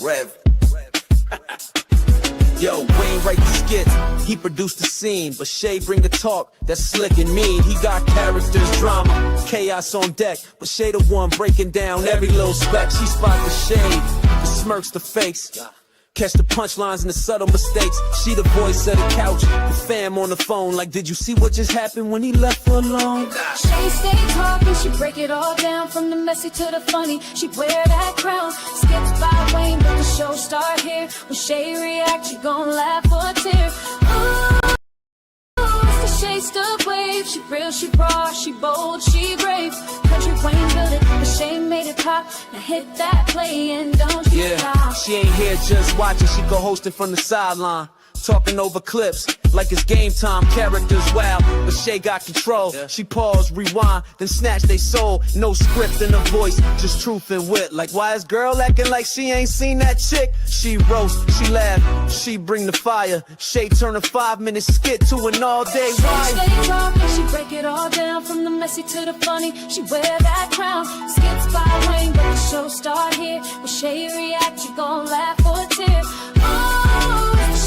Rev. Yo, Wayne write the skits, he produced the scene, but Shay bring the talk that's slick and mean. He got characters, drama, chaos on deck, but Shay the one breaking down every little speck. She spot the shade, the smirks, the face, catch the punchlines and the subtle mistakes. She the voice of the couch, the fam on the phone, like, did you see what just happened when he left her alone? Shay stay talking, she break it all down, from the messy to the funny. She wear that crown, skits by Wayne, but the show start here. When Shay react, you gon' laugh or tear. It's the Shay stuff wave. She real, she raw, she bold, she brave. Kountry Wayne built it, but Shay made it pop. Now hit that play and don't you stop. She ain't here just watching, she go hosting from the sideline, talking over clips like it's game time. Characters wild, but Shay got control. She pause, rewind, then snatch they soul. No script in her voice, just truth and wit. Like, why is girl acting like she ain't seen that chick? She roast, she laugh, she bring the fire. Shay turn a 5-minute skit to an all-day ride. She stay talking, she break it all down, from the messy to the funny. She wear that crown, skits by Wayne, but the show start here. When Shay react, you gon' laugh or tear.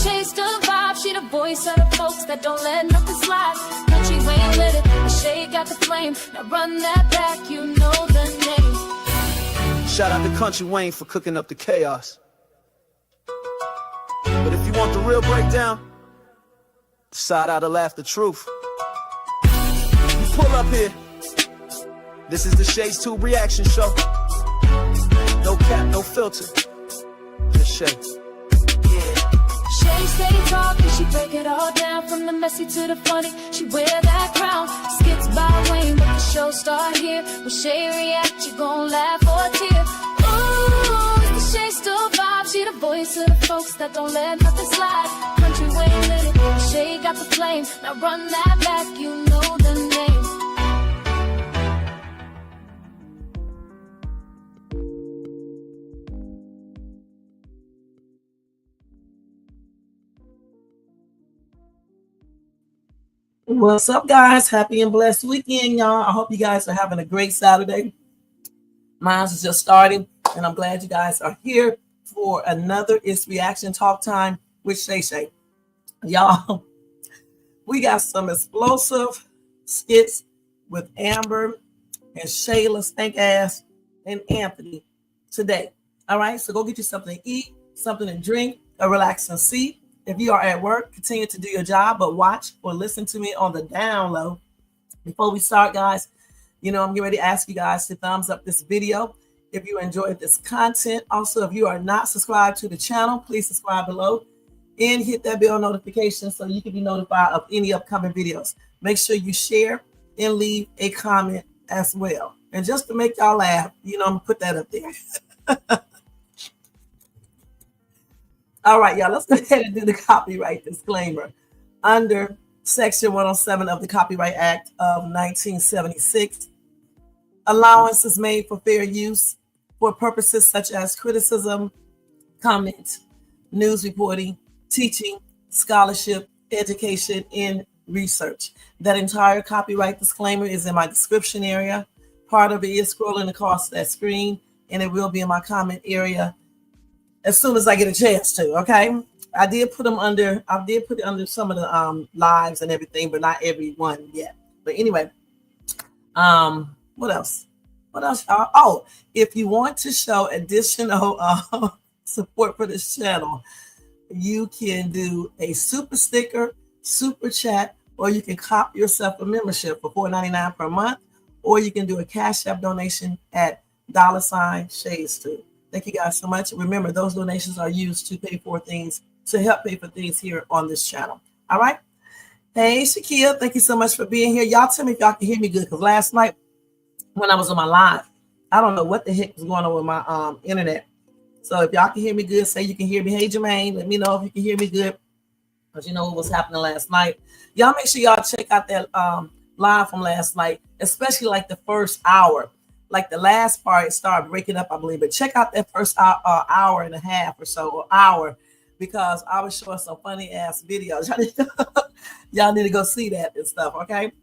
Shay's the vibe, she the voice of the folks that don't let nothing slide. Kountry Wayne lit it, but Shay got the flame. Now run that back, you know the name. Shout out to Kountry Wayne for cooking up the chaos. But if you want the real breakdown, decide how to laugh the truth. You pull up here. This is the Shay's Tube reaction show. No cap, no filter. Just Shay. Shay stay talking, she break it all down, from the messy to the funny. She wear that crown, skits by Wayne, but the show start here. When Shay react, you gon' laugh or tear. Ooh, it's the Shay still vibe, she the voice of the folks that don't let nothing slide. Kountry Wayne lit it, Shay got the flame. Now run that back, you know the name. What's up, guys? Happy and blessed weekend, y'all. I hope you guys are having a great Saturday. Mine's is just starting, and I'm glad you guys are here for another It's Reaction Talk Time with Shay. Y'all, we got some explosive skits with Amber and Shayla, Stank Ass, and Anthony today. All right, so go get you something to eat, something to drink, a relaxing seat. If you are at work, continue to do your job, but watch or listen to me on the down low. Before we start, guys, I'm getting ready to ask you guys to thumbs up this video if you enjoyed this content. Also, if you are not subscribed to the channel, please subscribe below and hit that bell notification so you can be notified of any upcoming videos. Make sure you share and leave a comment as well. And just to make y'all laugh, I'm going to put that up there. All right, y'all, let's go ahead and do the copyright disclaimer. Under Section 107 of the Copyright Act of 1976, allowance is made for fair use for purposes such as criticism, comment, news reporting, teaching, scholarship, education, and research. That entire copyright disclaimer is in my description area. Part of it is scrolling across that screen, and it will be in my comment area as soon as I get a chance to. Okay, I did put it under some of the lives and everything, but not every one yet. But anyway, what else? Oh, if you want to show additional support for this channel, you can do a super sticker, super chat, or you can cop yourself a membership for $4.99 per month, or you can do a Cash App donation at $Shay's2. Thank you guys so much. Remember, those donations are used to help pay for things here on this channel. All right. Hey, Shakia, thank you so much for being here. Y'all tell me if y'all can hear me good, because last night when I was on my live, I don't know what the heck was going on with my internet. So if y'all can hear me good, say you can hear me. Hey, Jermaine, let me know if you can hear me good, because you know what was happening last night. Y'all make sure y'all check out that live from last night, especially like the first hour. Like the last part, it started breaking up, I believe. But check out that first hour and a half or so, or hour, because I was showing some funny ass videos. Y'all need to go see that and stuff, okay?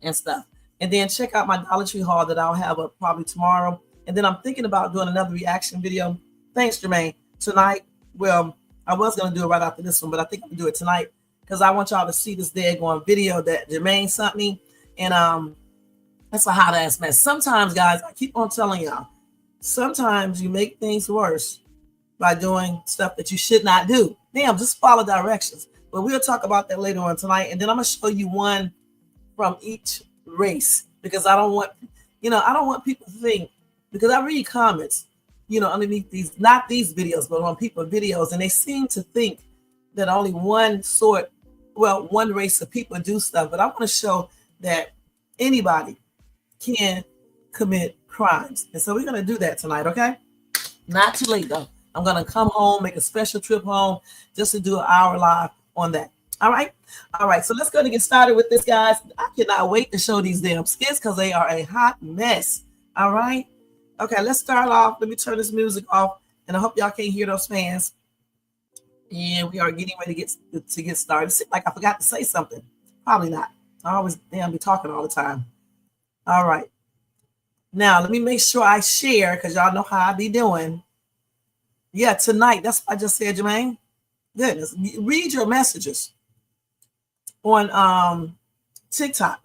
And stuff. And then check out my Dollar Tree haul that I'll have up probably tomorrow. And then I'm thinking about doing another reaction video Thanks, Jermaine. Tonight, well, I was gonna do it right after this one, but I think I'm gonna do it tonight because I want y'all to see this daggone video that Jermaine sent me, and that's a hot ass mess. Sometimes, guys, I keep on telling y'all, sometimes you make things worse by doing stuff that you should not do. Damn, just follow directions. But we'll talk about that later on tonight, and then I'm gonna show you one from each race because I don't want, I don't want people to think, because I read comments, underneath these, not these videos, but on people videos, and they seem to think that only one race of people do stuff. But I want to show that anybody can commit crimes. And so we're going to do that tonight, okay? Not too late, though. I'm going to come home, make a special trip home just to do an hour live on that. All right? All right, so let's go and get started with this, guys. I cannot wait to show these damn skits because they are a hot mess. All right? Okay, let's start off. Let me turn this music off, and I hope y'all can't hear those fans. And we are getting ready to get started. It seems like I forgot to say something. Probably not. I always be talking all the time. All right. Now, let me make sure I share because y'all know how I be doing. Yeah, tonight. That's what I just said, Jermaine. Goodness. Read your messages on TikTok.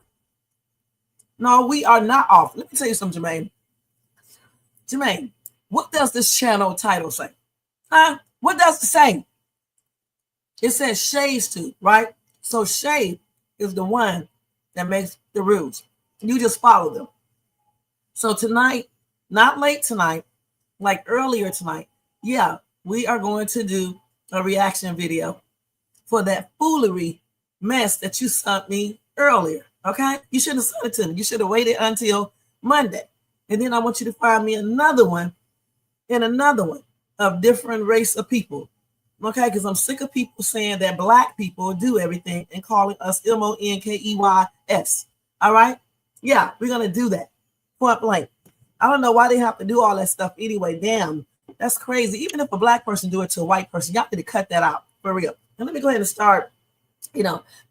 No, we are not off. Let me tell you something, Jermaine. Jermaine, what does this channel title say? Huh? What does it say? It says Shay's too, right? So Shay is the one that makes the rules. You just follow them. So tonight, not late tonight, like earlier tonight, yeah, we are going to do a reaction video for that foolery mess that you sent me earlier, okay? You should have sent it to me. You should have waited until Monday. And then I want you to find me another one and another one of different race of people. Okay, because I'm sick of people saying that black people do everything and calling us MONKEYS. All right? Yeah, we're going to do that. Point blank. I don't know why they have to do all that stuff anyway. Damn, that's crazy. Even if a black person do it to a white person, y'all need to cut that out for real. And let me go ahead and start,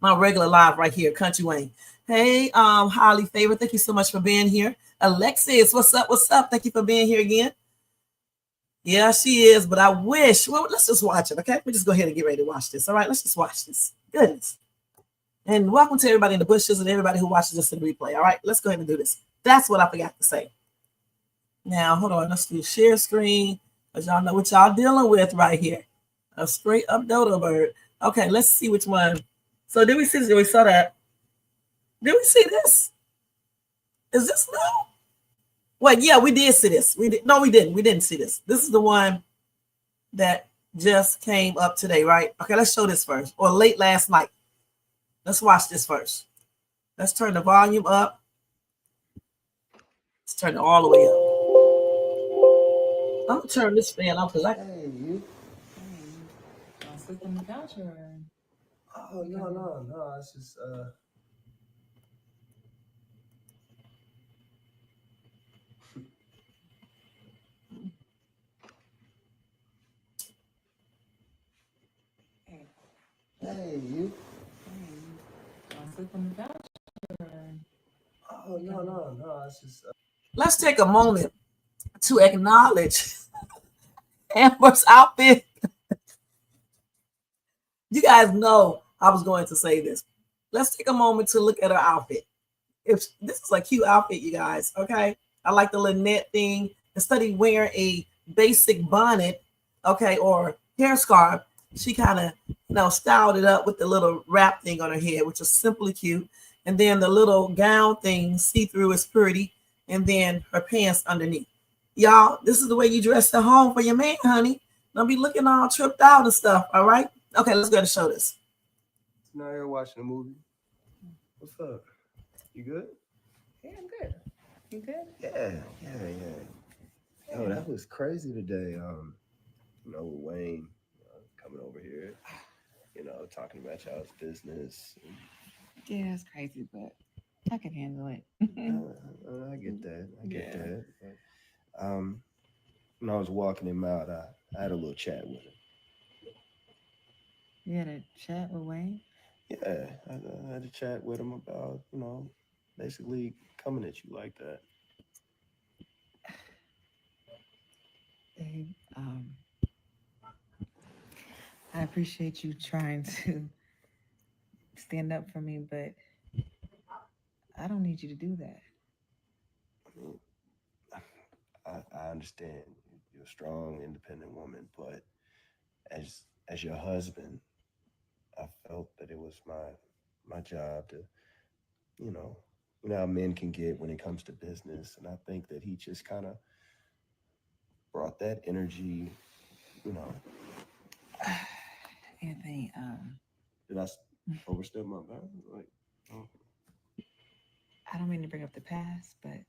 my regular live right here, Kountry Wayne. Hey, highly favored. Thank you so much for being here. Alexis, what's up? What's up? Thank you for being here again. Yeah, she is, but I wish. Well, let's just watch it, okay? We just go ahead and get ready to watch this. All right, let's just watch this. Goodness. And welcome to everybody in the bushes and everybody who watches this in replay. All right, let's go ahead and do this. That's what I forgot to say. Now, hold on. Let's do share screen, because y'all know what y'all dealing with right here. A straight up dodo bird. Okay, let's see which one. So did we see this? Did we saw that? Did we see this? Is this new? Wait, yeah, we did see this. We did. No, we didn't. We didn't see this. This is the one that just came up today, right? Okay, let's show this first. Or late last night. Let's watch this first. Let's turn the volume up. Let's turn it all the way up. I'm gonna turn this fan off because Hey, you. I'll sleep on the couch or. Oh no. It's just Hey, you. I'll sleep on the couch or. Oh no. It's just let's take a moment to acknowledge Amber's outfit. You guys know I was going to say this. Let's take a moment to look at her outfit. If this is a cute outfit, you guys, okay? I like the Lynette thing. Instead of wearing a basic bonnet, okay, or hair scarf, she kind of, styled it up with the little wrap thing on her head, which is simply cute. And then the little gown thing, see-through, is pretty. And then her pants underneath. Y'all, this is the way you dress at home for your man, honey. Don't be looking all tripped out and stuff, all right? Okay, let's go ahead and show this. now you're watching a movie. What's up? You good? Yeah, I'm good. You good? Yeah. Oh, that was crazy today. With Wayne coming over here, talking about y'all's business. Yeah, it's crazy, but I can handle it. I get that. I get that. But, when I was walking him out, I had a little chat with him. You had a chat with Wayne? Yeah, I had a chat with him about, basically coming at you like that. Babe, I appreciate you trying to stand up for me, but I don't need you to do that. I mean, I understand you're a strong, independent woman, but as your husband, I felt that it was my job to, you know, how men can get when it comes to business, and I think that he just kind of brought that energy, you know. Anthony, Did I overstep my bounds? Like, oh, I don't mean to bring up the past, but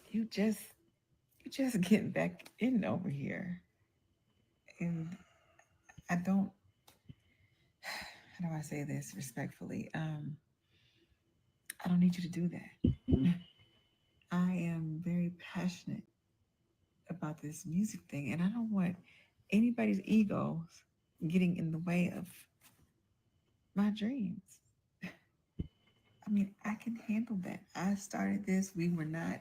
you just getting back in over here. And I don't, how do I say this respectfully? I don't need you to do that. I am very passionate about this music thing, and I don't want anybody's egos getting in the way of my dreams. I mean, I can handle that. I started this. We were not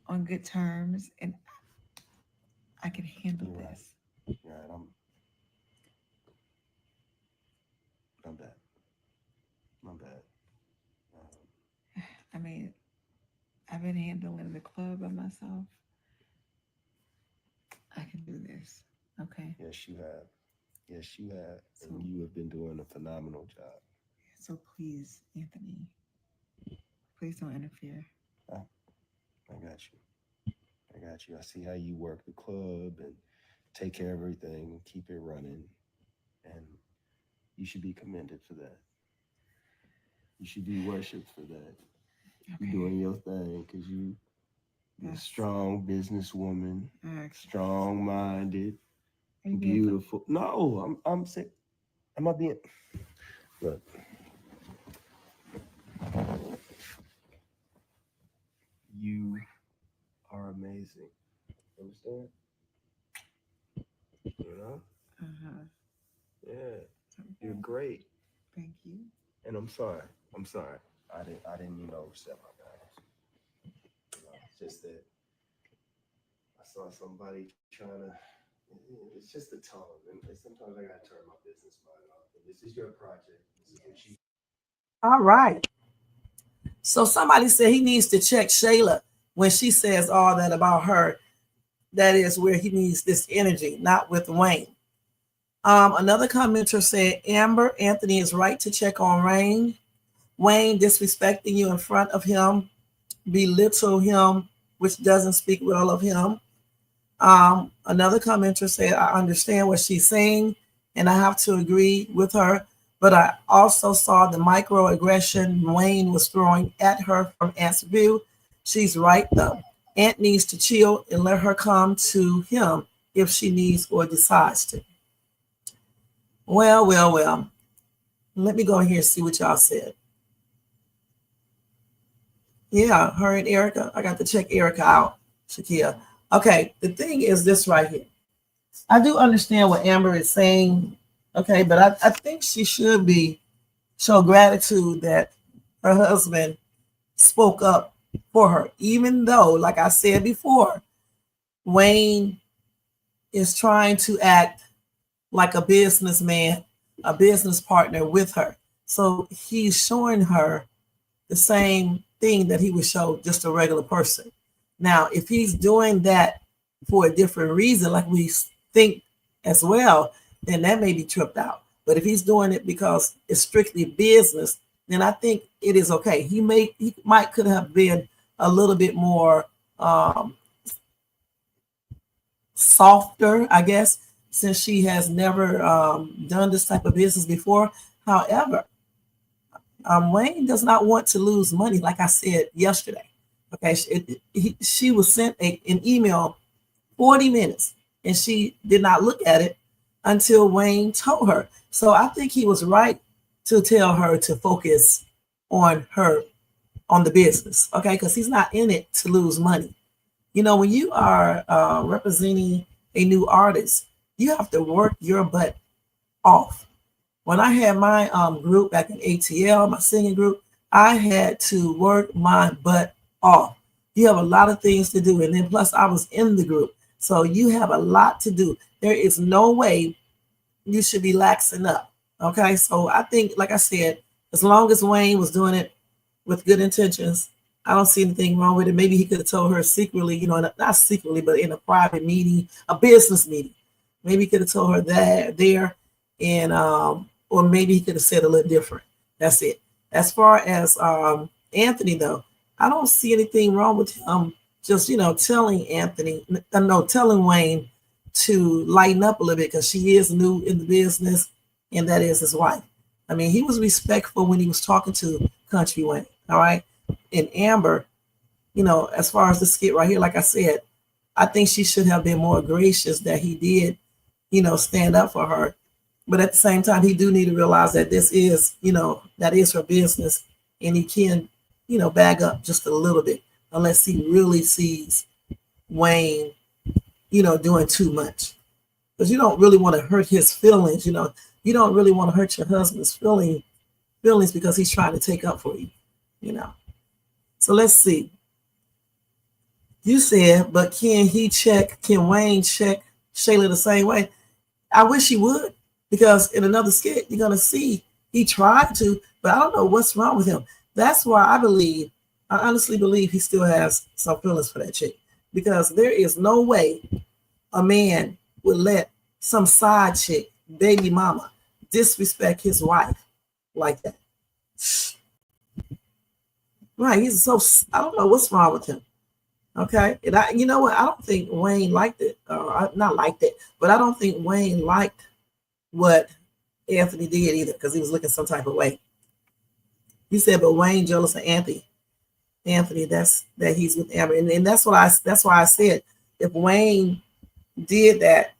on good terms, and I can handle you're right. this. You're right. I'm bad. My bad. I mean, I've been handling the club by myself. I can do this. Okay. Yes, you have. Yes, you have. So, And you have been doing a phenomenal job. so please, Anthony, please don't interfere. I, I got you. I got you. I see how you work the club and take care of everything, keep it running. And you should be commended for that. You should be worshipped for that. Okay. You're doing your thing because you're a Yes. strong businesswoman, Okay. strong-minded, Are you being beautiful. No, I'm sick. Am I being? Look. You are amazing. Understand? You know? Uh-huh. Yeah. Okay. You're great. Thank you. And I'm sorry. I didn't mean to overstep my bounds. It's just that I saw somebody trying to. It's just the tone, and sometimes I gotta turn my business mind off. And this is your project. This is what you. All right. So somebody said he needs to check Shayla when she says all that about her. That is where he needs this energy, not with Wayne. Another commenter said, Amber, Anthony is right to check on Rain. Wayne disrespecting you in front of him, belittle him, which doesn't speak well of him. Another commenter said, I understand what she's saying, and I have to agree with her, but I also saw the microaggression Wayne was throwing at her from Aunt's view. She's right, though. Aunt needs to chill and let her come to him if she needs or decides to. Well. Let me go in here and see what y'all said. Yeah, her and Erica. I got to check Erica out, Shakia. Okay, the thing is this right here. I do understand what Amber is saying, okay, but I think she should show gratitude that her husband spoke up for her, even though, like I said before, Wayne is trying to act like a businessman, a business partner with her. So he's showing her the same thing that he would show just a regular person. Now, if he's doing that for a different reason, like we think as well, then that may be tripped out. But if he's doing it because it's strictly business, then I think it is okay. He might could have been a little bit more softer, I guess, since she has never done this type of business before. However, Wayne does not want to lose money, like I said yesterday. Okay, she was sent an email 40 minutes, and she did not look at it until Wayne told her. So I think he was right to tell her to focus on the business, okay, because he's not in it to lose money. You know, when you are representing a new artist, you have to work your butt off. When I had my group back in ATL, my singing group, I had to work my butt off. You have a lot of things to do. And then plus I was in the group. So you have a lot to do. There is no way you should be laxing up. Okay. So I think, like I said, as long as Wayne was doing it with good intentions, I don't see anything wrong with it. Maybe he could have told her secretly, not secretly, but in a private meeting, a business meeting. Maybe he could have told her that there, and or maybe he could have said a little different. That's it. As far as Anthony, though, I don't see anything wrong with him just telling telling Wayne to lighten up a little bit because she is new in the business, and that is his wife. I mean, he was respectful when he was talking to Kountry Wayne. All right. And Amber, as far as the skit right here, like I said, I think she should have been more gracious that he did, stand up for her. But at the same time, he do need to realize that this is, that is her business, and he can, bag up just a little bit unless he really sees Wayne, doing too much. Because you don't really want to hurt his feelings, you don't really want to hurt your husband's feelings because he's trying to take up for you, So let's see. You said, but can Wayne check Shayla the same way? I wish he would, because in another skit, you're going to see he tried to, but I don't know what's wrong with him. That's why I honestly believe he still has some feelings for that chick, because there is no way a man would let some side chick, baby mama, disrespect his wife like that. Right, I don't know what's wrong with him. Okay, and you know what? I don't think Wayne liked it, not liked it, but I don't think Wayne liked what Anthony did either, because he was looking some type of way. He said, but Wayne jealous of Anthony, that he's with Amber, and that's why I said if Wayne did that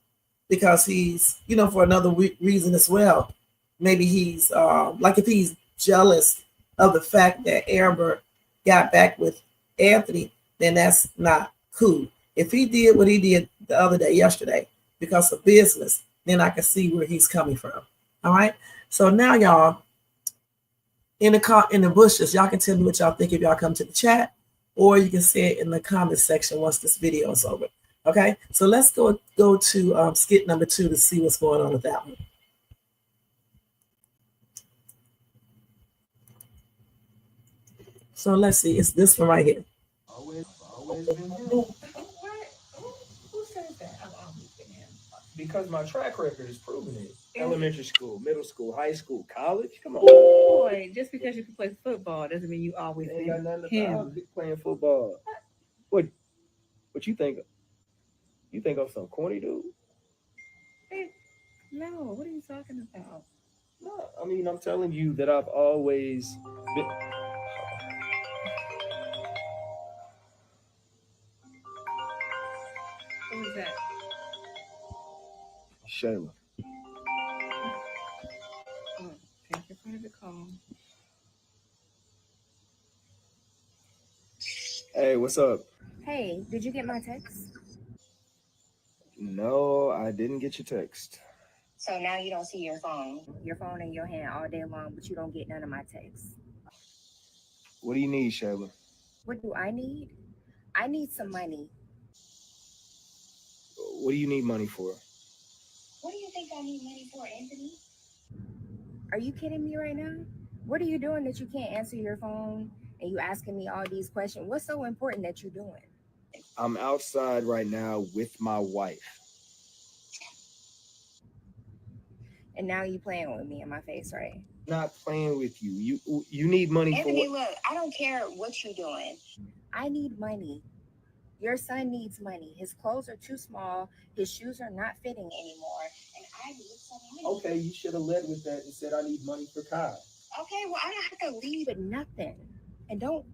because he's for another reason as well, maybe he's like if he's jealous of the fact that Amber got back with Anthony, then that's not cool. If he did what he did the other day, yesterday, because of business, then I can see where he's coming from. All right. So now, y'all, in the bushes, y'all can tell me what y'all think if y'all come to the chat, or you can say it in the comment section once this video is over. Okay. So let's go to skit number 2 to see what's going on with that one. So let's see. It's this one right here. Always been him. What? Who says that? I've always been him. Because my track record is proving it. Elementary school, middle school, high school, college. Come on. Boy, just because you can play football doesn't mean you always Ain't got been nothing him. about playing football. What you think? You think I'm some corny dude? Hey, no, what are you talking about? No, I mean I'm telling you that I've always been. What was that? Shayla. Oh, thank you for the call. Hey, what's up? Hey, did you get my text? No, I didn't get your text. So now you don't see your phone in your hand all day long, but you don't get none of my texts. What do you need, Shayla? What do I need? I need some money. What do you need money for? What do you think I need money for, Anthony? Are you kidding me right now? What are you doing that you can't answer your phone and you asking me all these questions? What's so important that you're doing? I'm outside right now with my wife. And now you playing with me in my face, right? Not playing with you. You need money Anthony, for. look, I don't care what you're doing. I need money. Your son needs money. His clothes are too small. His shoes are not fitting anymore. And I need some money. Okay, you should have led with that and said I need money for Kai. Okay, well, I don't have to leave with nothing. And don't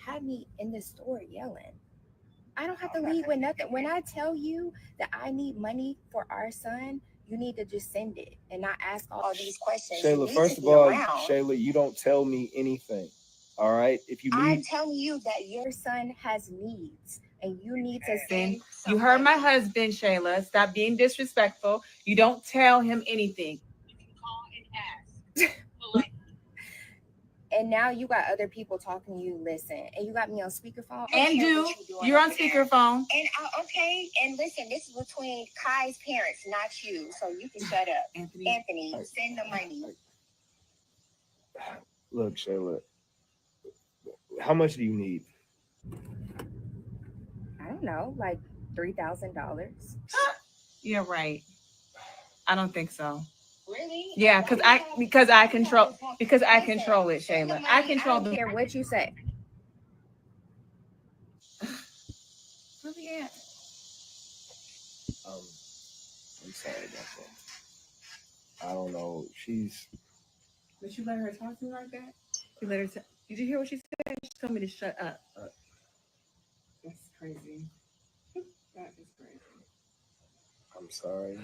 have me in this store yelling. I don't have to leave with nothing. When I tell you that I need money for our son, you need to just send it and not ask all these questions. Shayla, first of all, Shayla, you don't tell me anything. All right? If you need, I'm telling you that your son has needs and you need to send. You heard my husband, Shayla. Stop being disrespectful. You don't tell him anything. You can call and ask. And now you got other people talking to you. Listen, and you got me on speakerphone. And you're on speakerphone. And okay, and listen, this is between Kai's parents, not you. So you can shut up. Anthony, send the money. Look, Shayla, how much do you need? I don't know, like $3,000. You're right. I don't think so. Really? Yeah, because I control it, Shayla. I control don't care what you say. Yeah. I'm sorry about that. I don't know. But you let her talk to me like that? You let her. Did you hear what she said? She told me to shut up. That's crazy. That is crazy. I'm sorry.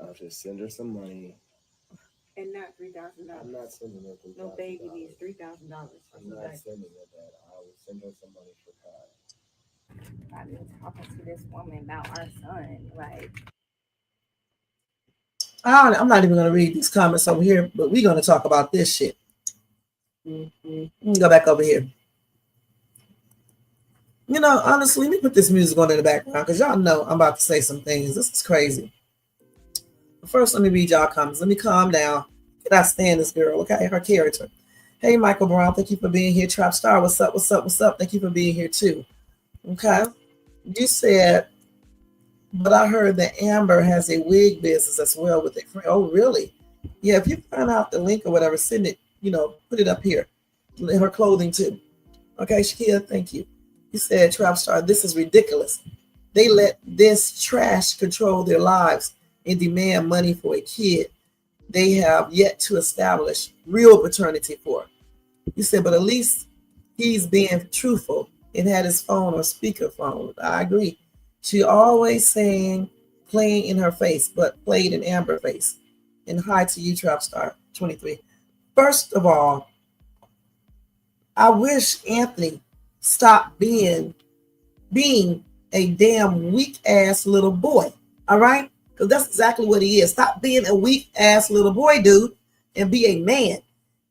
I'll just send her some money. And not $3,000. I'm not sending her $3,000. No baby needs $3,000. I'm not sending her that. I will send her some money for Kai. I've been talking to this woman about our son. Like, I'm not even going to read these comments over here, but we're going to talk about this shit. Let me go back over here. You know, honestly, let me put this music on in the background because y'all know I'm about to say some things. This is crazy. But first, let me read y'all comments. Let me calm down. Can I stand this girl? Okay, her character. Hey, Michael Brown, thank you for being here. Trap Star, what's up? What's up? What's up? Thank you for being here too. Okay. You said, but I heard that Amber has a wig business as well with a friend. Oh, really? Yeah, if you find out the link or whatever, send it, put it up here. In her clothing too. Okay, Shakia, thank you. He said, Trap Star, this is ridiculous. They let this trash control their lives and demand money for a kid they have yet to establish real paternity for. You said, but at least he's being truthful and had his phone or speakerphone. I agree. She always saying, playing in her face, but played in Amber face. And hi to you, Trap Star 23. First of all, I wish Anthony stopped being a damn weak ass little boy. All right? Because that's exactly what he is. Stop being a weak ass little boy, dude, and be a man.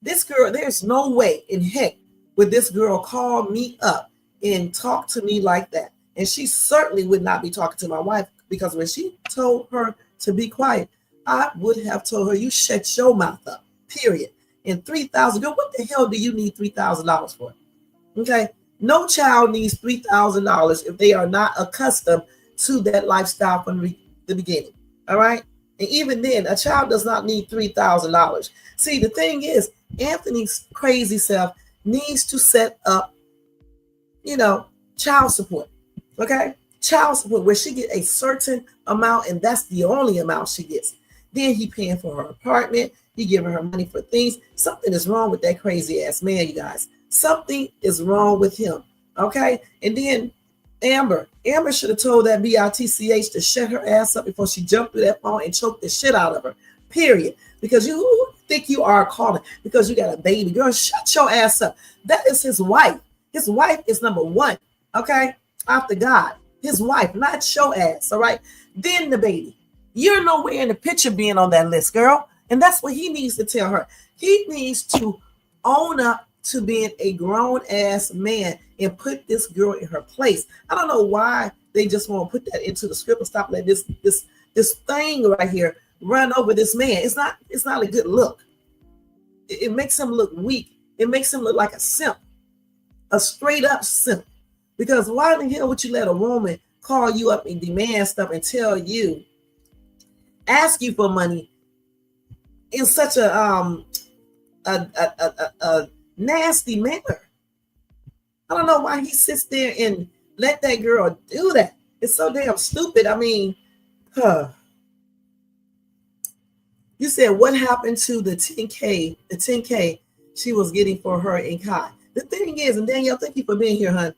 This girl, there's no way in heck would this girl call me up and talk to me like that. And she certainly would not be talking to my wife, because when she told her to be quiet, I would have told her, you shut your mouth up, period. And $3,000, girl, what the hell do you need $3,000 for? Okay? No child needs $3,000 if they are not accustomed to that lifestyle from the beginning. All right? And even then, a child does not need $3,000. See, the thing is, Anthony's crazy self needs to set up, child support. Okay? Child support, where she get a certain amount, and that's the only amount she gets. Then he paying for her apartment. He giving her money for things. Something is wrong with that crazy ass man, you guys. Something is wrong with him. Okay? And then Amber should have told that bitch to shut her ass up before she jumped through that phone and choked the shit out of her. Period. Because you think you are calling because you got a baby. Girl, shut your ass up. That is his wife. His wife is number one. Okay? After God. His wife, not your ass. All right? Then the baby. You're nowhere in the picture being on that list, girl. And that's what he needs to tell her. He needs to own up to being a grown ass man and put this girl in her place. I don't know why they just want to put that into the script and stop letting this thing right here run over this man. It's not a good look. It makes him look weak. It makes him look like a simp, a straight up simp. Because why the hell would you let a woman call you up and demand stuff and tell you, ask you for money in such a nasty manner? I don't know why he sits there and let that girl do that. It's so damn stupid. I mean, You said what happened to the 10K, she was getting for her and Kai. The thing is, and Danielle, thank you for being here, hon.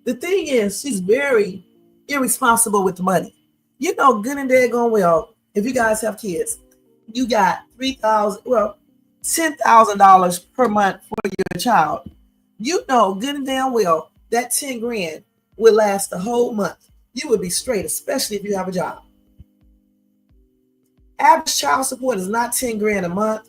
The thing is, she's very irresponsible with money. You know good and daggone well, if you guys have kids, you got $10,000 per month for your child. You know good and damn well that 10 grand will last the whole month. You would be straight, especially if you have a job. Average child support is not 10 grand a month.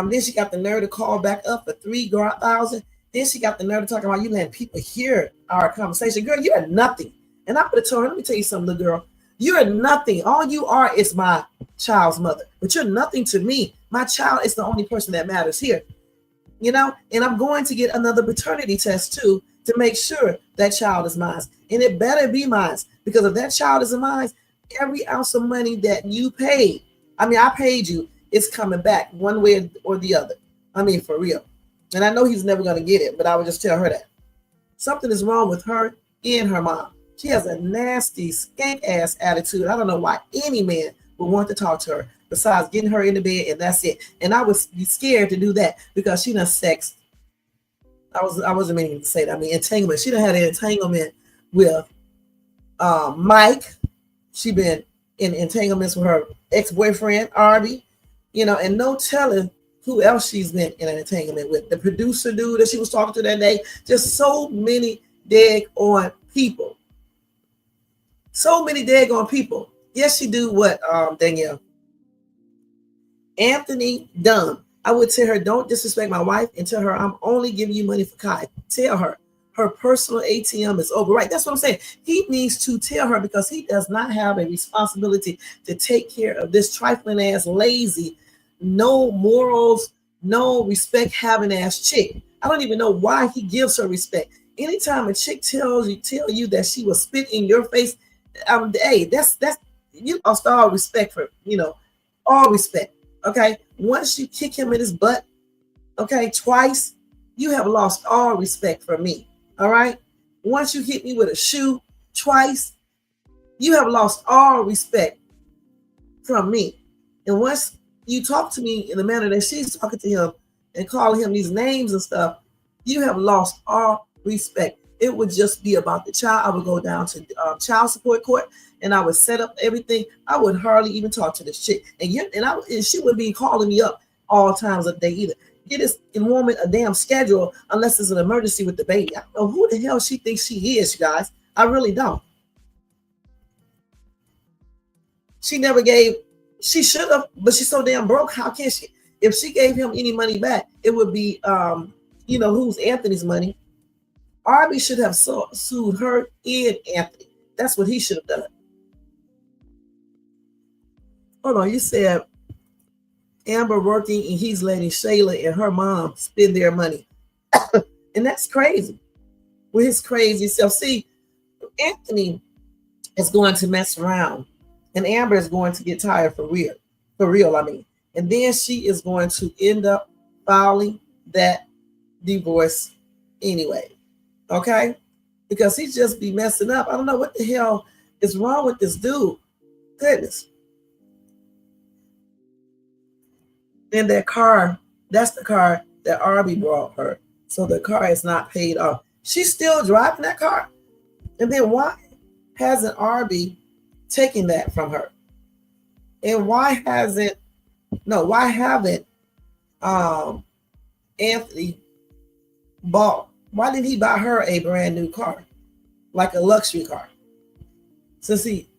Then she got the nerve to call back up for $3,000. Then she got the nerve to talk about you letting people hear our conversation. Girl, you are nothing. And I would have told her, let me tell you something, little girl. You are nothing. All you are is my child's mother. But you're nothing to me. My child is the only person that matters here. And I'm going to get another paternity test too to make sure that child is mine. And it better be mine, because if that child is mine, every ounce of money that you paid, I paid you, it's coming back one way or the other. For real. And I know he's never going to get it, but I would just tell her that. Something is wrong with her and her mom. She has a nasty, skank-ass attitude. I don't know why any man would want to talk to her besides getting her in the bed, and that's it. And I was scared to do that because she done sexed. I wasn't meaning to say that. Entanglement. She done had an entanglement with Mike. She been in entanglements with her ex-boyfriend, Arby. And no telling who else she's been in an entanglement with. The producer dude that she was talking to that day. Just so many daggone people. So many daggone people. Yes, she do what, Danielle? Anthony dumb. I would tell her, don't disrespect my wife, and tell her I'm only giving you money for Kai. Tell her her personal ATM is over. Right. That's what I'm saying. He needs to tell her, because he does not have a responsibility to take care of this trifling ass, lazy, no morals, no respect having ass chick. I don't even know why he gives her respect. Anytime a chick tell you that she will spit in your face, hey, that's you lost all respect for, all respect. Okay. Once you kick him in his butt, okay, twice, you have lost all respect for me. All right. Once you hit me with a shoe twice, you have lost all respect from me. And once you talk to me in the manner that she's talking to him and calling him these names and stuff, you have lost all respect. It would just be about the child. I would go down to child support court, and I would set up everything. I would hardly even talk to this chick, and she would be calling me up all times of the day either. Get this woman a damn schedule unless it's an emergency with the baby. I don't know who the hell she thinks she is, you guys. I really don't. She never gave. She should have, but she's so damn broke. How can she? If she gave him any money back, it would be, who's Anthony's money. Arby should have sued her and Anthony. That's what he should have done. Hold on, you said Amber working and he's letting Shayla and her mom spend their money. And that's crazy. With his crazy self. See, Anthony is going to mess around, and Amber is going to get tired for real. And then she is going to end up filing that divorce anyway. Okay? Because he just be messing up. I don't know what the hell is wrong with this dude. Goodness. And that car, that's the car that Arby brought her. So the car is not paid off. She's still driving that car. And then why hasn't Arby taken that from her? And why haven't Anthony bought? Why didn't he buy her a brand new car, like a luxury car? Since he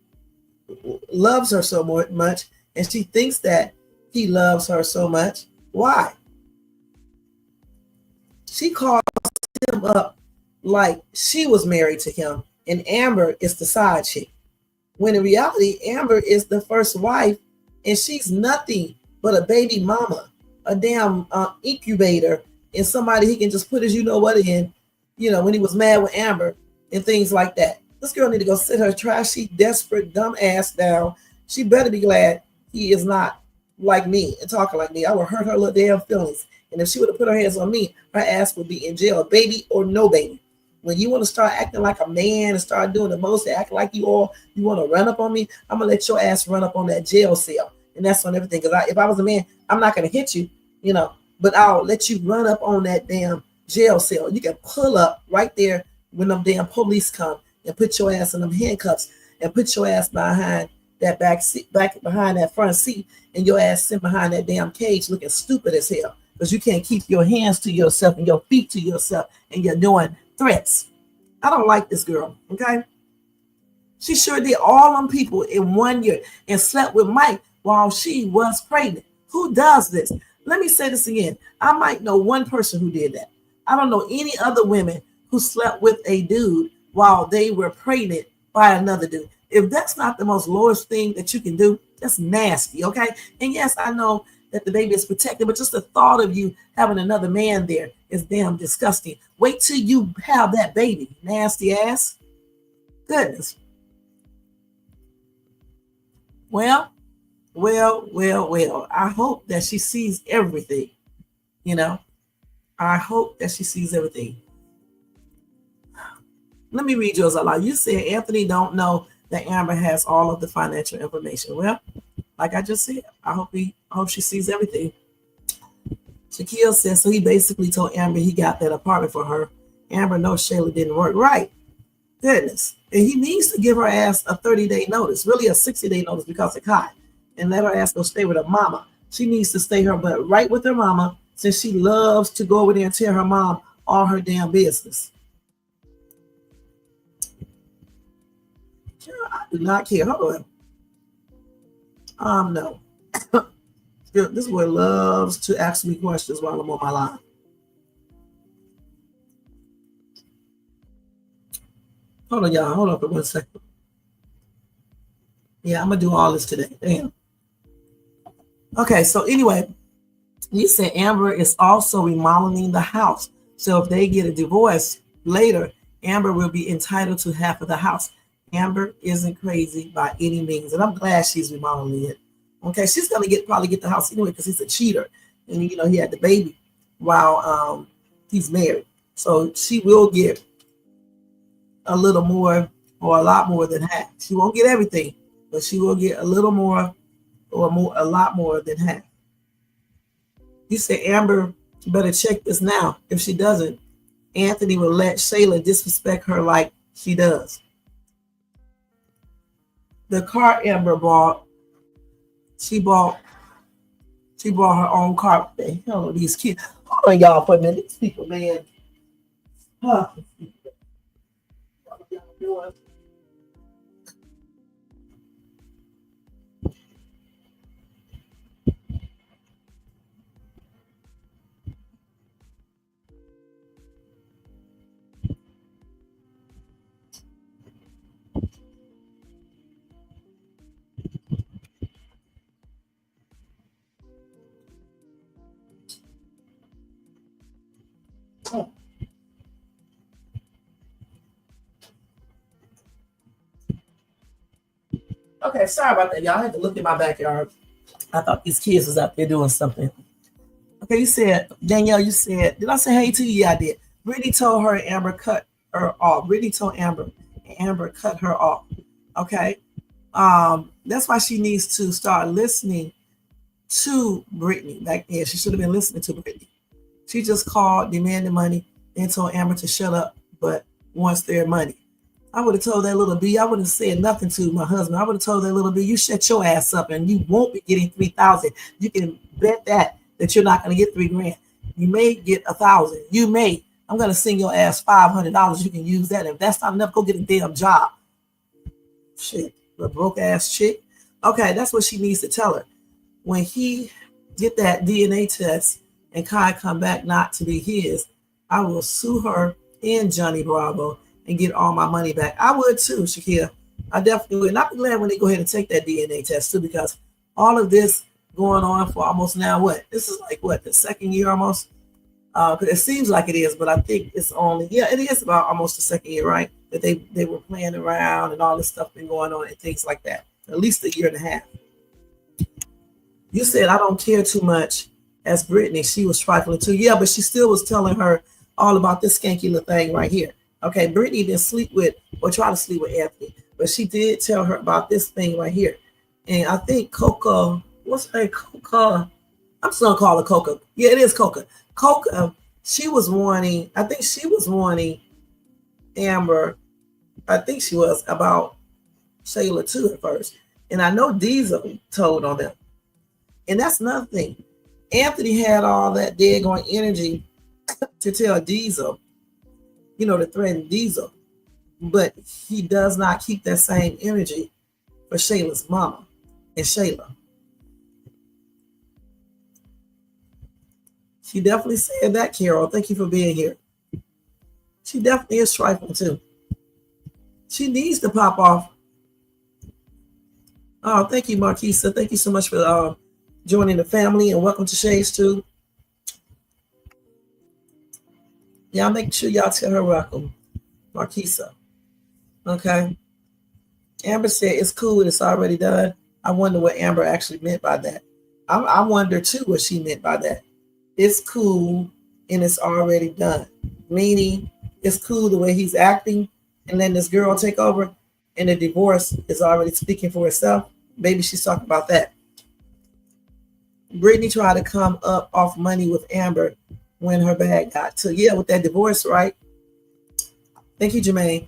loves her so much, and she thinks that he loves her so much, why? She calls him up like she was married to him, and Amber is the side chick. When in reality, Amber is the first wife, and she's nothing but a baby mama, a damn incubator, and somebody he can just put his in, when he was mad with Amber and things like that. This girl need to go sit her trashy, desperate, dumb ass down. She better be glad he is not like me and talking like me. I would hurt her little damn feelings. And if she would have put her hands on me, her ass would be in jail, baby or no baby. When you want to start acting like a man and start doing the most and acting like you want to run up on me, I'm going to let your ass run up on that jail cell. And that's on everything. Because if I was a man, I'm not going to hit you, but I'll let you run up on that damn jail cell. You can pull up right there when them damn police come and put your ass in them handcuffs and put your ass behind that back behind that front seat, and your ass sit behind that damn cage looking stupid as hell because you can't keep your hands to yourself and your feet to yourself, and you're doing threats. I don't like this girl, okay? She sure did all them people in 1 year and slept with Mike while she was pregnant. Who does this? let me say this again. I might know one person who did that. I don't know any other women who slept with a dude while they were pregnant by another dude. If that's not the most lowest thing that you can do, that's nasty, okay? And yes, I know that the baby is protected, but just the thought of you having another man there is damn disgusting. Wait till you have that baby, nasty ass. Goodness. Well, I hope that she sees everything, you know. I hope that she sees everything. Let me read yours aloud. You said Anthony don't know that Amber has all of the financial information. Well, like I just said, I hope she sees everything. Shaquille says, so he basically told Amber he got that apartment for her. Amber knows Shayla didn't work. Right. Goodness. And he needs to give her ass a 30-day notice, really a 60-day notice because of Kai, and let her ass go stay with her mama. She needs to stay her butt right with her mama, since she loves to go over there and tell her mom all her damn business. I do not care. Hold on. No. This boy loves to ask me questions while I'm on my line. Hold on, y'all. Hold on for 1 second. Yeah, I'm gonna do all this today. Damn. Okay, so anyway, you said Amber is also remodeling the house. So if they get a divorce later, Amber will be entitled to half of the house. Amber isn't crazy by any means, and I'm glad she's remodeling it. Okay, she's gonna probably get the house anyway because he's a cheater, and he had the baby while he's married. So she will get a little more or a lot more than half. She won't get everything, but she will get a little more or a lot more than half. You say Amber better check this now. If she doesn't, Anthony will let Shayla disrespect her like she does. The car Amber bought, she bought her own car. The hell are these kids? Hold on, y'all, for a minute. These people, man. Huh. Okay, sorry about that, y'all. I had to look in my backyard. I thought these kids was out there doing something. Okay, you said, Danielle, you said, did I say hey to you? Yeah, I did. Brittany told her Amber cut her off. Brittany told Amber cut her off. Okay. That's why she needs to start listening to Brittany. Back then, she should have been listening to Brittany. She just called, demanded money, and told Amber to shut up, but wants their money. I would have told that little B, I wouldn't have said nothing to my husband. I would have told that little B, you shut your ass up and you won't be getting 3,000. You can bet that you're not going to get $3,000. You may get 1,000. You may. I'm going to send your ass $500. You can use that. If that's not enough, go get a damn job. Shit, a broke ass chick. Okay, that's what she needs to tell her. When he get that DNA test and Kai come back not to be his, I will sue her and Johnny Bravo and get all my money back. I would too, Shakira. I definitely would. And I'd be glad when they go ahead and take that DNA test too, because all of this going on for almost now, this is like the second year almost? Because it seems like it is, but I think it's only, it is about almost the second year, right? That they were playing around and all this stuff been going on and things like that. At least a year and a half. You said I don't care too much as Brittany. She was trifling too. Yeah, but she still was telling her all about this skanky little thing right here. Okay, Brittany didn't sleep with or try to sleep with Anthony, but she did tell her about this thing right here. And I think Coca, what's her name? Coca, I'm just gonna call her Coca. Yeah, it is Coca. Coca, she was warning Amber, I think she was, about Shayla too at first. And I know Diesel told on them. And that's another thing. Anthony had all that daggone energy to tell Diesel, to threaten Diesel. But he does not keep that same energy for Shayla's mama and Shayla. She definitely said that, Carol. Thank you for being here. She definitely is trifling too. She needs to pop off. Oh, thank you, Marquisa. Thank you so much for joining the family, and welcome to Shay's too. Y'all make sure y'all tell her welcome, Marquisa. Okay. Amber said it's cool. It's already done. I wonder what Amber actually meant by that. I wonder too what she meant by that. It's cool and it's already done. Meaning it's cool the way he's acting and letting this girl take over, and the divorce is already speaking for itself. Maybe she's talking about that. Brittany tried to come up off money with Amber when her bag got to. Yeah, with that divorce, right? Thank you, Jermaine.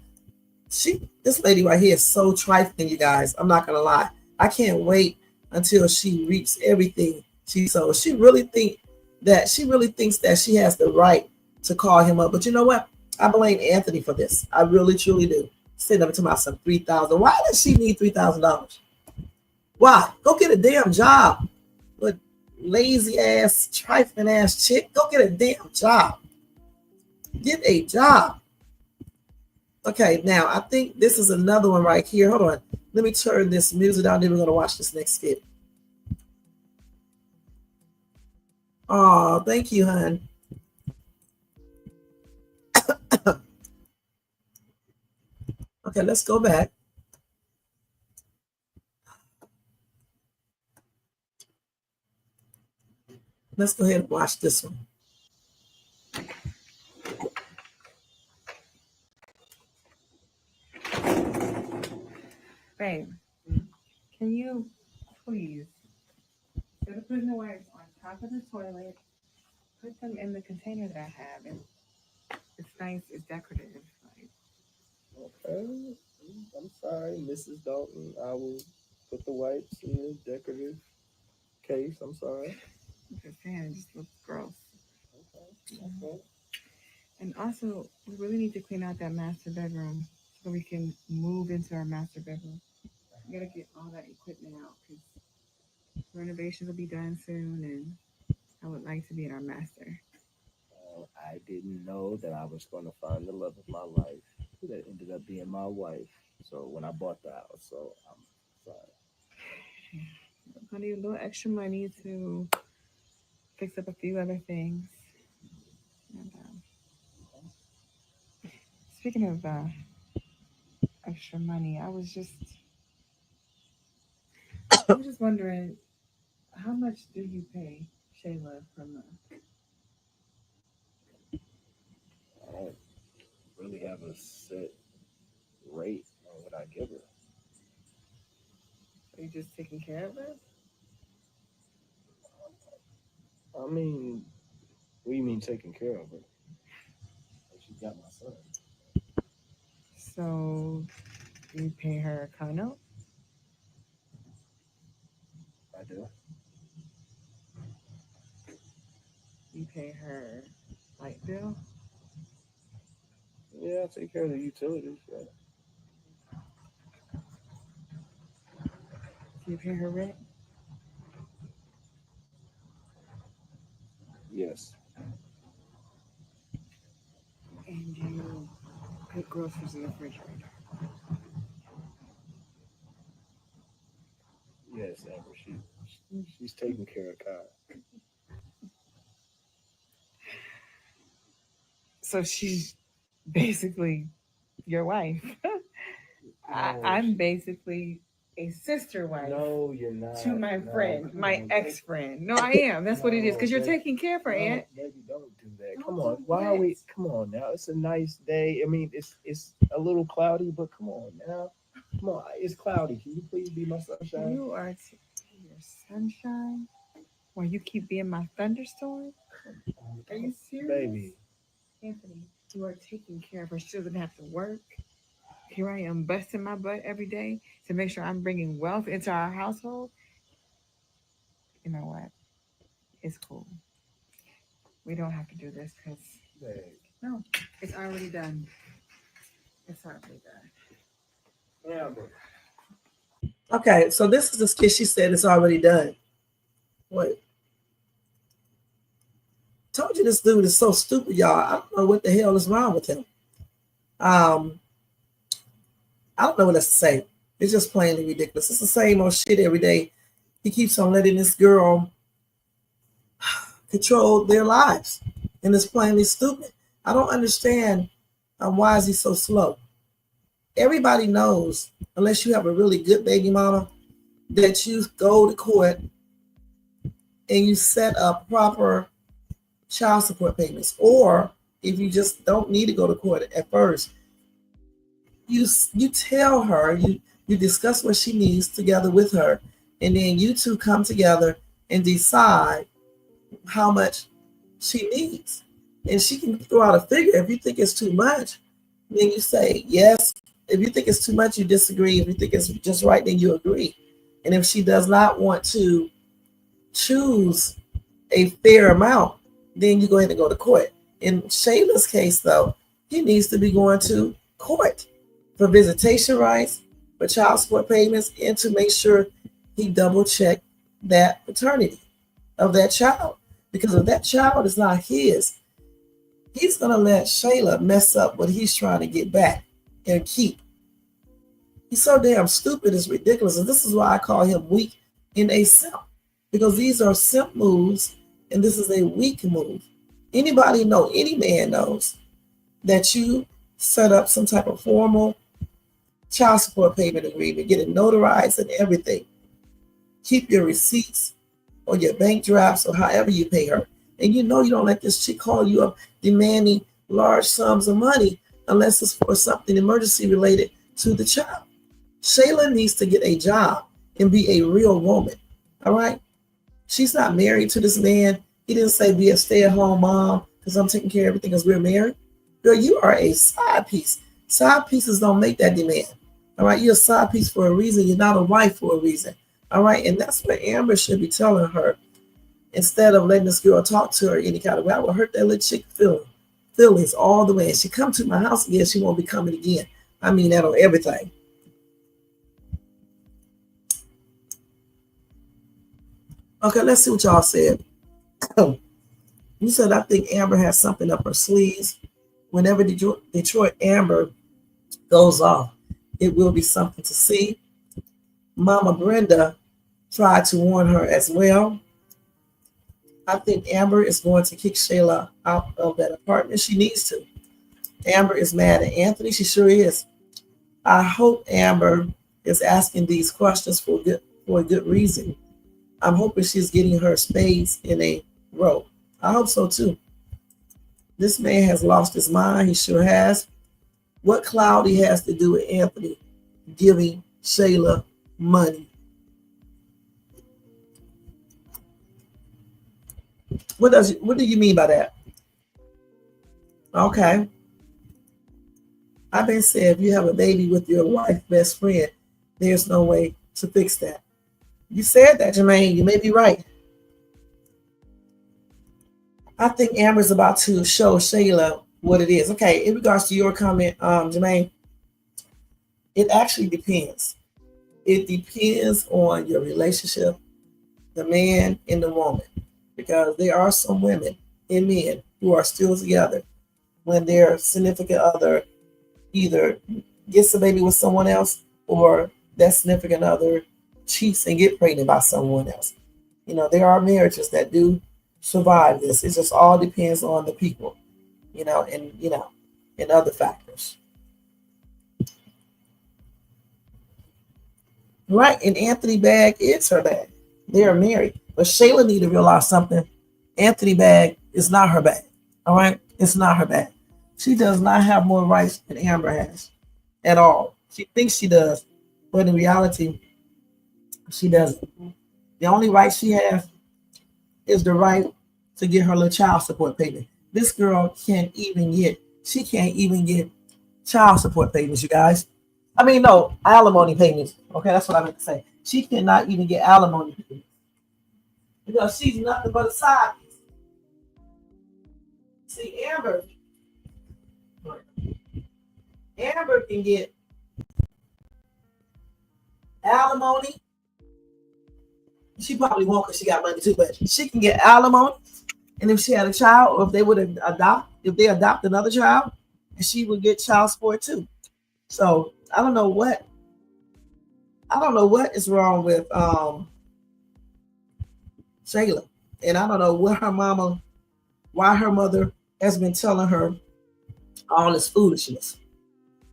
This lady right here is so trifling, you guys. I'm not gonna lie. I can't wait until she reaps everything she sows. She really thinks that she has the right to call him up. But you know what? I blame Anthony for this. I really truly do. Sitting up to myself $3,000. Why does she need $3,000? Why? Go get a damn job. But lazy ass, trifling ass chick. Go get a damn job. Get a job. Okay, now I think this is another one right here. Hold on. Let me turn this music down. Then we're going to watch this next skit. Oh, thank you, hon. Okay, let's go back. Let's go ahead and watch this one. Babe, can you please, instead of putting the wipes on top of the toilet, put them in the container that I have? And it's nice, it's decorative. Okay. I'm sorry, Mrs. Dalton. I will put the wipes in the decorative case. I'm sorry. I'm just saying, it just looks gross. Okay. And also, we really need to clean out that master bedroom so we can move into our master bedroom. We gotta get all that equipment out because renovations will be done soon, and I would like to be in our master. I didn't know that I was going to find the love of my life that ended up being my wife. So when I bought the house, so I'm sorry. I'm gonna need a little extra money to fix up a few other things. And, speaking of extra money, I was just wondering, how much do you pay Shayla per month? I don't really have a set rate on what I give her. Are you just taking care of her? I mean, what do you mean taking care of her? She got my son. So you pay her a condo? I do. You pay her light bill? Yeah, I take care of the utilities. Yeah. Do you pay her rent? Yes. And you put groceries in the refrigerator? Yes, Amber. She's taking care of Kyle. So she's basically your wife. I'm basically a sister wife. No, you're not. To my friend, my ex-friend. No, I am. That's what it is. Because you're taking care of her, Aunt. Baby, don't do that. Come on. Why are we? Come on now. It's a nice day. I mean, it's a little cloudy, but come on now. Come on. It's cloudy. Can you please be my sunshine? You are your sunshine while you keep being my thunderstorm? Are you serious? Baby. Anthony, you are taking care of her. She doesn't have to work. Here I am busting my butt every day to make sure I'm bringing wealth into our household. You know what? It's cool. We don't have to do this because no, it's already done. It's already done. Yeah, but Okay, so this is the skit. She said it's already done. What? told you this dude is so stupid, y'all. I don't know what the hell is wrong with him. I don't know what else to say. It's just plainly ridiculous. It's the same old shit every day. He keeps on letting this girl control their lives, and it's plainly stupid. I don't understand why is he so slow. Everybody knows, unless you have a really good baby mama, that you go to court and you set up proper child support payments. Or if you just don't need to go to court at first, you tell her, you discuss what she needs together with her, and then you two come together and decide how much she needs. And she can throw out a figure. If you think it's too much, then you say yes. If you think it's too much, you disagree. If you think it's just right, then you agree. And if she does not want to choose a fair amount, then you go ahead and go to court. In Shayla's case, though, he needs to be going to court for visitation rights, for child support payments, and to make sure he double check that paternity of that child. Because if that child is not his, he's going to let Shayla mess up what he's trying to get back and keep. He's so damn stupid, it's ridiculous. And this is why I call him weak and a simp. Because these are simp moves, and this is a weak move. Anybody know, any man knows that you set up some type of formal child support payment agreement, get it notarized and everything. Keep your receipts or your bank drafts or however you pay her. And you know you don't let this chick call you up demanding large sums of money unless it's for something emergency related to the child. Shayla needs to get a job and be a real woman. All right? She's not married to this man. He didn't say be a stay-at-home mom because I'm taking care of everything because we're married. Girl, you are a side piece. Side pieces don't make that demand. All right? You're a side piece for a reason. You're not a wife for a reason. All right? And that's what Amber should be telling her. Instead of letting this girl talk to her any kind of way, I will hurt that little chick feelings all the way. And she come to my house again, she won't be coming again. I mean that on everything. Okay, let's see what y'all said. You said, I think Amber has something up her sleeves. Whenever Detroit Amber goes off, it will be something to see. Mama Brenda tried to warn her as well. I think Amber is going to kick Shayla out of that apartment. She needs to. Amber is mad at Anthony. She sure is. I hope Amber is asking these questions for a good reason. I'm hoping she's getting her spades in a row. I hope so too. This man has lost his mind. He sure has. What cloud he has to do with Anthony giving Shayla money? What do you mean by that? Okay. I've been saying if you have a baby with your wife's best friend, there's no way to fix that. You said that, Jermaine. You may be right. I think Amber's about to show Shayla what it is. Okay, in regards to your comment, Jermaine, it actually depends. It depends on your relationship, the man and the woman. Because there are some women and men who are still together when their significant other either gets a baby with someone else or that significant other cheats and get pregnant by someone else. You know, there are marriages that do survive this. It just all depends on the people, and other factors. Right, and Anthony bag is her bag. They are married. But Shayla need to realize something. Anthony bag is not her bag. All right? It's not her bag. She does not have more rights than Amber has at all. She thinks she does, but in reality, she doesn't. The only right she has is the right to get her little child support payment. This girl can't even get child support payments, you guys. I mean, no, alimony payments. Okay, that's what I meant to say. She cannot even get alimony payments. Because she's nothing but a side piece. See, Amber can get alimony. She probably won't because she got money too, but she can get alimony. And if she had a child, or if they would adopt another child, and she would get child support too. So I don't know what is wrong with Shayla. And I don't know why her mother has been telling her all this foolishness.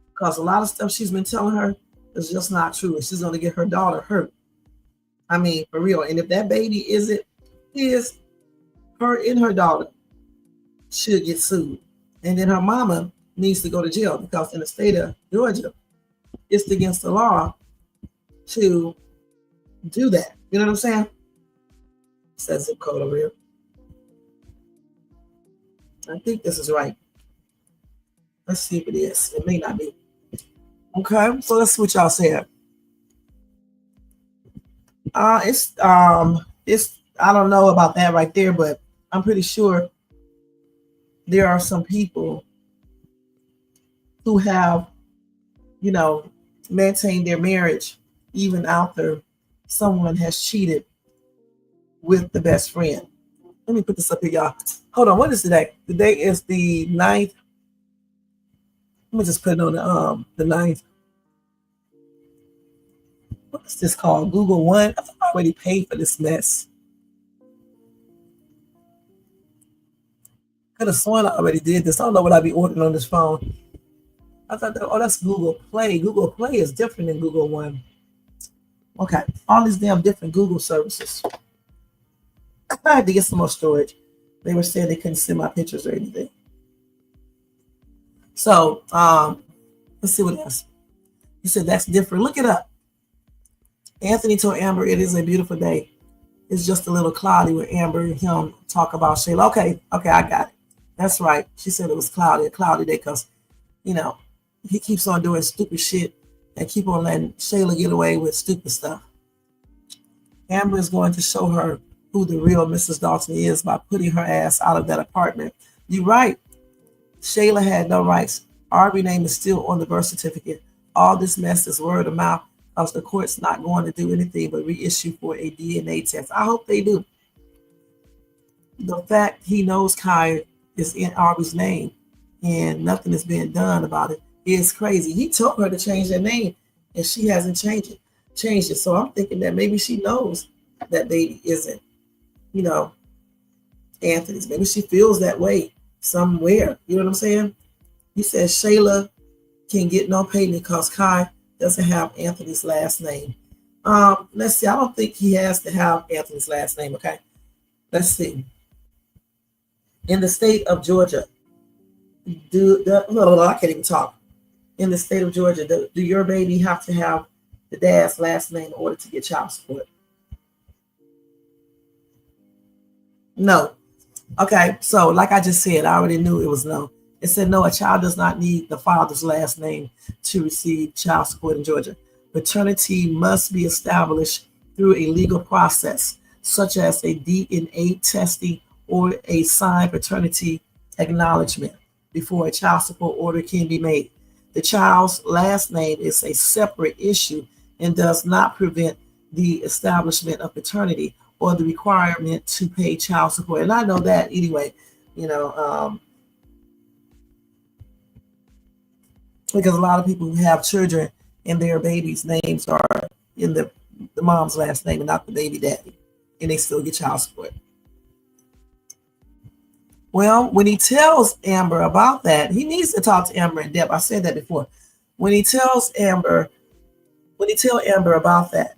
Because a lot of stuff she's been telling her is just not true. And she's going to get her daughter hurt. I mean, for real. And if that baby is her and her daughter should get sued. And then her mama needs to go to jail, because in the state of Georgia, it's against the law to do that. You know what I'm saying? It says zip code over here. I think this is right. Let's see if it is. It may not be. Okay, so let's see what y'all said. It's I don't know about that right there, but I'm pretty sure there are some people who have, maintained their marriage even after someone has cheated with the best friend. Let me put this up here, y'all. Hold on, what is today? Today is the 9th. Let me just put it on the 9th. What is this called? Google One? I thought I already paid for this mess. Could have sworn I already did this. I don't know what I'd be ordering on this phone. I thought that's Google Play. Google Play is different than Google One. Okay, all these damn different Google services. I had to get some more storage. They were saying they couldn't send my pictures or anything. So, let's see what else. You said that's different. Look it up. Anthony told Amber it is a beautiful day. It's just a little cloudy with Amber and him talk about Shayla. Okay, I got it. That's right. She said it was a cloudy day because, he keeps on doing stupid shit and keep on letting Shayla get away with stupid stuff. Amber is going to show her who the real Mrs. Dalton is by putting her ass out of that apartment. You're right. Shayla had no rights. Aubrey's name is still on the birth certificate. All this mess is word of mouth because the court's not going to do anything but reissue for a DNA test. I hope they do. The fact he knows Kai is in Aubrey's name and nothing is being done about it is crazy. He told her to change her name and she hasn't changed it. So I'm thinking that maybe she knows that baby isn't, Anthony's. Maybe she feels that way somewhere. You know what I'm saying? He says Shayla can get no payment because Kai doesn't have Anthony's last name. Let's see. I don't think he has to have Anthony's last name. Okay. Let's see. In the state of Georgia, I can't even talk. In the state of Georgia, do your baby have to have the dad's last name in order to get child support? No. Okay, so like I just said, I already knew it was no. It said no, a child does not need the father's last name to receive child support in Georgia. Paternity must be established through a legal process, such as a DNA testing or a signed paternity acknowledgement before a child support order can be made. The child's last name is a separate issue and does not prevent the establishment of paternity or the requirement to pay child support. And I know that anyway, because a lot of people who have children and their babies' names are in the mom's last name and not the baby daddy, and they still get child support. Well, when he tells Amber about that, he needs to talk to Amber in depth. I said that before. When he tell Amber about that,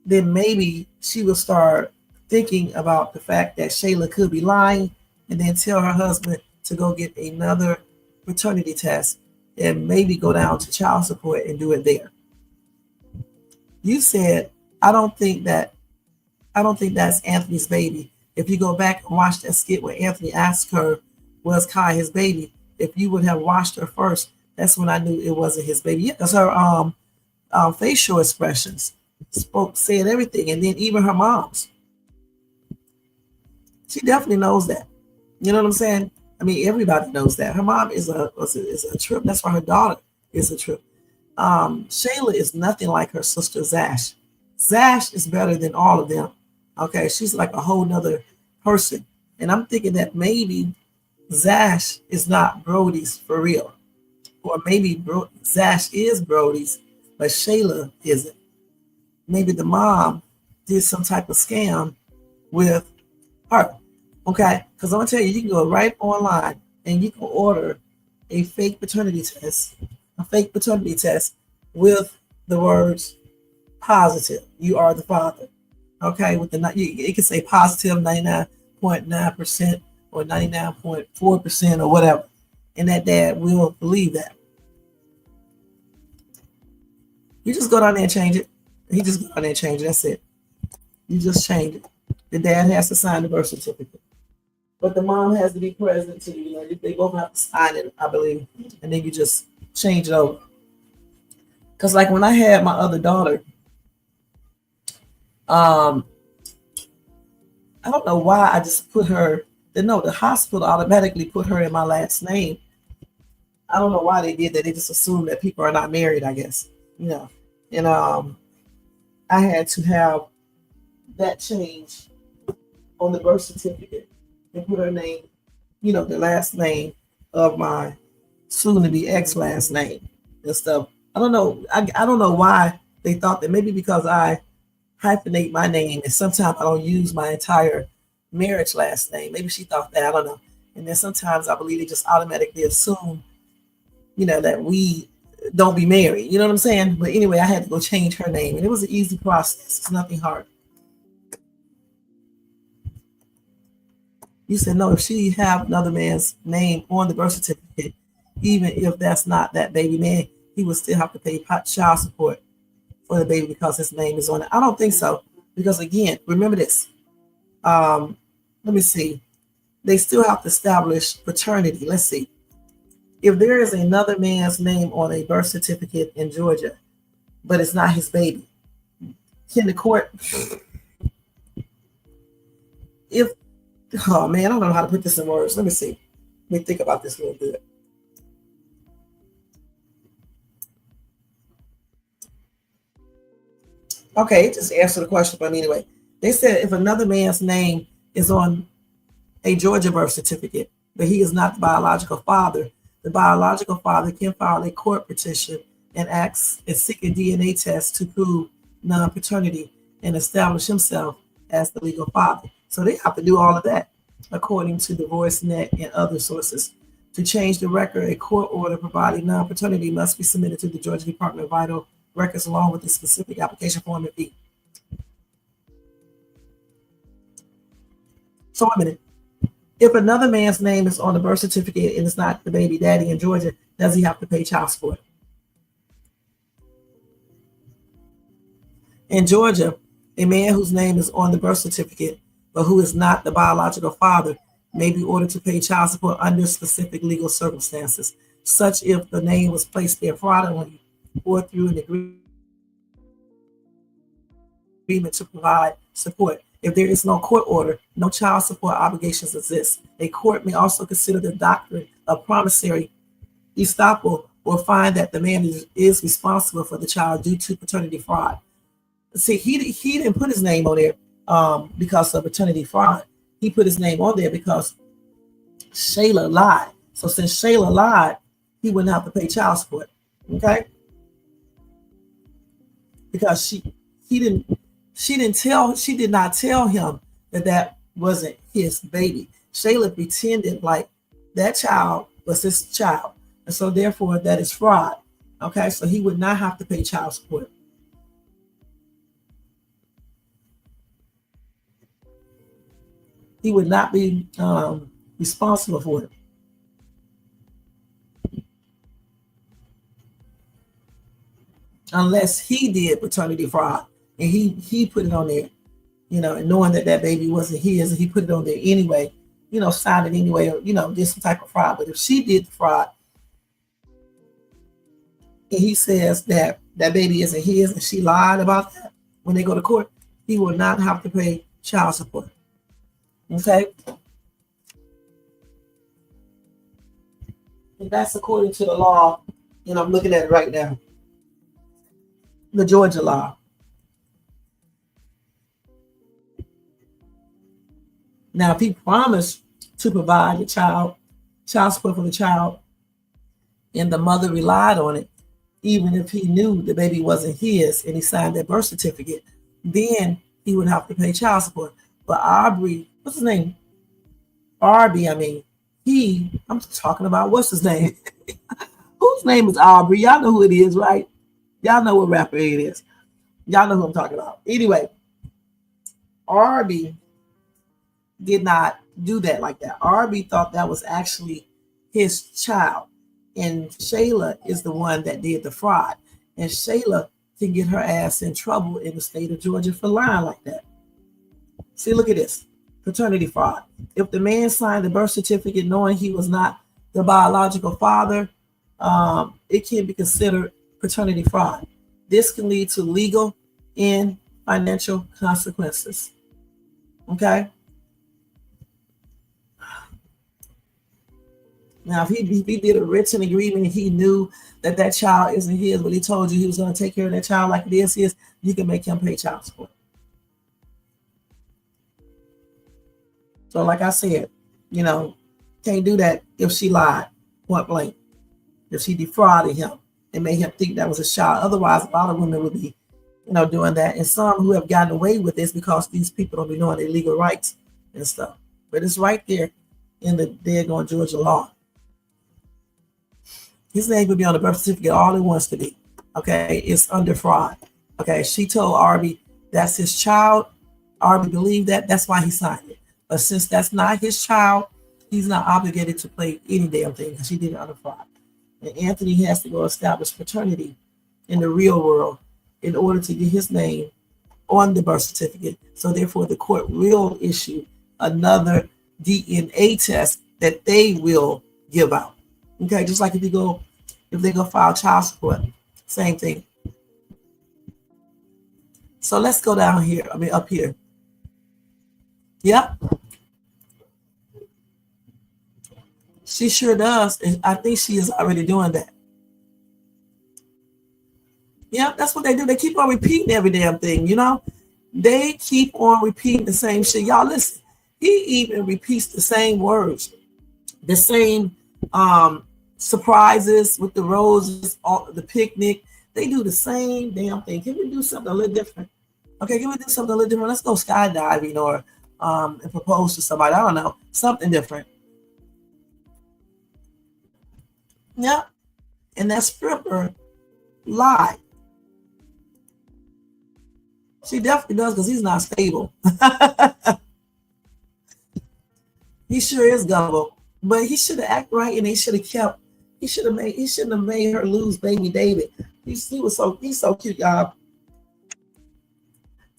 then maybe she will start thinking about the fact that Shayla could be lying and then tell her husband to go get another paternity test and maybe go down to child support and do it there. You said, I don't think that's Anthony's baby. If you go back and watch that skit where Anthony asked her, was Kai his baby? If you would have watched her first, that's when I knew it wasn't his baby. Yeah, because her facial expressions said everything, and then even her mom's. She definitely knows that. You know what I'm saying? I mean, everybody knows that. Her mom is a trip. That's why her daughter is a trip. Shayla is nothing like her sister Zash. Zash is better than all of them. Okay, she's like a whole nother person. And I'm thinking that maybe Zash is not Brody's for real. Or maybe Zash is Brody's, but Shayla isn't. Maybe the mom did some type of scam with her. Okay? Because I'm going to tell you, you can go right online and you can order a fake paternity test, with the words positive. You are the father. Okay? With the it can say positive 99.9% or 99.4% or whatever. And that dad will believe that. You just go down there and change it. He just go down there and change it. That's it. You just change it. The dad has to sign the birth certificate. But the mom has to be present too. You know, they both have to sign it, I believe. And then you just change it over. Because like when I had my other daughter, I don't know why I just put her, the hospital automatically put her in my last name. I don't know why they did that. They just assumed that people are not married, I guess. You know. And I had to have that change on the birth certificate and put her name, the last name of my soon-to-be ex last name and stuff. I don't know. I don't know why they thought that. Maybe because I hyphenate my name and sometimes I don't use my entire marriage last name. Maybe she thought that. I don't know. And then sometimes I believe they just automatically assume, that we don't be married. You know what I'm saying? But anyway, I had to go change her name. And it was an easy process. It's nothing hard. You said, no, if she have another man's name on the birth certificate, even if that's not that baby man, he would still have to pay child support for the baby because his name is on it. I don't think so. Because again, remember this. Let me see. They still have to establish paternity. Let's see. If there is another man's name on a birth certificate in Georgia, but it's not his baby, can the court, oh man, I don't know how to put this in words. Let me see. Let me think about this real good. Okay, just answer the question, but anyway, they said if another man's name is on a Georgia birth certificate, but he is not the biological father, the biological father can file a court petition and seek a DNA test to prove non-paternity and establish himself as the legal father. So they have to do all of that, according to DivorceNet and other sources. To change the record, a court order providing non-paternity must be submitted to the Georgia Department of Vital Records along with the specific application form and fee. So wait a minute. If another man's name is on the birth certificate and it's not the baby daddy in Georgia, does he have to pay child support? In Georgia, a man whose name is on the birth certificate but who is not the biological father may be ordered to pay child support under specific legal circumstances, such if the name was placed there fraudulently or through an agreement to provide support. If there is no court order, no child support obligations exist. A court may also consider the doctrine of promissory estoppel or find that the man is responsible for the child due to paternity fraud. See, he didn't put his name on there because of paternity fraud. He put his name on there because Shayla lied. So since Shayla lied, he wouldn't have to pay child support. Okay? Because she did not tell him that wasn't his baby. Shayla pretended like that child was his child. And so therefore that is fraud. Okay, so he would not have to pay child support. He would not be responsible for it. Unless he did paternity fraud and he put it on there, and knowing that baby wasn't his, and he put it on there anyway, signed it anyway, or, did some type of fraud. But if she did the fraud and he says that baby isn't his and she lied about that when they go to court, he will not have to pay child support. Okay? And that's according to the law, and I'm looking at it right now. The Georgia law. Now, if he promised to provide the child support for the child, and the mother relied on it, even if he knew the baby wasn't his and he signed that birth certificate, then he would have to pay child support. But Aubrey, what's his name? Arby, I mean, I'm talking about what's his name? Whose name is Aubrey? Y'all know who it is, right? Y'all know what rapper it is. Y'all know who I'm talking about. Anyway, Arby did not do that like that. Arby thought that was actually his child. And Shayla is the one that did the fraud. And Shayla can get her ass in trouble in the state of Georgia for lying like that. See, look at this. Paternity fraud. If the man signed the birth certificate knowing he was not the biological father, it can be considered paternity fraud. This can lead to legal and financial consequences. Okay? Now, if he did a written agreement and he knew that child isn't his, but he told you he was going to take care of that child like it is his, you can make him pay child support. So like I said, can't do that if she lied, point blank. If she defrauded him and made him think that was a child. Otherwise, a lot of women would be, doing that. And some who have gotten away with this because these people don't be knowing their legal rights and stuff. But it's right there in the daggone Georgia law. His name would be on the birth certificate all it wants to be. Okay, it's under fraud. Okay, she told Arby that's his child. Arby believed that. That's why he signed it. But since that's not his child, he's not obligated to pay any damn thing because he did it under fraud. And Anthony has to go establish paternity in the real world in order to get his name on the birth certificate. So therefore, the court will issue another DNA test that they will give out. Okay, just like if they go file child support, same thing. So let's go down here. Up here. Yep. She sure does. And I think she is already doing that. Yep, that's what they do. They keep on repeating every damn thing, They keep on repeating the same shit. Y'all listen. He even repeats the same words. The same surprises with the roses, the picnic. They do the same damn thing. Can we do something a little different? Okay, can we do something a little different? Let's go skydiving or and propose to somebody. I don't know. Something different. Yeah. And that stripper lied. She definitely does because he's not stable. He sure is gullible. But he should have acted right and he shouldn't have made her lose baby David. He's so cute, y'all.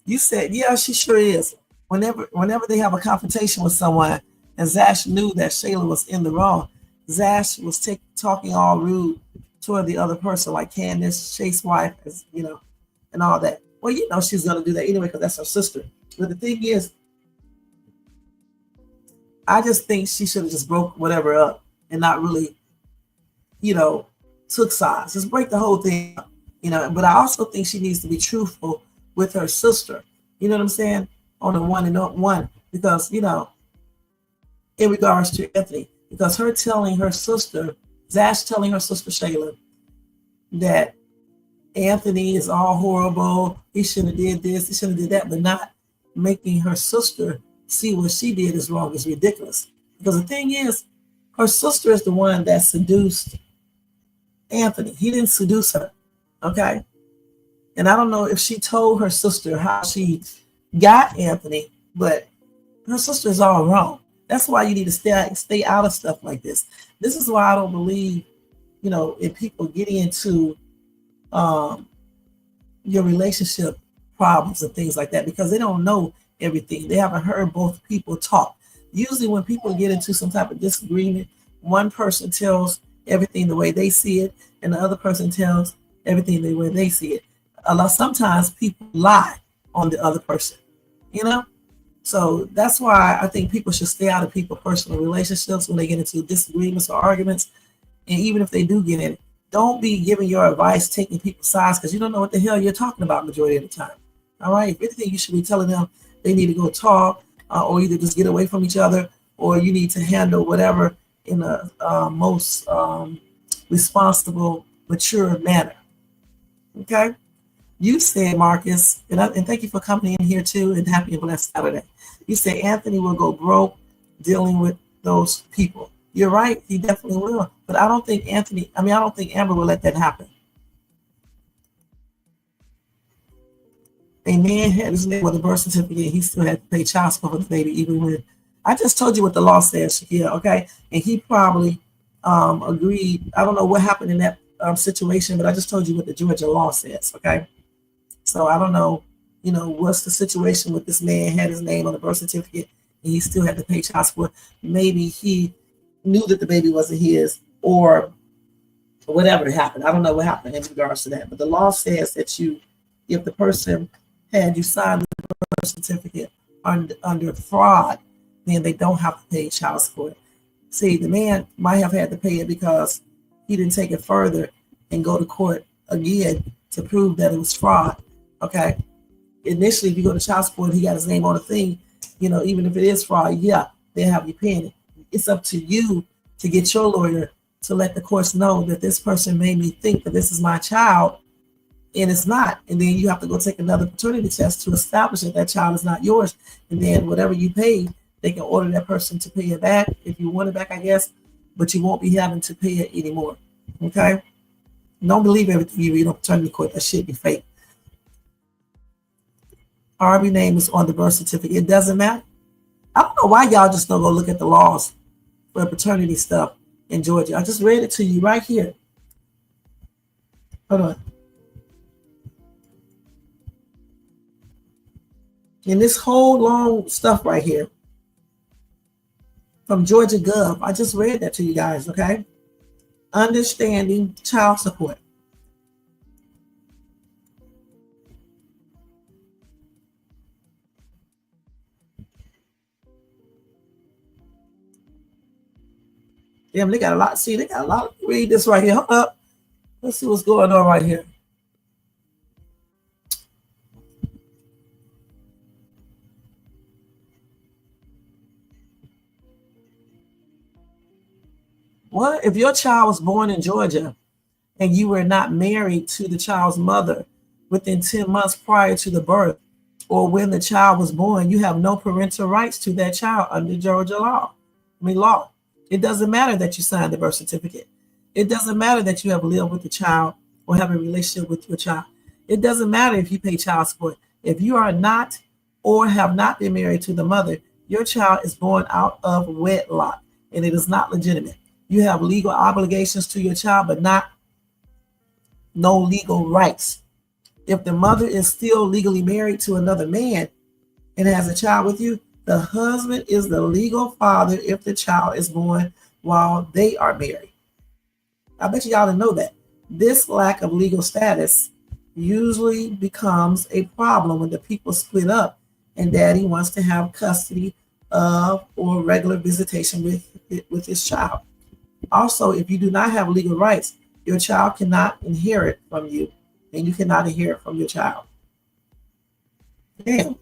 You said, yeah, she sure is. Whenever they have a confrontation with someone, and Zash knew that Shayla was in the wrong, Zash was talking all rude toward the other person, like Candace, Shay's wife, and all that. Well, she's gonna do that anyway because that's her sister. But the thing is, I just think she should have just broke whatever up and not really, took sides. Just break the whole thing up, But I also think she needs to be truthful with her sister. You know what I'm saying? On the one and one, because in regards to Anthony, because Zash telling her sister Shayla that Anthony is all horrible. He shouldn't have did this. He shouldn't have did that, but not making her sister see what she did is wrong is ridiculous. Because the thing is, her sister is the one that seduced Anthony. He didn't seduce her. Okay. And I don't know if she told her sister how she got Anthony, but her sister is all wrong. That's why you need to stay out of stuff like this. This is why I don't believe, if people get into your relationship problems and things like that, because they don't know everything. They haven't heard both people talk. Usually when people get into some type of disagreement, one person tells everything the way they see it, and the other person tells everything the way they see it. Sometimes people lie on the other person, So that's why I think people should stay out of people's personal relationships when they get into disagreements or arguments. And even if they do get in it, don't be giving your advice, taking people's sides, because you don't know what the hell you're talking about majority of the time. All right. If anything, you should be telling them they need to go talk, or either just get away from each other, or you need to handle whatever in a most responsible, mature manner. Okay? You said, Marcus, and thank you for coming in here too, and happy and blessed Saturday. You said Anthony will go broke dealing with those people. You're right, he definitely will. But I don't think I don't think Amber will let that happen. A man had his name on the birth certificate, he still had to pay child support for the baby, even when I just told you what the law says, Shakira, okay? And he probably agreed. I don't know what happened in that situation, but I just told you what the Georgia law says, okay? So I don't know, what's the situation with this man had his name on the birth certificate and he still had to pay child support. Maybe he knew that the baby wasn't his, or whatever happened. I don't know what happened in regards to that. But the law says that if the person had you sign the birth certificate under fraud, then they don't have to pay child support. See, the man might have had to pay it because he didn't take it further and go to court again to prove that it was fraud. Okay. Initially, if you go to child support, he got his name on the thing, even if it is fraud, yeah, they'll have you paying it. It's up to you to get your lawyer to let the courts know that this person made me think that this is my child, and it's not. And then you have to go take another paternity test to establish that child is not yours. And then whatever you paid, they can order that person to pay it back if you want it back, I guess, but you won't be having to pay it anymore. Okay? Don't believe everything you read on paternity court. That shit be fake. RB name is on the birth certificate. It doesn't matter. I don't know why y'all just don't go look at the laws for paternity stuff in Georgia. I just read it to you right here. Hold on. In this whole long stuff right here from Georgia Gov, I just read that to you guys, okay? Understanding child support. Damn, they got a lot. See, they got a lot. Read this right here. Hold up. Let's see what's going on right here. What if your child was born in Georgia and you were not married to the child's mother within 10 months prior to the birth, or when the child was born, you have no parental rights to that child under Georgia law. It doesn't matter that you signed the birth certificate. It doesn't matter that you have lived with the child or have a relationship with your child. It doesn't matter if you pay child support. If you are not or have not been married to the mother, your child is born out of wedlock and it is not legitimate. You have legal obligations to your child, but no legal rights. If the mother is still legally married to another man and has a child with you, the husband is the legal father if the child is born while they are married. I bet y'all didn't know that. This lack of legal status usually becomes a problem when the people split up and daddy wants to have custody of or regular visitation with his child. Also, if you do not have legal rights, your child cannot inherit from you, and you cannot inherit from your child. Damn.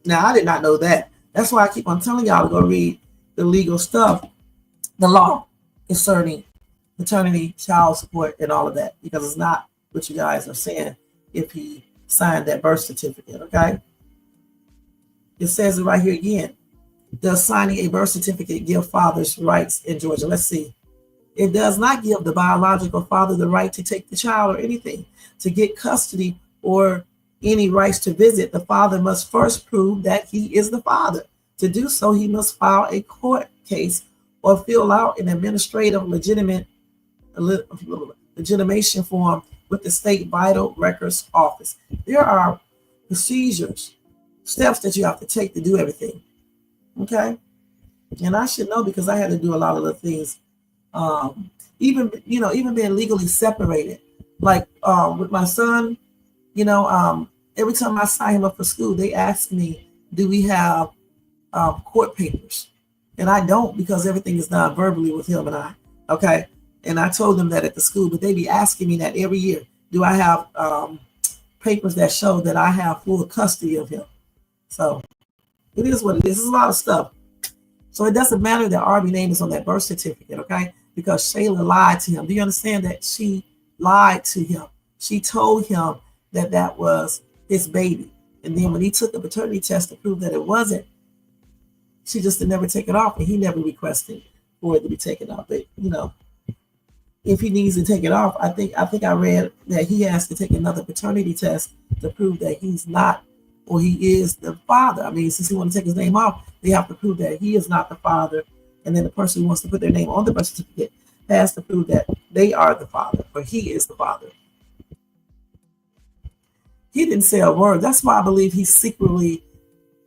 Now, I did not know that. That's why I keep on telling y'all to go read the legal stuff, the law concerning paternity, child support, and all of that, because it's not what you guys are saying if he signed that birth certificate, okay? It says it right here again. Does signing a birth certificate give fathers rights in Georgia? Let's see. It does not give the biological father the right to take the child or anything. To get custody or any rights to visit, the father must first prove that he is the father. To do so, he must file a court case or fill out an administrative legitimation form with the state vital records office. There are procedures, steps that you have to take to do everything. Okay. And I should know because I had to do a lot of the things. Even being legally separated, like with my son, every time I sign him up for school, they ask me, do we have court papers? And I don't, because everything is done verbally with him and I. Okay. And I told them that at the school, but they be asking me that every year. Do I have papers that show that I have full custody of him? So It is what it is. It's a lot of stuff. So it doesn't matter that Arby's name is on that birth certificate, okay? Because Shayla lied to him. Do you understand that she lied to him? She told him that that was his baby. And then when he took the paternity test to prove that it wasn't, she just did never take it off, and he never requested for it to be taken off. But you know, if he needs to take it off, I think I read that he has to take another paternity test to prove that he's not, or he is the father. I mean, since he wants to take his name off, they have to prove that he is not the father, and then the person who wants to put their name on the birth certificate has to prove that they are the father, or he is the father. He didn't say a word. That's why I believe he secretly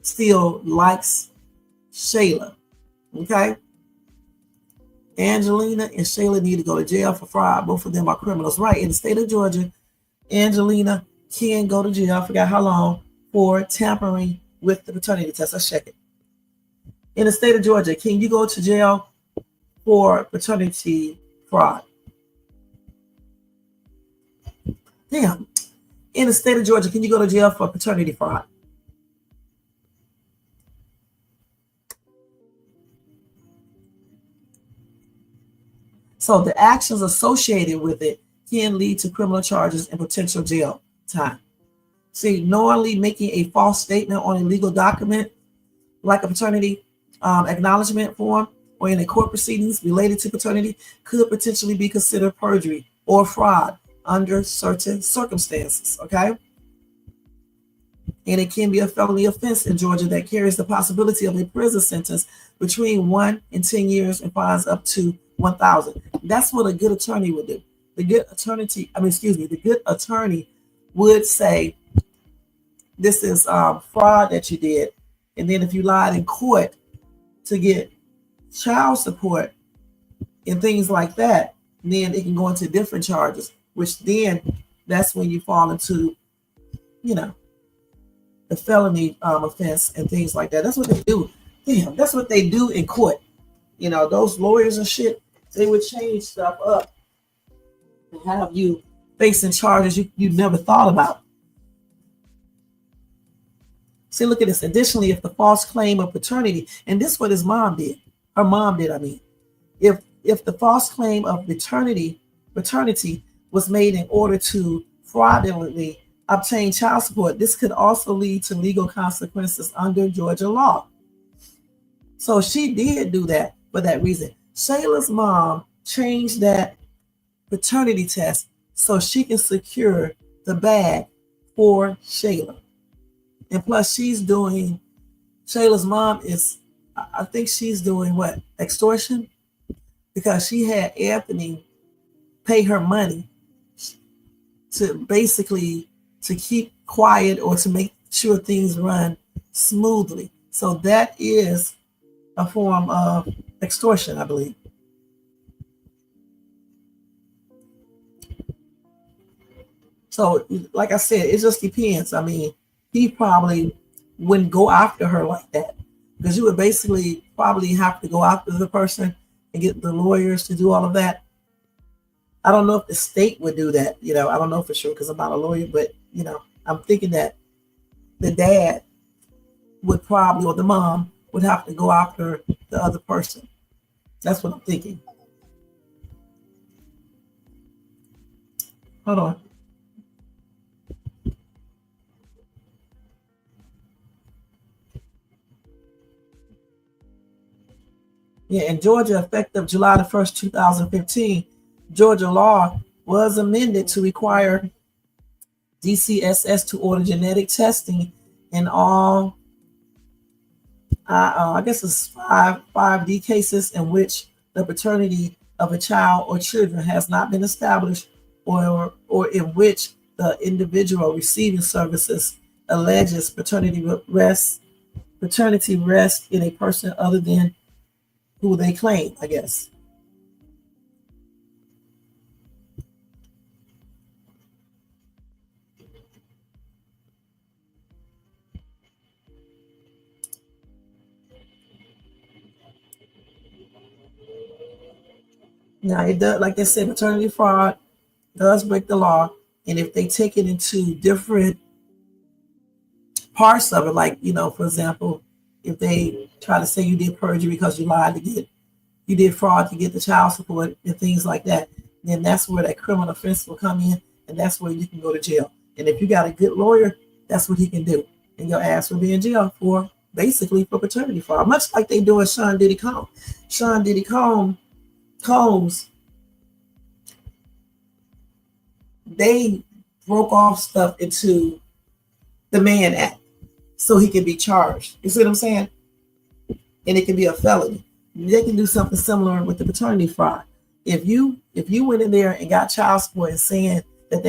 still likes Shayla. Okay? Angelina and Shayla need to go to jail for fraud. Both of them are criminals. Right, in the state of Georgia, Angelina can go to jail, I forgot how long, for tampering with the paternity test. Let's check it. In the state of Georgia, can you go to jail for paternity fraud? Damn. In the state of Georgia, can you go to jail for paternity fraud? So the actions associated with it can lead to criminal charges and potential jail time. See, knowingly making a false statement on a legal document, like a paternity acknowledgement form, or in a court proceedings related to paternity, could potentially be considered perjury or fraud under certain circumstances, okay? And it can be a felony offense in Georgia that carries the possibility of a prison sentence between 1 and 10 years and fines up to $1,000. That's what a good attorney would do. The good attorney would say, this is fraud that you did. And then if you lied in court to get child support and things like that, then it can go into different charges, which then that's when you fall into, you know, the felony offense and things like that. That's what they do. Damn, that's what they do in court. You know, those lawyers and shit, they would change stuff up and have you facing charges you never thought about. See, look at this. Additionally, if the false claim of paternity, and this is what his mom did, her mom did, I mean, if the false claim of paternity was made in order to fraudulently obtain child support, this could also lead to legal consequences under Georgia law. So she did do that for that reason. Shayla's mom changed that paternity test so she can secure the bag for Shayla. And plus Shayla's mom is, I think she's doing what? Extortion? Because she had Anthony pay her money to basically to keep quiet or to make sure things run smoothly. So that is a form of extortion, I believe. So, like I said, it just depends. I mean, he probably wouldn't go after her like that, because you would basically probably have to go after the person and get the lawyers to do all of that. I don't know if the state would do that. You know, I don't know for sure because I'm not a lawyer, but, you know, I'm thinking that the dad would probably, or the mom would have to go after the other person. That's what I'm thinking. Hold on. Yeah, in Georgia, effective July the 1st, 2015, Georgia law was amended to require DCSS to order genetic testing in all, I guess it's 5D cases in which the paternity of a child or children has not been established, or in which the individual receiving services alleges paternity rests in a person other than who they claim, I guess. Now, it does, like I said, paternity fraud does break the law. And if they take it into different parts of it, like, you know, for example, if they try to say you did perjury because you did fraud to get the child support and things like that, then that's where that criminal offense will come in, and that's where you can go to jail. And if you got a good lawyer, that's what he can do. And your ass will be in jail for basically for paternity fraud, much like they do with Sean Diddy Combs. Sean Diddy Combs, they broke off stuff into the Mann Act so he can be charged. You see what I'm saying? And it can be a felony. They can do something similar with the paternity fraud. If you went in there and got child support and saying that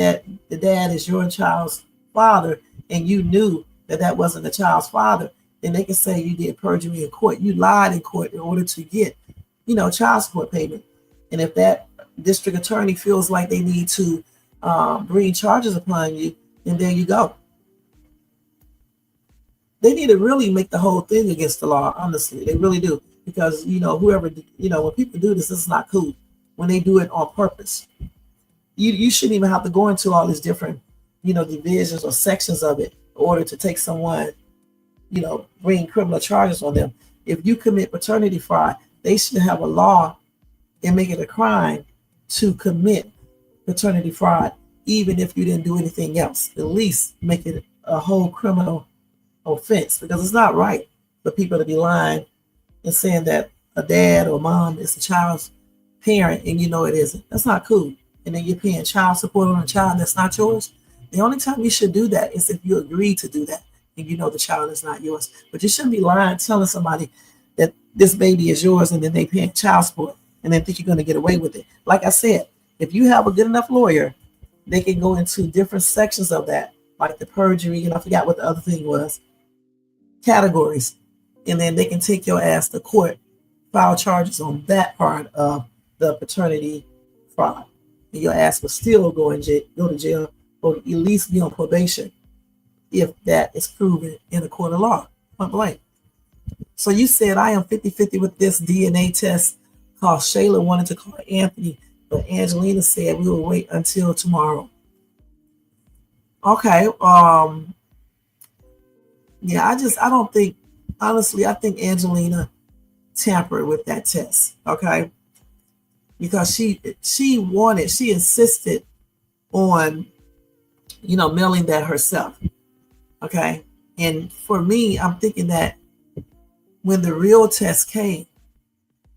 the dad is your child's father, and you knew that wasn't the child's father, then they can say you did perjury in court. You lied in court in order to get, child support payment. And if that district attorney feels like they need to bring charges upon you, then there you go. They need to really make the whole thing against the law, honestly. They really do. Because, whoever, when people do this, is not cool. When they do it on purpose. You shouldn't even have to go into all these different, divisions or sections of it in order to take someone, bring criminal charges on them. If you commit paternity fraud, they should have a law and make it a crime to commit paternity fraud, even if you didn't do anything else. At least make it a whole criminal offense, because it's not right for people to be lying and saying that a dad or mom is the child's parent and it isn't. That's not cool. And then you're paying child support on a child that's not yours. The only time you should do that is if you agree to do that and the child is not yours. But you shouldn't be lying, telling somebody that this baby is yours and then they paying child support and then think you're going to get away with it. Like I said, if you have a good enough lawyer, they can go into different sections of that, like the perjury, and I forgot what the other thing was, categories. And then they can take your ass to court, file charges on that part of the paternity fraud. And your ass will still go to jail, or at least be on probation if that is proven in a court of law. Point blank. So you said I am 50-50 with this DNA test because Shayla wanted to call Anthony, but Angelina said we will wait until tomorrow. Okay. Yeah, I don't think, honestly, I think Angelina tampered with that test. Okay. Because she insisted on, mailing that herself. Okay. And for me, I'm thinking that when the real test came,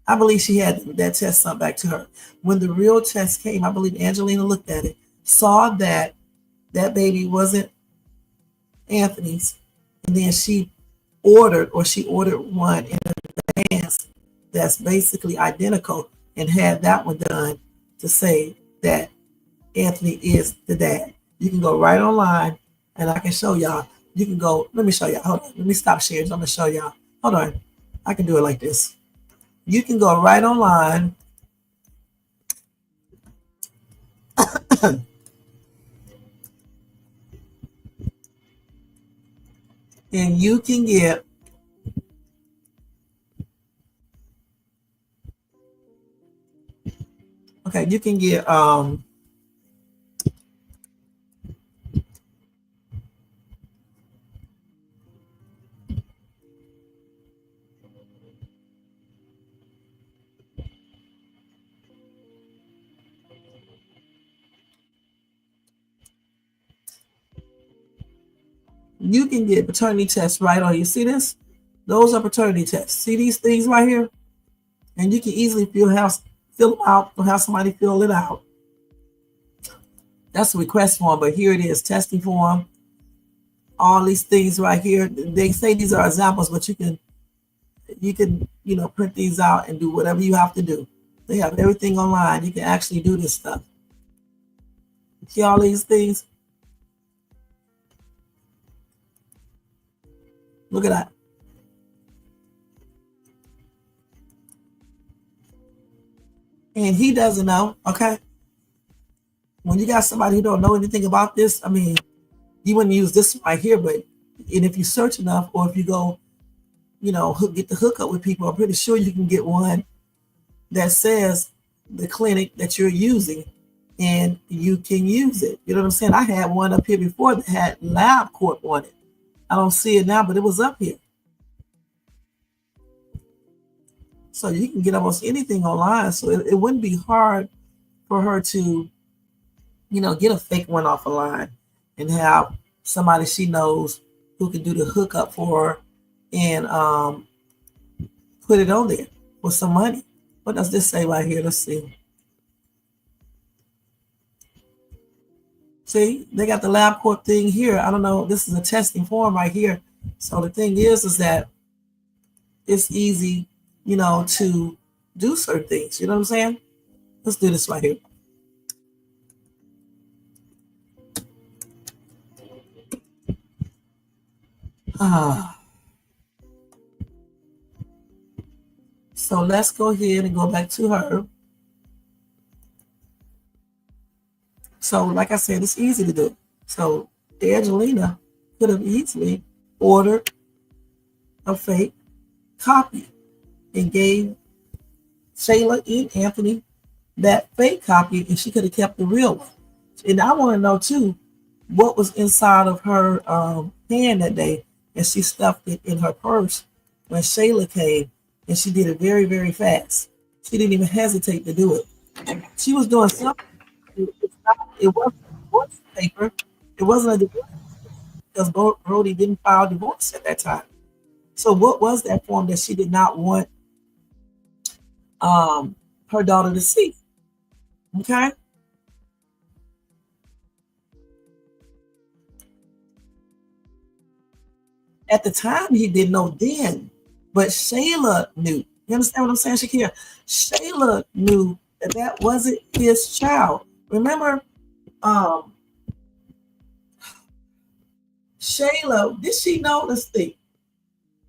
I believe she had that test sent back to her. When the real test came, I believe Angelina looked at it, saw that that baby wasn't Anthony's, and then she ordered one in advance that's basically identical and had that one done to say that Anthony is the dad. You can go right online and I can show y'all. You can go, let me show y'all. Hold on. Let me stop sharing. I'm going to show y'all. Hold on. I can do it like this. You can go right online. And you can get you can get you can get paternity tests right on. You see this? Those are paternity tests. See these things right here? And you can easily fill them out or have somebody fill it out. That's a request form, but here it is, testing form. All these things right here. They say these are examples, but you can print these out and do whatever you have to do. They have everything online. You can actually do this stuff. See all these things? Look at that. And he doesn't know, okay? When you got somebody who don't know anything about this, I mean, you wouldn't use this right here, and if you search enough, or if you go, get the hookup with people, I'm pretty sure you can get one that says the clinic that you're using, and you can use it. You know what I'm saying? I had one up here before that had LabCorp on it. I don't see it now, but it was up here. So you can get almost anything online. So it wouldn't be hard for her to, get a fake one off a line and have somebody she knows who can do the hookup for her and put it on there for some money. What does this say right here? Let's see. See, they got the LabCorp thing here. I don't know. This is a testing form right here. So the thing is that it's easy, to do certain things. You know what I'm saying? Let's do this right here. So let's go ahead and go back to her. So like I said, it's easy to do. So Angelina could have easily ordered a fake copy and gave Shayla and Anthony that fake copy, and she could have kept the real one. And I want to know too, what was inside of her hand that day, and she stuffed it in her purse when Shayla came, and she did it very, very fast. She didn't even hesitate to do it. She was doing something. It wasn't a divorce paper. It wasn't a divorce because Brody didn't file divorce at that time. So what was that form that she did not want her daughter to see? Okay. At the time, he didn't know then, but Shayla knew. You understand what I'm saying, Shakira? Shayla knew that wasn't his child. Remember, Shayla, did she know? Let's think.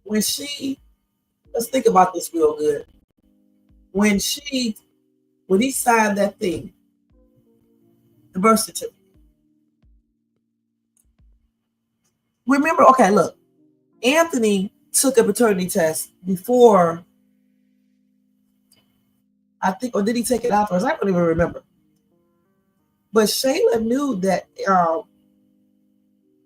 Let's think about this real good. When he signed that thing, the birth certificate. Remember, okay, look, Anthony took a paternity test before, I think, or did he take it afterwards? I don't even remember. But Shayla knew that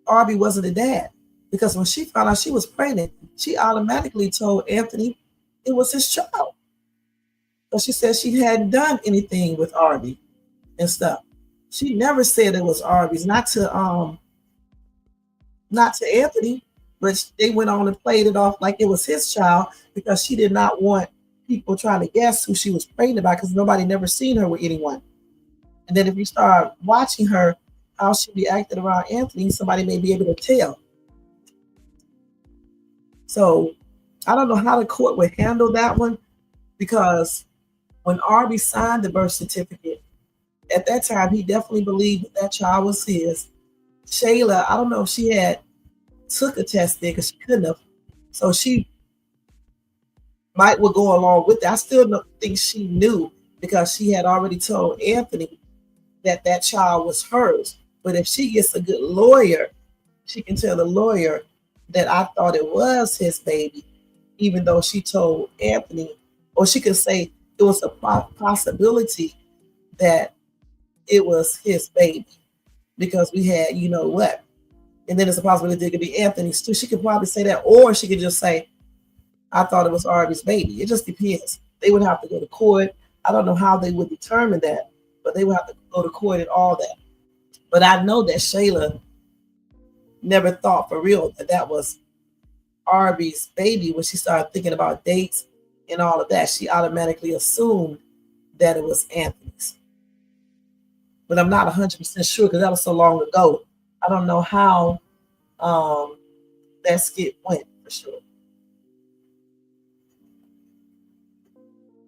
Arby wasn't a dad, because when she found out she was pregnant, she automatically told Anthony it was his child. But she said she hadn't done anything with Arby and stuff. She never said it was Arby's, not to Anthony, but they went on and played it off like it was his child because she did not want people trying to guess who she was pregnant by, because nobody never seen her with anyone. And then if you start watching her, how she reacted around Anthony, somebody may be able to tell. So I don't know how the court would handle that one, because when Arby signed the birth certificate, at that time, he definitely believed that child was his. Shayla, I don't know if she had took a test there because she couldn't have. So she would go along with it. I still don't think she knew, because she had already told Anthony that child was hers. But if she gets a good lawyer, she can tell the lawyer that I thought it was his baby, even though she told Anthony, or she could say it was a possibility that it was his baby because we had, what? And then it's a possibility it could be Anthony's too. She could probably say that, or she could just say, I thought it was Arby's baby. It just depends. They would have to go to court. I don't know how they would determine that, but they would have to go to court and all that. But I know that Shayla never thought for real that was Arby's baby when she started thinking about dates and all of that. She automatically assumed that it was Anthony's. But I'm not 100% sure because that was so long ago. I don't know how that skit went for sure.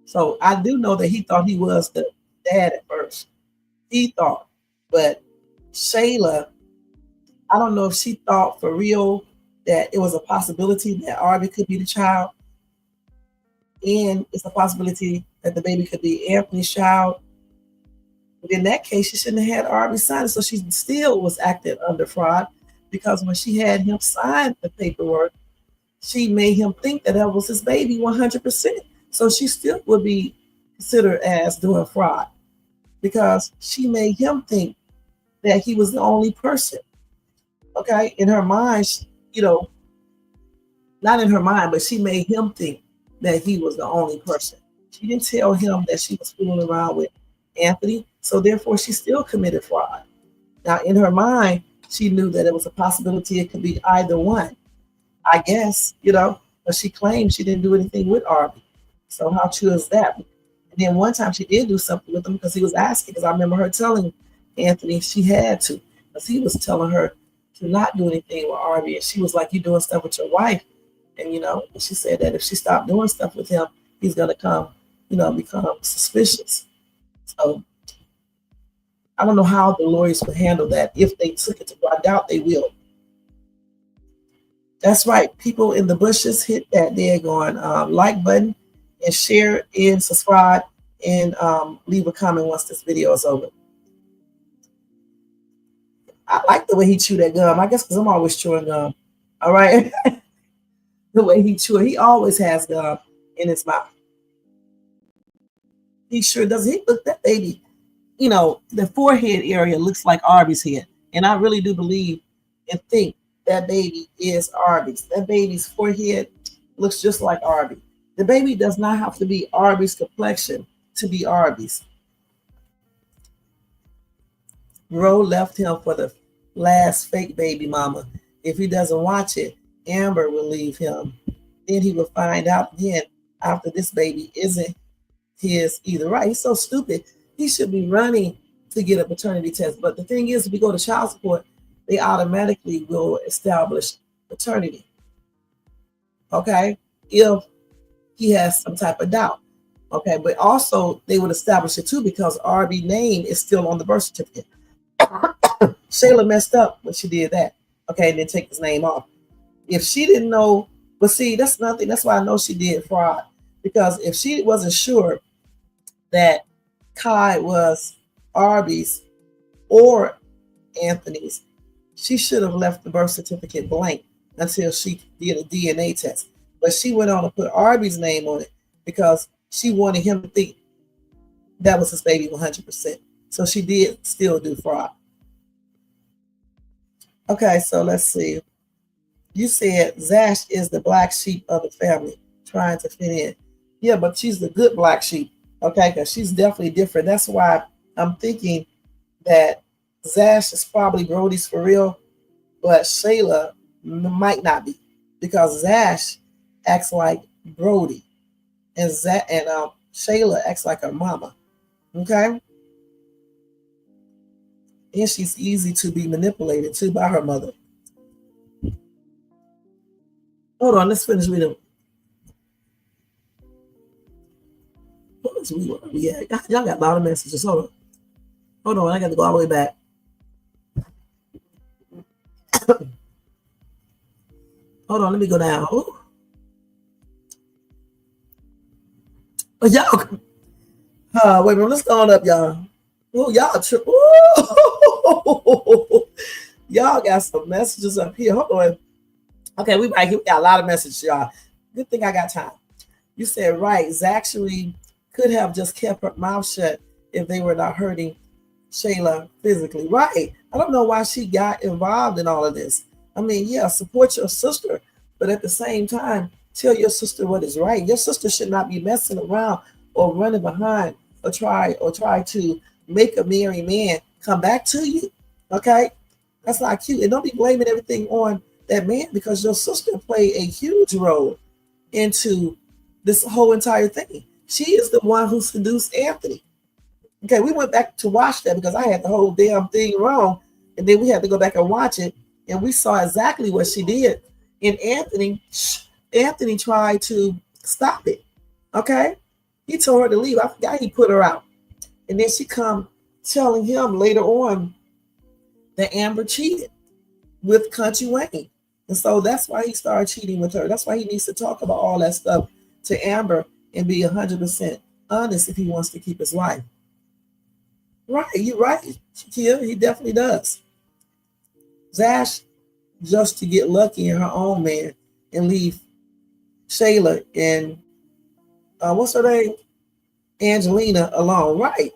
So I do know that he thought he was the dad at first. He thought. But Shayla, I don't know if she thought for real that it was a possibility that Arby could be the child. And it's a possibility that the baby could be Anthony's child. But in that case, she shouldn't have had Arby sign it. So she still was acting under fraud, because when she had him sign the paperwork, she made him think that was his baby 100%. So she still would be considered as doing fraud, because she made him think that he was the only person. Okay, in her mind, not in her mind, but she made him think that he was the only person. She didn't tell him that she was fooling around with Anthony, so therefore she still committed fraud. Now, in her mind, she knew that it was a possibility it could be either one, I guess, but she claimed she didn't do anything with Arby. So how true is that? And then one time she did do something with him because he was asking, because I remember her telling Anthony she had to, because he was telling her to not do anything with Arby. And she was like, "You doing stuff with your wife." And, she said that if she stopped doing stuff with him, he's going to come, become suspicious. So I don't know how the lawyers would handle that if they took it to court. I doubt they will. That's right. People in the bushes, hit that daggone like button and share and subscribe and leave a comment once this video is over. I like the way he chewed that gum. I guess because I'm always chewing gum. All right. The way he chew it. He always has gum in his mouth. He sure does. He look that baby. The forehead area looks like Arby's head. And I really do believe and think that baby is Arby's. That baby's forehead looks just like Arby. The baby does not have to be Arby's complexion to be Arby's. Roe left him for the last fake baby mama. If he doesn't watch it, Amber will leave him. Then he will find out again after this baby isn't his either. Right? He's so stupid. He should be running to get a paternity test. But the thing is, if we go to child support, they automatically will establish paternity. Okay? If he has some type of doubt. Okay? But also, they would establish it too because Arby's name is still on the birth certificate. Shayla messed up when she did that. Okay? And then take his name off. If she didn't know, but see, that's nothing. That's why I know she did fraud. Because if she wasn't sure that Kai was Arby's or Anthony's, she should have left the birth certificate blank until she did a DNA test. But she went on to put Arby's name on it because she wanted him to think that was his baby 100%. So she did still do fraud. Okay, so let's see. You said Zash is the black sheep of the family, trying to fit in. Yeah, but she's the good black sheep, okay? Because she's definitely different. That's why I'm thinking that Zash is probably Brody's for real, but Shayla might not be, because Zash acts like Brody, and Shayla acts like her mama, okay? And she's easy to be manipulated too by her mother. Hold on, let's finish reading. What is we at? Y'all got a lot of messages. Hold on, I got to go all the way back. Hold on, let me go down. Ooh. Oh, y'all, wait a minute, let's go on up, y'all. Oh, y'all, y'all got some messages up here. Hold on. Okay, we got a lot of messages, y'all. Good thing I got time. You said right. Zachary could have just kept her mouth shut if they were not hurting Shayla physically. Right. I don't know why she got involved in all of this. I mean, yeah, support your sister, but at the same time, tell your sister what is right. Your sister should not be messing around or running behind or try to make a married man come back to you. Okay? That's not cute. And don't be blaming everything on that man, because your sister played a huge role into this whole entire thing. She is the one who seduced Anthony. Okay, we went back to watch that because I had the whole damn thing wrong, and then we had to go back and watch it, and we saw exactly what she did. And Anthony tried to stop it. Okay, he told her to leave. I forgot he put her out, and then she come telling him later on that Amber cheated with Kountry Wayne. And so that's why he started cheating with her. That's why he needs to talk about all that stuff to Amber and be 100% honest if he wants to keep his wife. Right, you're right, Kia. He definitely does. Zash, just to get lucky in her own man and leave Shayla and what's her name? Angelina alone. Right.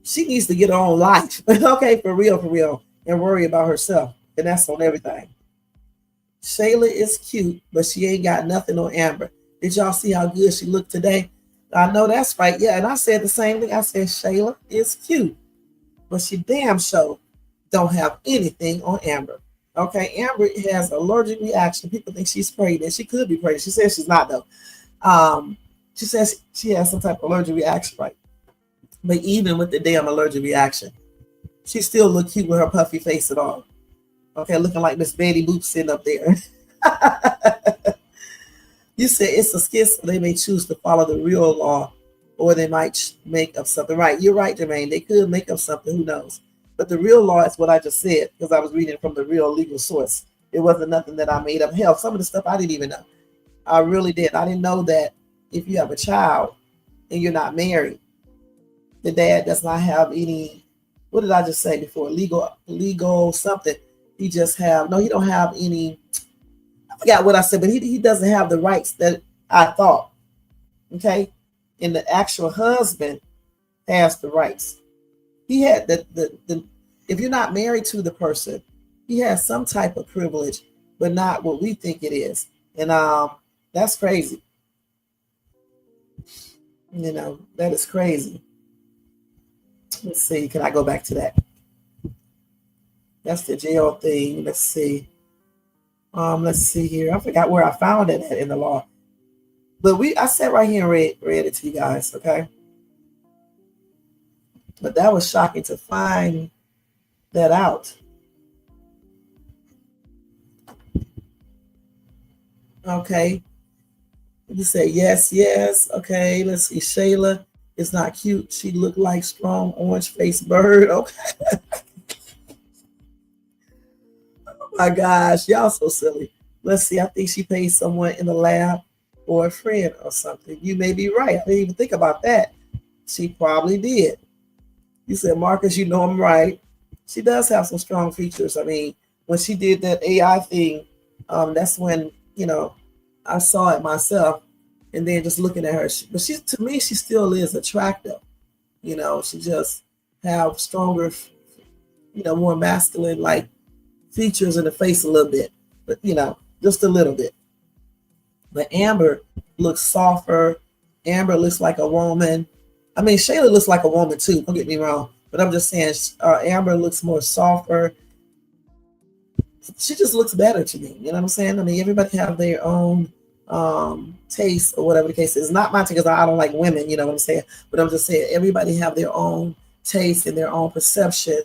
She needs to get her own life. Okay, for real, and worry about herself. And that's on everything. Shayla is cute, but she ain't got nothing on Amber. Did y'all see how good she looked today? I know that's right. Yeah, and I said the same thing. I said Shayla is cute, but she damn sure don't have anything on Amber. Okay, Amber has allergic reaction. People think she's pregnant. She could be pregnant. She says she's not though. She says she has some type of allergic reaction, right? But even with the damn allergic reaction, she still look cute with her puffy face and all. Okay, looking like Miss Betty Boop sitting up there. You said it's a skit, so they may choose to follow the real law, or they might make up something. Right, you're right, Jermaine. They could make up something. Who knows? But the real law is what I just said because I was reading from the real legal source. It wasn't nothing that I made up. Hell, some of the stuff I didn't even know. I really did. I didn't know that if you have a child and you're not married, the dad does not have any. What did I just say before? Legal something. He just have no. He don't have any. I forgot what I said, but he doesn't have the rights that I thought. Okay, and the actual husband has the rights. He had the if you're not married to the person, he has some type of privilege, but not what we think it is. And that's crazy. You know, that is crazy. Let's see, can I go back to that? That's the jail thing. Let's see. Let's see here. I forgot where I found it at in the law. But I sat right here and read it to you guys, okay? But that was shocking to find that out. Okay. You say yes, yes. Okay, let's see. Shayla is not cute. She looked like strong orange-faced bird. Okay. Oh my gosh, y'all so silly. Let's see. I think she paid someone in the lab or a friend or something. You may be right. I didn't even think about that. She probably did. You said, Marcus, you know I'm right. She does have some strong features. I mean, when she did that AI thing, that's when, you know, I saw it myself. And then just looking at her, but to me, she still is attractive. You know, she just have stronger, you know, more masculine like features in the face a little bit, but you know, just a little bit. But Amber looks softer. Amber looks like a woman. I mean, Shayla looks like a woman too. Don't get me wrong, but I'm just saying, Amber looks more softer. She just looks better to me. You know what I'm saying? I mean, everybody have their own taste or whatever the case is. Not my taste because I don't like women. You know what I'm saying? But I'm just saying, everybody have their own taste and their own perception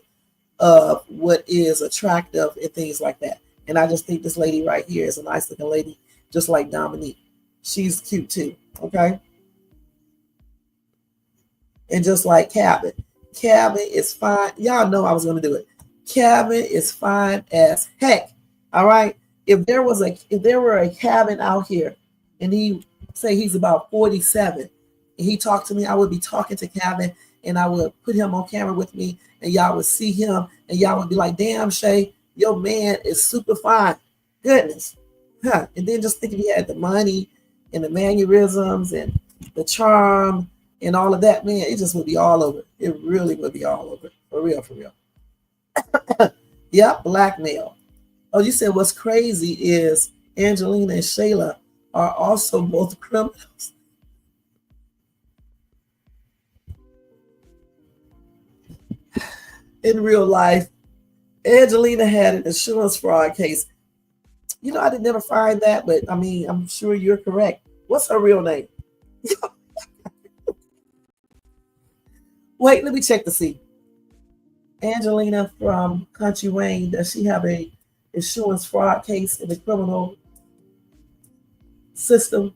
of what is attractive and things like that. And I just think this lady right here is a nice looking lady, just like Dominique. She's cute too. Okay. And just like Cabin. Cabin is fine. Y'all know I was going to do it. Cabin is fine as heck. All right. If there were a Cabin out here and he say he's about 47 and he talked to me, I would be talking to Cabin and I would put him on camera with me and y'all would see him and y'all would be like, damn, Shay, your man is super fine. Goodness. Huh. And then just think if he had the money and the mannerisms and the charm and all of that, man, it just would be all over. It really would be all over. For real, for real. Yep, blackmail. Oh, you said what's crazy is Angelina and Shayla are also both criminals. In real life, Angelina had an insurance fraud case. You know, I did never find that, but I mean, I'm sure you're correct. What's her real name? Wait, let me check to see. Angelina from Kountry Wayne, does she have a insurance fraud case in the criminal system?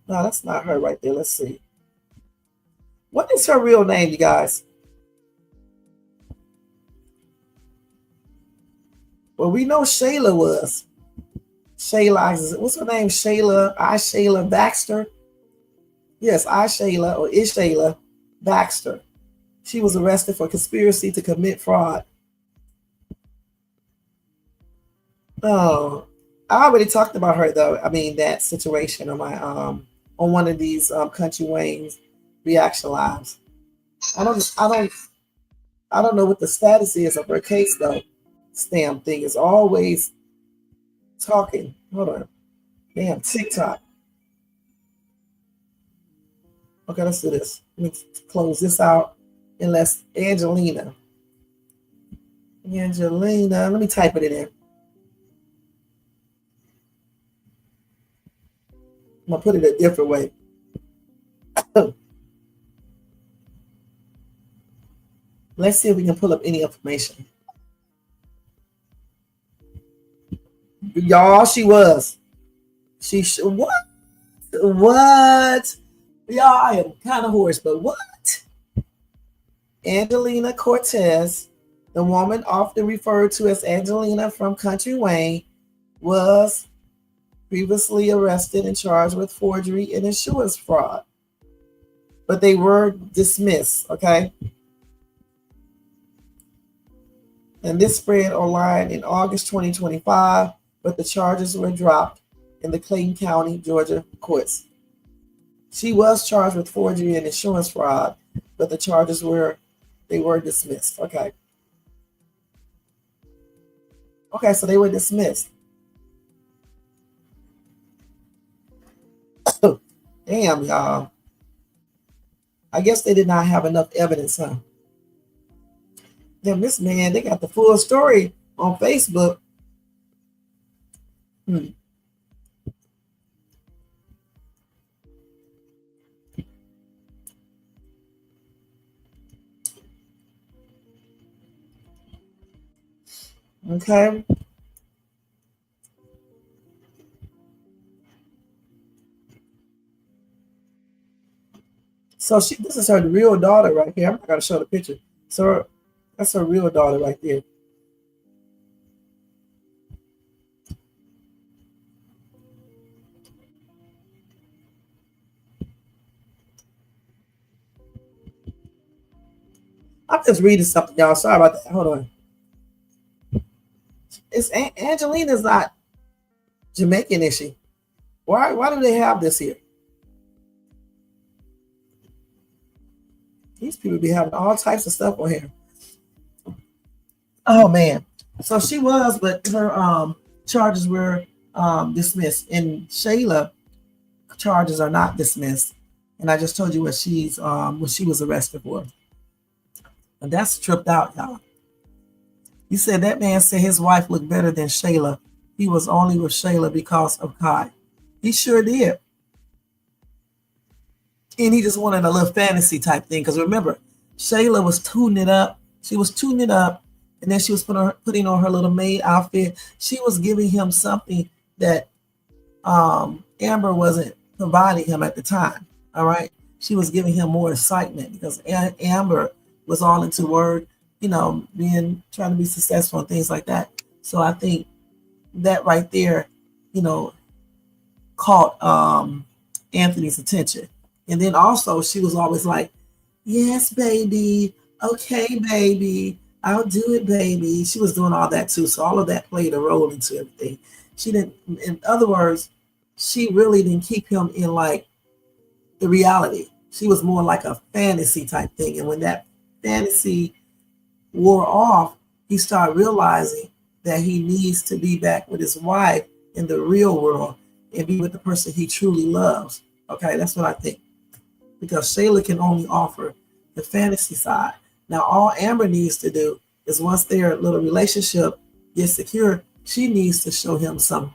No, that's not her right there. Let's see. What is her real name, you guys? Well, we know Shayla was. Shayla, what's her name? Shayla Baxter. Yes, Shayla or is Shayla Baxter. She was arrested for conspiracy to commit fraud. Oh, I already talked about her though. I mean that situation on my on one of these Kountry Wayne's reaction lives. I don't know what the status is of her case though. This damn thing is always talking. Hold on. Damn TikTok. Okay, let's do this. Let me close this out. And let's Angelina. Let me type it in. I'm gonna put it a different way. Let's see if we can pull up any information. Y'all, she was. What? What? Y'all, I am kind of hoarse, but what? Angelina Cortez, the woman often referred to as Angelina from Kountry Wayne, was previously arrested and charged with forgery and insurance fraud. But they were dismissed, okay? And this spread online in August 2025, but the charges were dropped in the Clayton County, Georgia courts. She was charged with forgery and insurance fraud, but the charges were dismissed. Okay. Okay, so they were dismissed. Damn, y'all. I guess they did not have enough evidence, huh? Damn, this man, they got the full story on Facebook. Okay. So this is her real daughter right here. I'm not gonna show the picture. So that's her real daughter right there. I'm just reading something, y'all. Sorry about that. Hold on. It's Angelina's not Jamaican, is she? Why do they have this here? These people be having all types of stuff on here. Oh man. So she was, but her charges were dismissed. And Shayla charges are not dismissed. And I just told you what she was arrested for. And that's tripped out, y'all. You said that man said his wife looked better than Shayla. He was only with Shayla because of Kai. He sure did. And he just wanted a little fantasy type thing. Because remember, Shayla was tuning it up. She was tuning it up. And then she was putting on her little maid outfit. She was giving him something that Amber wasn't providing him at the time. All right. She was giving him more excitement because Amber was all into word, trying to be successful and things like that. So I think that right there, caught Anthony's attention. And then also she was always like, yes, baby. Okay, baby. I'll do it, baby. She was doing all that too. So all of that played a role into everything. She didn't, in other words, she really didn't keep him in like the reality. She was more like a fantasy type thing. And when that fantasy wore off, he started realizing that he needs to be back with his wife in the real world and be with the person he truly loves. Okay, that's what I think. Because Shayla can only offer the fantasy side. Now, all Amber needs to do is once their little relationship gets secure, she needs to show him some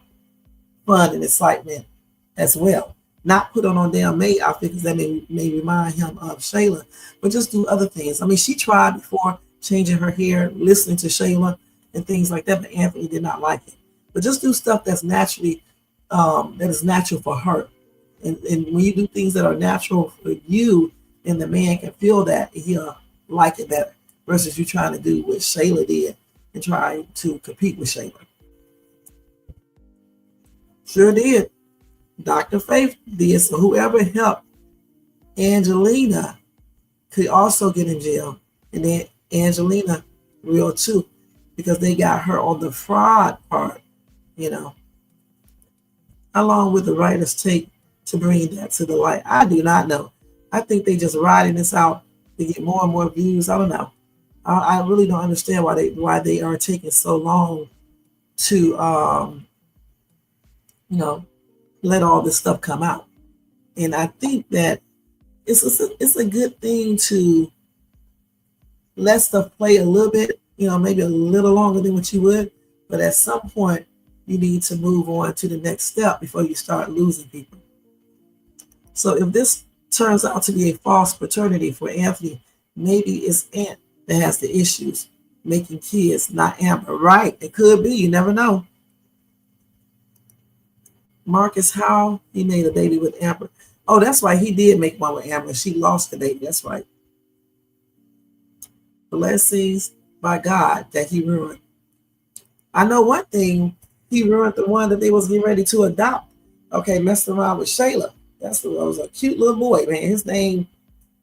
fun and excitement as well. Not put on damn maid outfit because that may remind him of Shayla, but just do other things. I mean, she tried before changing her hair, listening to Shayla and things like that, but Anthony did not like it. But just do stuff that's naturally, that is natural for her. And when you do things that are natural for you, then the man can feel that and he'll like it better versus you trying to do what Shayla did and trying to compete with Shayla. Sure did. Dr. Faith did. So whoever helped Angelina could also get in jail. And then Angelina real too, because they got her on the fraud part, How long would the writers take to bring that to the light? I do not know. I think they just riding this out to get more and more views. I don't know. I really don't understand why they are taking so long to let all this stuff come out. And I think that it's a good thing to let stuff play a little bit, maybe a little longer than what you would, but at some point you need to move on to the next step before you start losing people. So if this turns out to be a false paternity for Anthony, maybe it's Aunt that has the issues making kids, not Amber. Right? It could be. You never know. Marcus Howell, he made a baby with Amber. Oh, that's right. He did make one with Amber. She lost the baby. That's right. Blessings by God that he ruined. I know one thing. He ruined the one that they was getting ready to adopt. Okay, messing around with Shayla. That was a cute little boy, man. His name,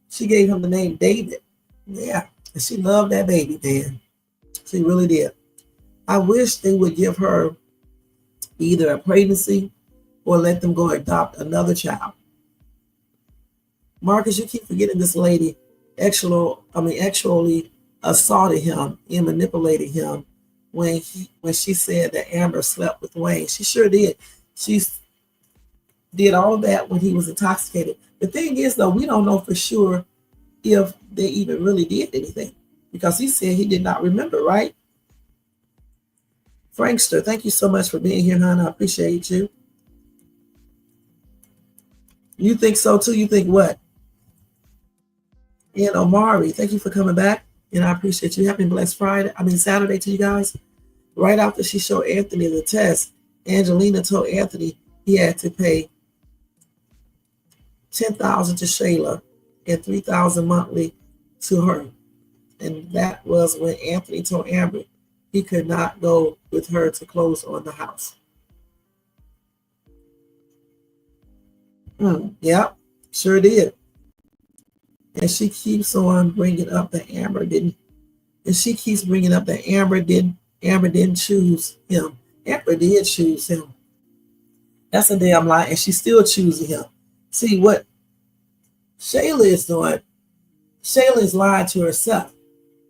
she gave him the name David. Yeah, and she loved that baby, man. She really did. I wish they would give her either a pregnancy or let them go adopt another child. Marcus, you keep forgetting this lady actually assaulted him and manipulated him when she said that Amber slept with Wayne. She sure did. She did all of that when he was intoxicated. The thing is, though, we don't know for sure if they even really did anything because he said he did not remember, right? Frankster, thank you so much for being here, hon. I appreciate you. You think so, too? You think what? And Omari, thank you for coming back. And I appreciate you. Happy blessed Saturday to you guys. Right after she showed Anthony the test, Angelina told Anthony he had to pay $10,000 to Shayla and $3,000 monthly to her. And that was when Anthony told Amber he could not go with her to close on the house. Yep, sure did. And she keeps on bringing up that Amber didn't choose him. Amber did choose him. That's a damn lie, and she's still choosing him. See what Shayla is doing? Shayla is lying to herself.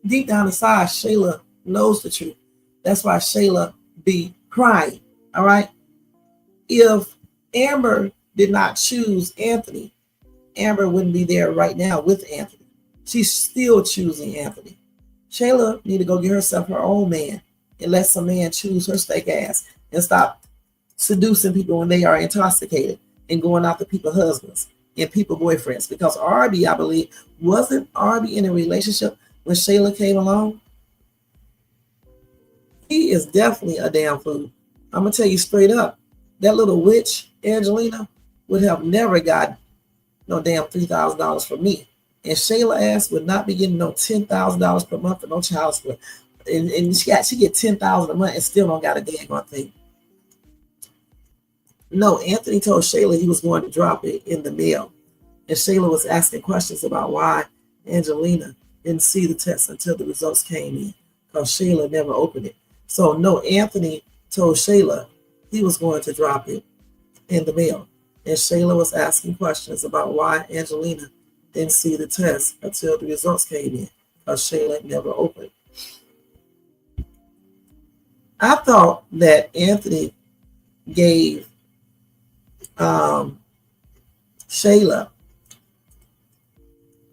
Deep down inside, Shayla knows the truth. That's why Shayla be crying. All right. If Amber did not choose Anthony, Amber wouldn't be there right now with Anthony. She's still choosing Anthony. Shayla need to go get herself her own man and let some man choose her steak ass and stop seducing people when they are intoxicated and going after people's husbands and people boyfriends. Because Arby, I believe, wasn't Arby in a relationship when Shayla came along? He is definitely a damn fool. I'm going to tell you straight up, that little witch, Angelina, would have never got no damn $3,000 from me. And Shayla ass would not be getting no $10,000 per month for no child support. And she get $10,000 a month and still don't got a dang on thing. No, Anthony told Shayla he was going to drop it in the mail. And Shayla was asking questions about why Angelina didn't see the test until the results came in. Because Shayla never opened it. So no, Anthony told Shayla he was going to drop it in the mail. And Shayla was asking questions about why Angelina didn't see the test until the results came in. Because Shayla never opened. I thought that Anthony gave Shayla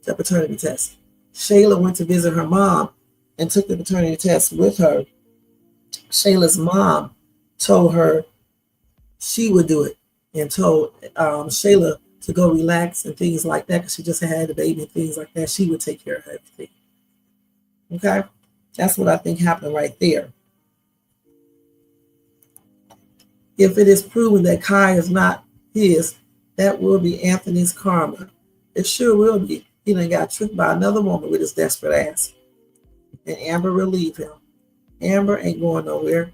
the paternity test. Shayla went to visit her mom and took the paternity test with her. Shayla's mom told her she would do it and told Shayla to go relax and things like that because she just had a baby and things like that. She would take care of everything. Okay? That's what I think happened right there. If it is proven that Kai is not his, that will be Anthony's karma. It sure will be. He done got tricked by another woman with his desperate ass. And Amber will leave him. Amber ain't going nowhere.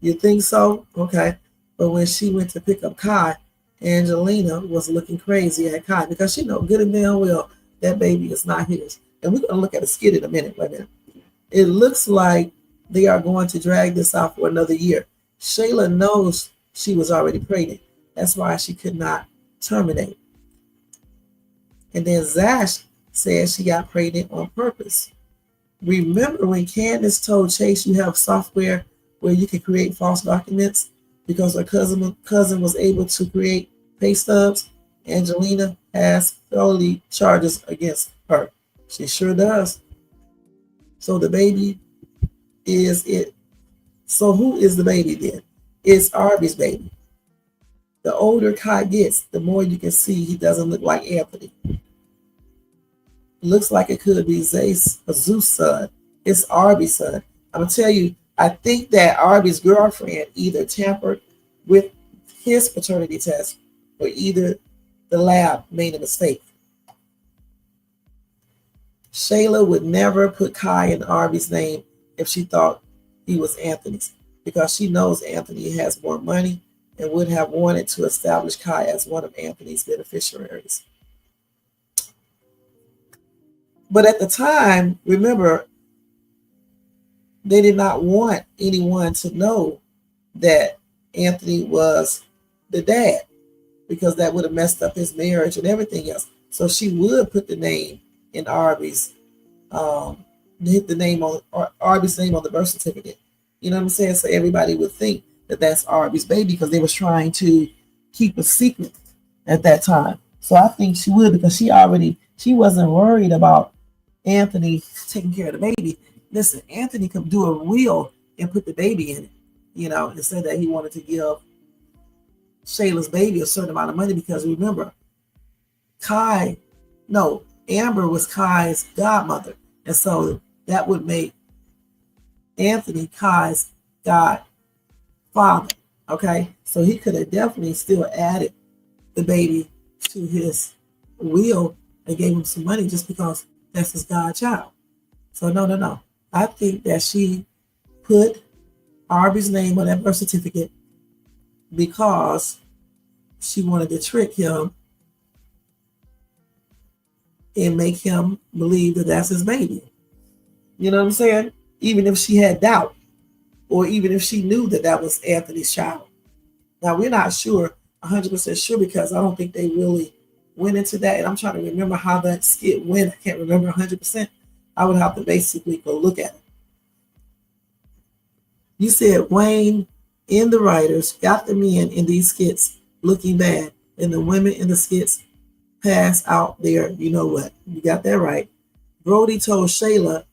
You think so? Okay. But when she went to pick up Kai, Angelina was looking crazy at Kai because she know good and damn well that baby is not his. And we're going to look at a skit in a minute. Wait a minute. It looks like they are going to drag this out for another year. Shayla knows she was already pregnant. That's why she could not terminate. And then Zash says she got pregnant on purpose. Remember when Candace told Chase you have software where you can create false documents because her cousin was able to create pay stubs? Angelina has felony charges against her. She sure does. So the baby is it. So who is the baby then? It's Arby's baby. The older Kai gets, the more you can see he doesn't look like Anthony. Looks like it could be Zeus son. It's Arby's son. I'm gonna tell you, I think that Arby's girlfriend either tampered with his paternity test or either the lab made a mistake. Shayla would never put Kai in Arby's name if she thought he was Anthony's, because she knows Anthony has more money and would have wanted to establish Kai as one of Anthony's beneficiaries. But at the time, remember, they did not want anyone to know that Anthony was the dad, because that would have messed up his marriage and everything else. So she would put the name in Arby's, hit the name on Arby's name on the birth certificate. You know what I'm saying? So everybody would think that that's Arby's baby, because they was trying to keep a secret at that time. So I think she would, because she wasn't worried about Anthony taking care of the baby. Listen, Anthony could do a will and put the baby in it, and said that he wanted to give Shayla's baby a certain amount of money, because remember, Amber was Kai's godmother. And so that would make Anthony Kai's godfather. Okay. So he could have definitely still added the baby to his will and gave him some money just because that's his godchild. So no. I think that she put Arby's name on that birth certificate because she wanted to trick him and make him believe that that's his baby. You know what I'm saying? Even if she had doubt, or even if she knew that that was Anthony's child. Now, we're not sure, 100% sure, because I don't think they really went into that. And I'm trying to remember how that skit went. I can't remember 100%. I would have to basically go look at it. You said Wayne and the writers got the men in these skits looking bad, and the women in the skits pass out there. You know what? You got that right. Brody told Shayla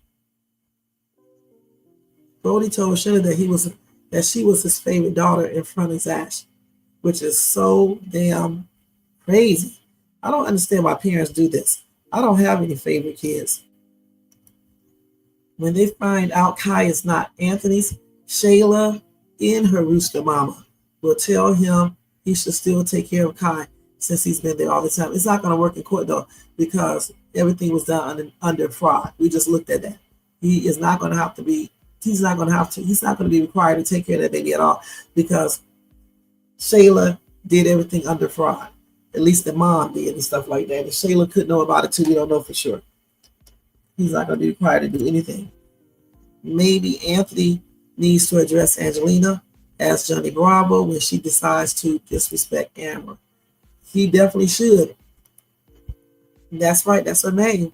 that she was his favorite daughter in front of Ash, which is so damn crazy. I don't understand why parents do this. I don't have any favorite kids. When they find out Kai is not Anthony's, Shayla and her rooster mama will tell him he should still take care of Kai since he's been there all the time. It's not going to work in court though, because everything was done under fraud. We just looked at that. He's not going to be required to take care of that baby at all, because Shayla did everything under fraud. At least the mom did and stuff like that. And Shayla could know about it too. We don't know for sure. He's not going to be required to do anything. Maybe Anthony needs to address Angelina as Johnny Bravo when she decides to disrespect Amber. He definitely should. That's right. That's her name.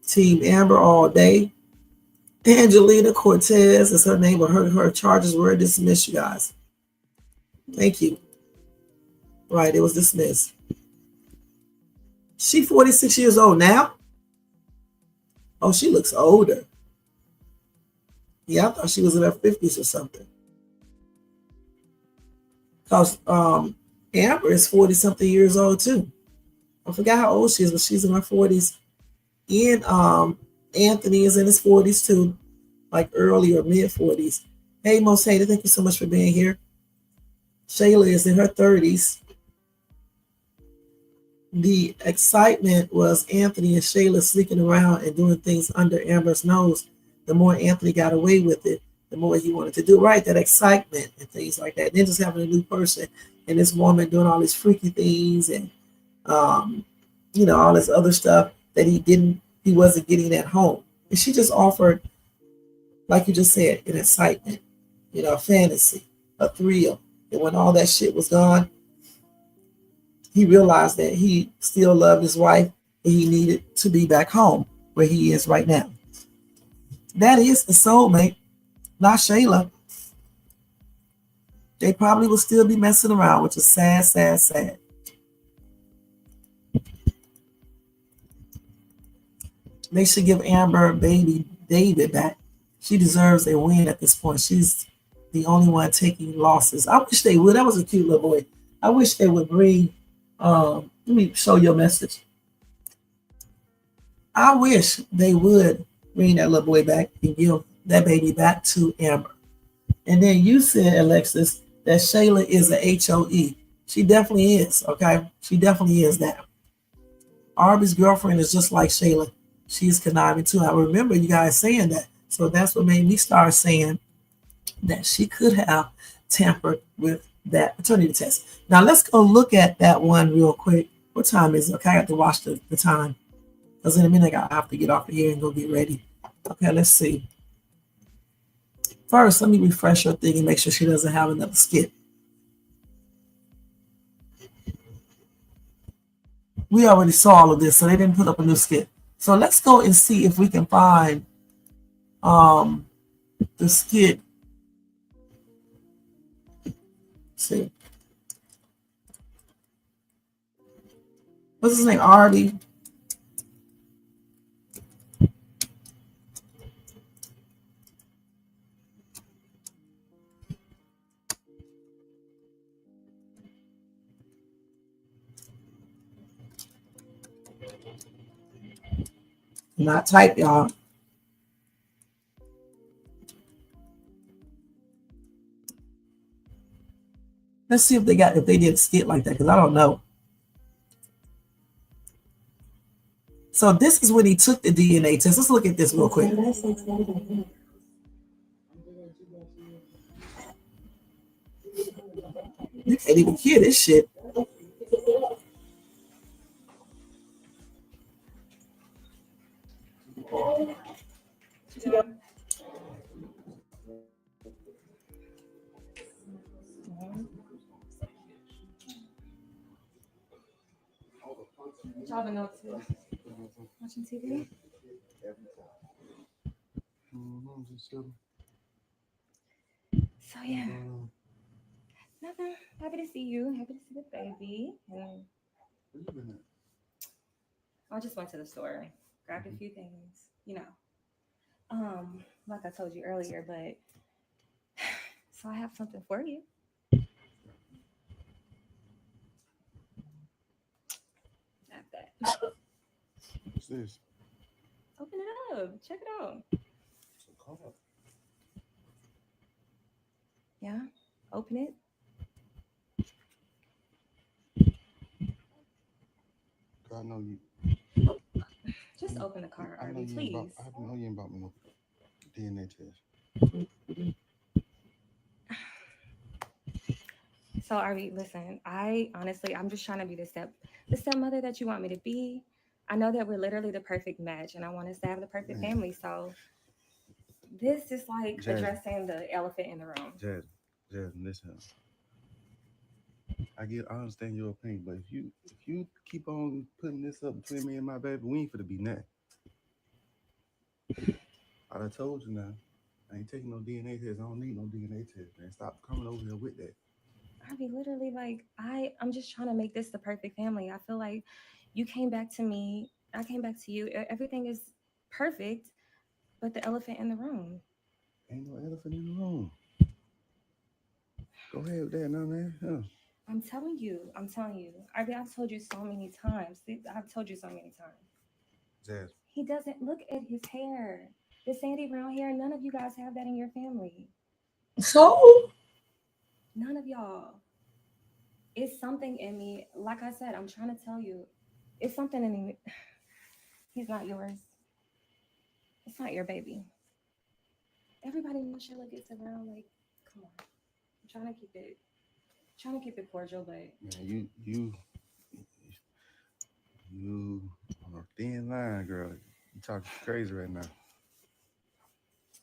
Team Amber all day. Angelina Cortez is her name, but her charges were dismissed, you guys. Thank you. Right, it was dismissed. She 46 years old now? Oh, she looks older. Yeah, I thought she was in her 50s or something. Because Amber is 40-something years old too. I forgot how old she is, but she's in her 40s. And Anthony is in his 40s too, like early or mid 40s. Hey, Most Hated, thank you so much for being here. Shayla is in her 30s. The excitement was Anthony and Shayla sneaking around and doing things under Amber's nose. The more Anthony got away with it, the more he wanted to do right. That excitement and things like that. And then just having a new person and this woman doing all these freaky things and all this other stuff that he wasn't getting at home. And she just offered, like you just said, an excitement, a fantasy, a thrill. And when all that shit was gone, he realized that he still loved his wife and he needed to be back home where he is right now. That is the soulmate, not Shayla. They probably will still be messing around, which is sad, sad, sad. They should give Amber baby David back. She deserves a win at this point. She's the only one taking losses. I wish they would. That was a cute little boy. I wish they would bring. Let me show you a message. I wish they would bring that little boy back and give that baby back to Amber. And then you said, Alexis, that Shayla is a HOE. She definitely is. Okay, she definitely is that. Arby's girlfriend is just like Shayla. She's conniving too. I remember you guys saying that. So that's what made me start saying that she could have tampered with that paternity test. Now let's go look at that one real quick. What time is it? Okay, I have to watch the time. Because in a minute I have to get off of here and go get ready. Okay, let's see. First, let me refresh her thing and make sure she doesn't have another skit. We already saw all of this, so they didn't put up a new skit. So let's go and see if we can find the skit. Let's see. What's his name? Artie. Not type, y'all. Let's see if they did a skit like that, because I don't know. So this is when he took the DNA test. Let's look at this real quick. You can't even hear this shit. Y'all been up to watching TV? So yeah, nothing. Happy to see you. Happy to see the baby. And I just went to the store, grabbed a few things, like I told you earlier. But so I have something for you. Not that. What's this? Open it up. Check it out. It's a card. Yeah. Open it. I know you. Just open the card, I know Arby, you please. I know you ain't about me no DNA test. So Arby, listen, I'm just trying to be the stepmother that you want me to be. I know that we're literally the perfect match and I want us to have the perfect family. So this is like addressing the elephant in the room. Jazz, listen. I understand your opinion, but if you keep on putting this up between me and my baby, we ain't finna be nothing. I done told you now. I ain't taking no DNA test. I don't need no DNA test, man. Stop coming over here with that. Arby, literally, like I'm just trying to make this the perfect family. I feel like you came back to me, I came back to you. Everything is perfect, but the elephant in the room. Ain't no elephant in the room. Go ahead with that now, man. Yeah. I'm telling you. Arby, I've told you so many times. I've told you so many times. Jazz. He doesn't look at his hair. The sandy brown hair, none of you guys have that in your family. So None of y'all. It's something in me. Like I said, I'm trying to tell you. It's something in me. He's not yours. It's not your baby. Everybody knows Shayla gets around. Like, come on. I'm trying to keep it cordial, but Man, you on a thin line, girl. You talking crazy right now.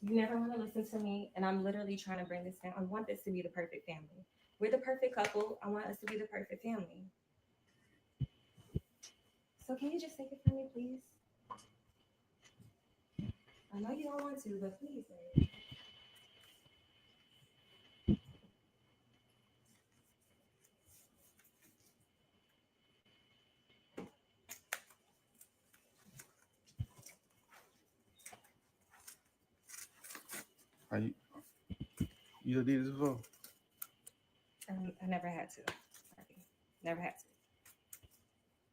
you never want to listen to me. And I'm literally trying to bring this down. I want this to be the perfect family. We're the perfect couple. I want us to be the perfect family. So can you just take it from me, please? I know you don't want to, but please, babe. Are you did this before? I never had to. Sorry. Never had to.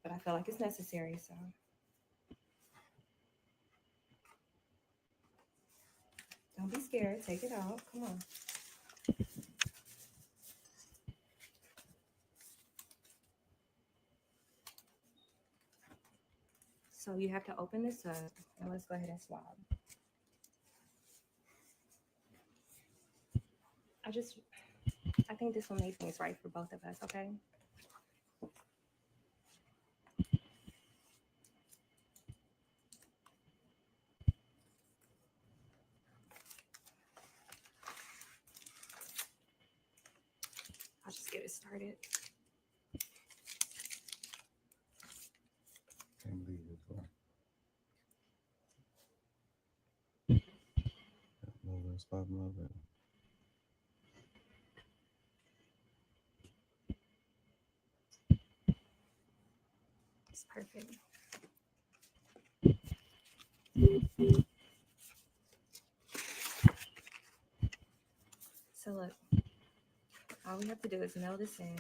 But I feel like it's necessary, so. Don't be scared. Take it out. Come on. So you have to open this up. Now let's go ahead and swab. I think this will make things right for both of us, okay? I'll just get it started. Can't believe this one. Spot love it. It's perfect. So look, all we have to do is mail this in,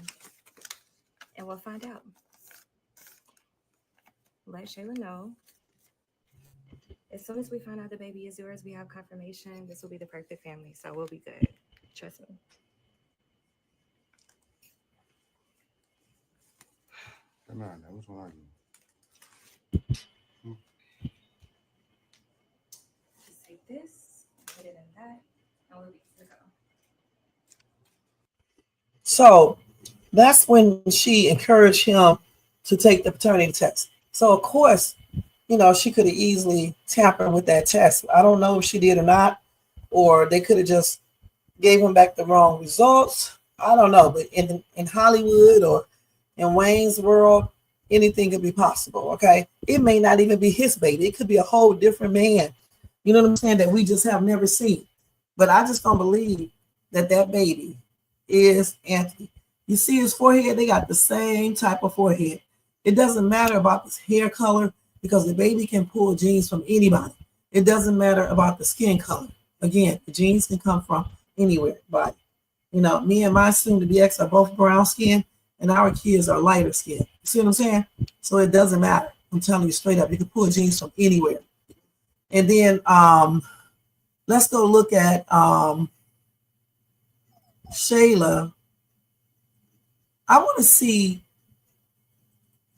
and we'll find out. Let Shayla know. As soon as we find out the baby is yours, we have confirmation. This will be the perfect family, so we'll be good. Trust me. Come on, now, which one are you? Just take this, put it in that, and we'll be good to go. So that's when she encouraged him to take the paternity test. So of course, she could have easily tampered with that test. I don't know if she did or not, or they could have just gave him back the wrong results. I don't know, but in Hollywood or in Wayne's world, anything could be possible. Okay, it may not even be his baby. It could be a whole different man. You know what I'm saying? That we just have never seen. But I just don't believe that baby is Anthony. You see his forehead? They got the same type of forehead. It doesn't matter about his hair color because the baby can pull genes from anybody. It doesn't matter about the skin color. Again, the genes can come from anywhere, body. Me and my soon-to-be ex are both brown skin, and our kids are lighter skin. You see what I'm saying? So it doesn't matter. I'm telling you straight up. You can pull genes from anywhere. And then let's go look at Shayla. I want to see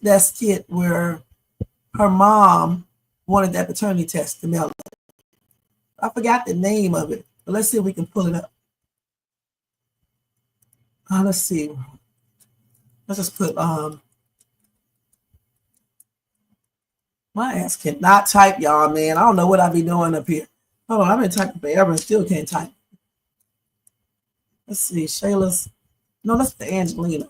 that skit where her mom wanted that paternity test to mail. I forgot the name of it, but let's see if we can pull it up. Let's see. Let's just put my ass cannot type, y'all, man. I don't know what I be doing up here. Hold on, I've been typing forever and still can't type. Let's see, Shayla's. No, that's the Angelina.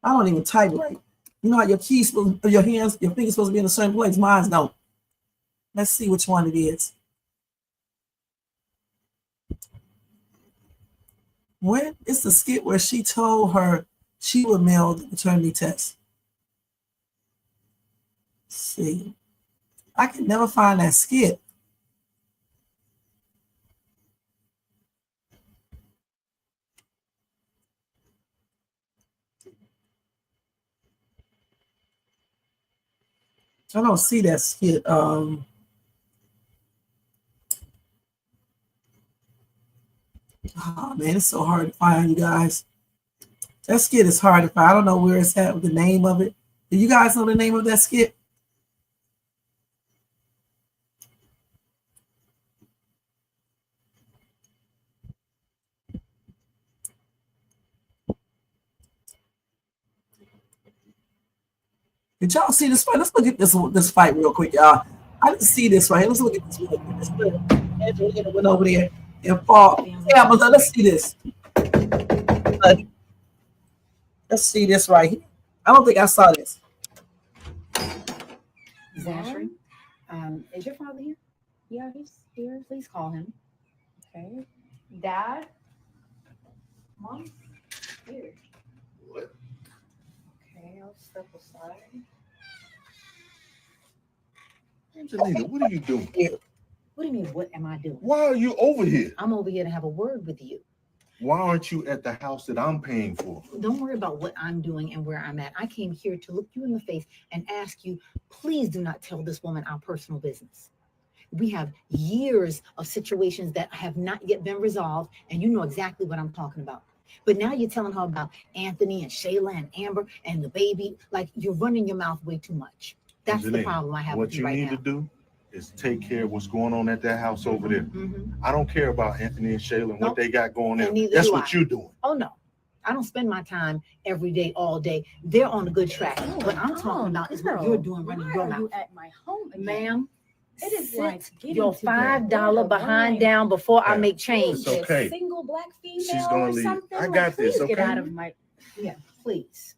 I don't even type right. You know how your keys, your hands, your fingers supposed to be in a certain place. Mine's don't. Let's see which one it is. When it's the skit where she told her she would mail the paternity test. Let's see. I can never find that skit. I don't see that skit. Oh man, it's so hard to find, you guys. That skit is hard to find. I don't know where it's at with the name of it. Do you guys know the name of that skit? Did y'all see this fight? Let's look at this fight real quick, y'all. I didn't see this right here. Let's look at this real quick. This little Angelina went over there and fought. Yeah, but let's see this. Let's see this right here. I don't think I saw this. Zachary, is your father here? Yeah, he's here. Please call him. Okay. Dad? Mom? Here. What? Okay, I'll step aside. Angelina, what are you doing? What do you mean, what am I doing? Why are you over here? I'm over here to have a word with you. Why aren't you at the house that I'm paying for? Don't worry about what I'm doing and where I'm at. I came here to look you in the face and ask you, please do not tell this woman our personal business. We have years of situations that have not yet been resolved, and you know exactly what I'm talking about. But now you're telling her about Anthony and Shayla and Amber and the baby. Like, you're running your mouth way too much. That's Angelina, the problem I have what with you you right need now. to do is take care of what's going on at that house over there. I don't care about Anthony and Shayla and what they got going And on. neither That's do what I. you're doing. Oh, no. I don't spend my time every day, all day. They're on a good track. What I'm talking about is what you're doing, running your mouth. At my home again? Ma'am, It is like getting your to the $5 behind borderline. down before I Yeah. make change. It's okay. Single black female She's gonna or leave. something. I Like, got this, please get okay? out of my. Yeah, please.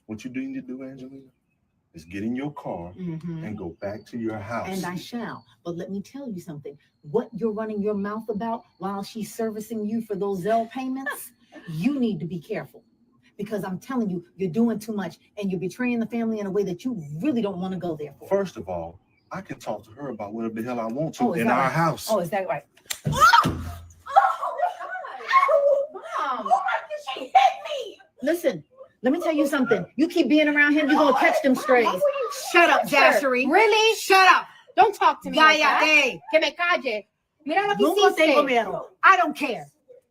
What you need to do, Angelina, is get in your car and go back to your house. And I shall. But let me tell you something. What you're running your mouth about while she's servicing you for those Zelle payments, you need to be careful. Because I'm telling you, you're doing too much and you're betraying the family in a way that you really don't want to go there for. First of all, I can talk to her about whatever the hell I want to is in that our right? house. Oh, is that right? Mom. She hit me. Listen, let me tell you something. You keep being around him, you're going to catch them strays. Shut up, Zachary. Really? Shut up. Don't talk to me like that. Cállate. Que me calle. Mira lo que No more tengo hiciste. miedo. I don't care.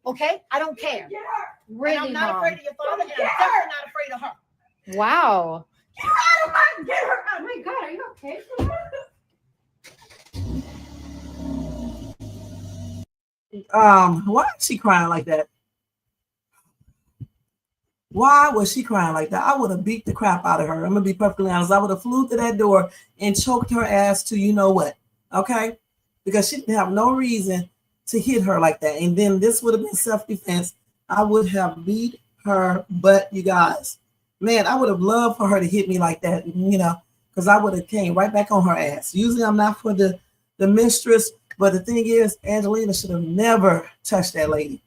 Okay? I don't care. Really, And I'm not Mom. afraid of your father, and I'm definitely not afraid of her. Wow. Get her out of my, get her out. Oh my God, are you okay? Why is she crying like that? Why was she crying like that? I would have beat the crap out of her. I'm gonna be perfectly honest. I would have flew through that door and choked her ass to you know what, okay? Because she didn't have no reason to hit her like that. And then this would have been self-defense. I would have beat her butt, you guys. Man, I would have loved for her to hit me like that, you know, because I would have came right back on her ass. Usually I'm not for the mistress, but the thing is, Angelina should have never touched that lady.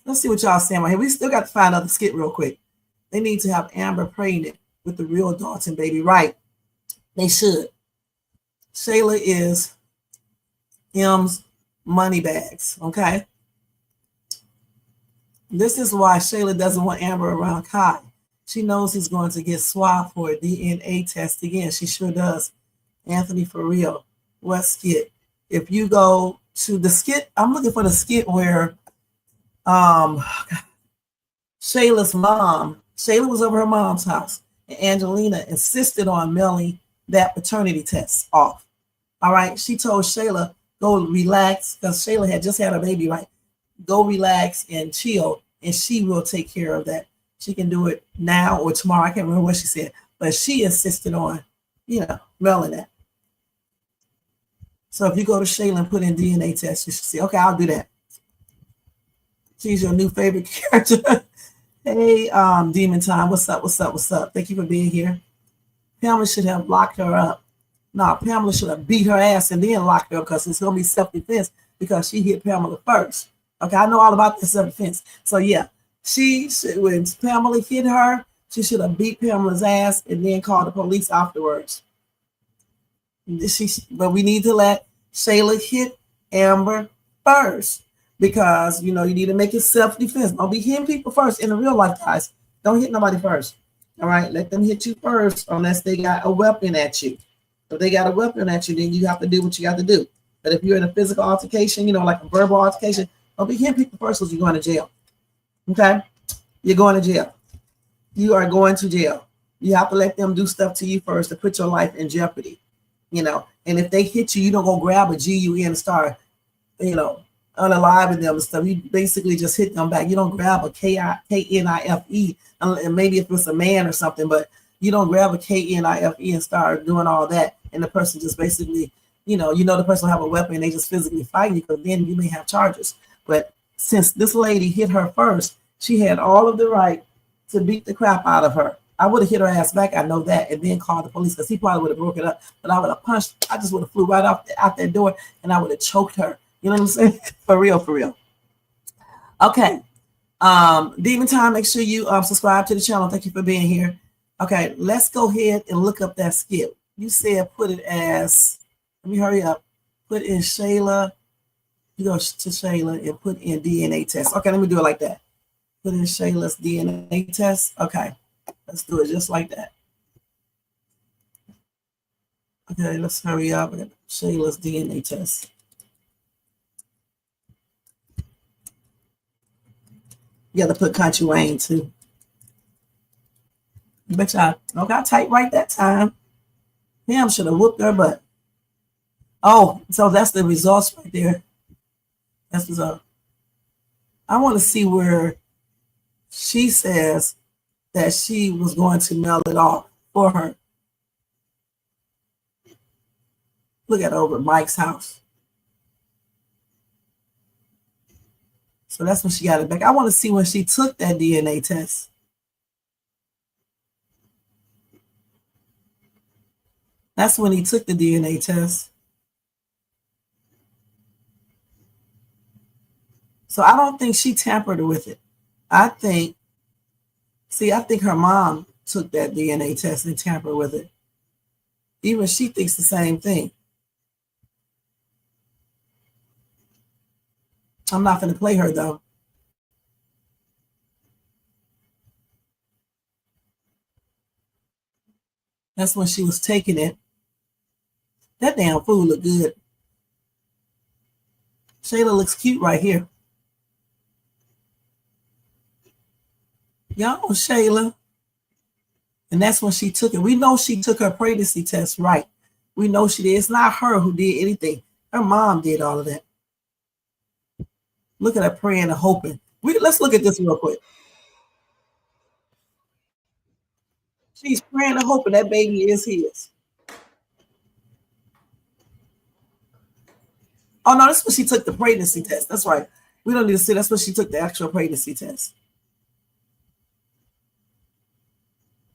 Let's see what y'all saying right here. We still got to find out the skit real quick. They need to have Amber pregnant with the real Dalton baby, right? They should. Shayla is M's money bags, okay? This is why Shayla doesn't want Amber around Kai. She knows he's going to get swabbed for a DNA test again. She sure does. Anthony, for real. What skit? If you go to the skit, I'm looking for the skit where Shayla's mom, Shayla was over her mom's house, and Angelina insisted on mailing that paternity test off. All right. She told Shayla, go relax, because Shayla had just had a baby, right? Go relax and chill, and she will take care of that. She can do it now or tomorrow. I can't remember what she said, but she insisted on, you know, mailing that. So if you go to Shayla and put in DNA test, you should see, okay, I'll do that. She's your new favorite character. Hey, Demon Time, what's up, what's up, what's up? Thank you for being here. Pamela should have locked her up. No, Pamela should have beat her ass and then locked her up, because it's going to be self-defense because she hit Pamela first. Okay, I know all about the self-defense. So yeah, when Pamela hit her, she should have beat Pamela's ass and then called the police afterwards. But we need to let Shayla hit Amber first, because, you know, you need to make it self-defense. Don't be hitting people first in the real life, guys. Don't hit nobody first. All right, let them hit you first unless they got a weapon at you. If they got a weapon at you, then you have to do what you got to do. But if you're in a physical altercation, you know, like a verbal altercation, don't be hitting people first, because you're going to jail. Okay? You're going to jail. You are going to jail. You have to let them do stuff to you first to put your life in jeopardy. You know, and if they hit you, you don't go grab a GUN and start, you know, unaliving them and stuff. You basically just hit them back. You don't grab a Knife, and maybe if it's a man or something, but you don't grab a Knife and start doing all that. And the person just basically, the person will have a weapon and they just physically fight you, because then you may have charges. But since this lady hit her first, she had all of the right to beat the crap out of her. I would have hit her ass back, I know that, and then called the police, because he probably would have broke it up. But I would have punched. I just would have flew right out that door, and I would have choked her. You know what I'm saying? For real, for real. Okay. Demon Time, make sure you subscribe to the channel. Thank you for being here. Okay, let's go ahead and look up that skit. You said put it as, let me hurry up. Put in Shayla. You go to Shayla and put in DNA test. Okay, let me do it like that. Put in Shayla's DNA test. Okay, let's do it just like that. Okay, let's hurry up. Shayla's DNA test. You got to put Kountry Wayne too. Bet y'all don't got type right that time. Damn, should have whooped her butt. Oh, so that's the results right there. That's the result. I want to see where she says that she was going to mail it off for her. Look at over at Mike's house. So that's when she got it back. I want to see when she took that DNA test. That's when he took the DNA test. So I don't think she tampered with it. I think her mom took that DNA test and tampered with it. Even she thinks the same thing. I'm not going to play her though. That's when she was taking it. That damn food look good. Shayla looks cute right here. Y'all know Shayla. And that's when she took it. We know she took her pregnancy test right. We know she did. It's not her who did anything. Her mom did all of that. Look at her praying and hoping. Let's look at this real quick. She's praying and hoping that baby is his. Oh, no, that's when she took the pregnancy test. That's right. We don't need to see. That's when she took the actual pregnancy test.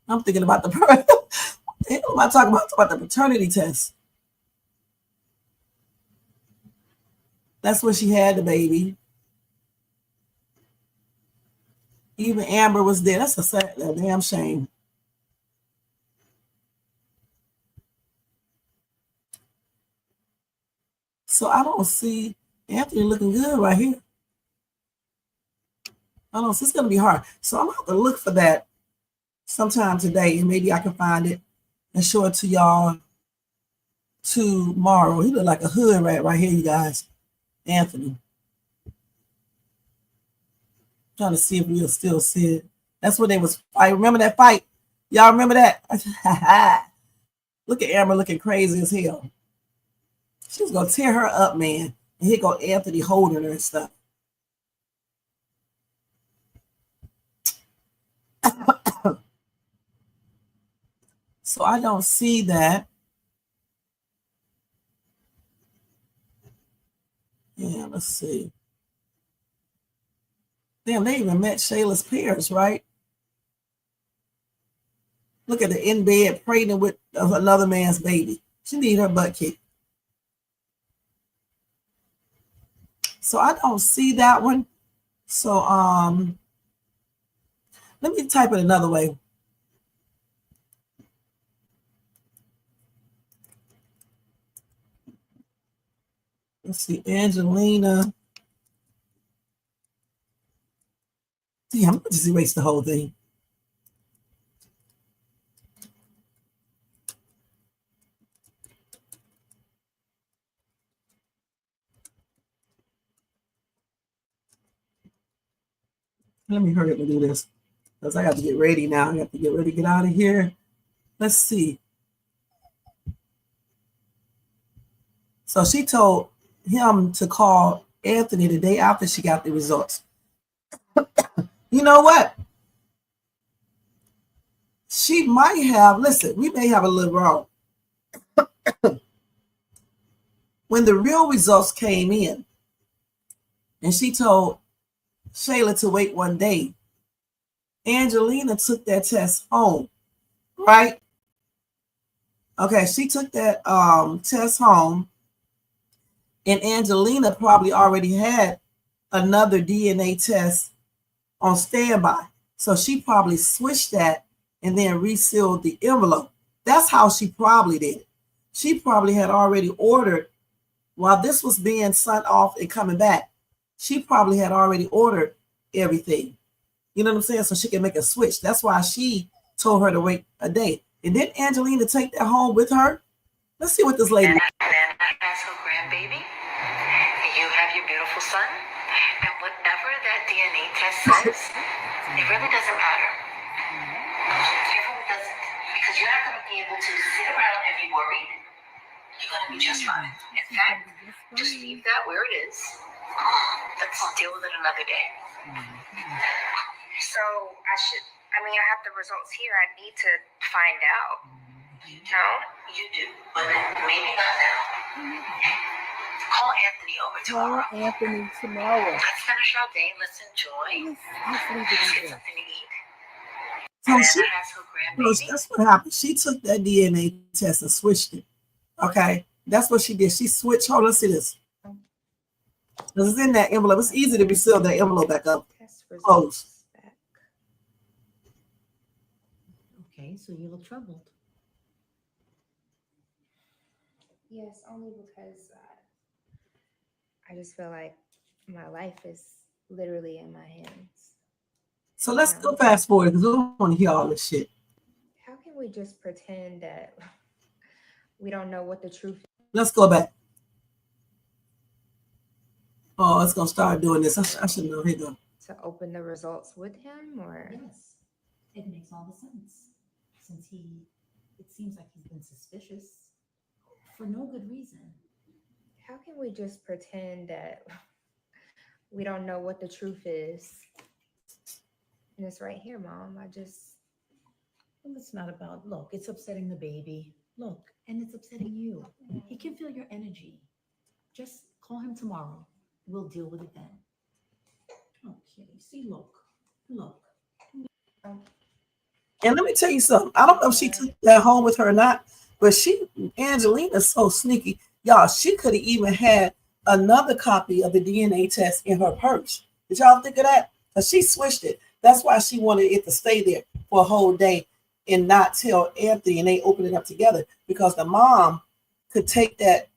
I'm thinking about the what am I talking about the paternity test. That's when she had the baby. Even Amber was there. That's a damn shame. So I don't see Anthony looking good right here. I don't see. It's going to be hard. So I'm going to have to look for that sometime today, and maybe I can find it and show it to y'all tomorrow. He look like a hood rat right here, you guys. Anthony. Trying to see if we'll still see it. That's what they was. I remember that fight. Y'all remember that? Look at Amber looking crazy as hell. She was gonna tear her up, man. And here go Anthony holding her and stuff. So I don't see that. Yeah, let's see. Damn, they even met Shayla's parents, right? Look at her in bed pregnant with another man's baby. She need her butt kicked. So I don't see that one. So let me type it another way. Let's see, Angelina. Damn, I'm gonna just erase the whole thing. Let me hurry up and do this because I got to get ready now. I got to get ready to get out of here. Let's see. So she told him to call Anthony the day after she got the results. You know what? She might have, listen, we may have a little wrong. When the real results came in, and she told Shayla to wait one day, Angelina took that test home, right? Okay, she took that test home, and Angelina probably already had another DNA test on standby. So she probably switched that and then resealed the envelope. That's how she probably did it. She probably had already ordered, while this was being sent off and coming back, she probably had already ordered everything. You know what I'm saying? So she can make a switch. That's why she told her to wait a day. And then Angelina take that home with her. Let's see what this lady. And as her grandbaby, you have your beautiful son, and whatever that DNA test says, it really doesn't matter. It really doesn't, because you're not going to be able to sit around and be worried. You're going to be just fine. In fact, just leave that where it is. Let's deal with it another day. So I have the results here. I need to find out. No? You do, but maybe not now. Call Anthony over tomorrow. Anthony tomorrow. Let's finish our day. Let's enjoy. Let's leave Let's it get there. something to eat. So she, Anna has her grandbaby. that's what happened. She took that DNA test and switched it. Okay, that's what she did. She switched. Hold on, let's see this. This is in that envelope. It's easy to reseal that envelope back up. Test Close. results back. Okay, so you look troubled. Yes, only because I just feel like my life is literally in my hands. So let's go fast forward because we don't want to hear all this shit. How can we just pretend that we don't know what the truth is? Let's go back. Oh, it's gonna start doing this. I should know. Here you go. To open the results with him, or Yes, it makes all the sense. Since it seems like he's been suspicious for no good reason. how can we just pretend that we don't know what the truth is? And it's right here, Mom. Well, it's not about, look, it's upsetting the baby. Look, and it's upsetting you. He can feel your energy. Just call him tomorrow. We'll deal with it then. Okay, see, look. And let me tell you something. I don't know if she took that home with her or not, but Angelina's so sneaky. Y'all, she could have even had another copy of the DNA test in her purse. Did y'all think of that? Because she switched it. That's why she wanted it to stay there for a whole day and not tell Anthony, and they open it up together, because the mom could take that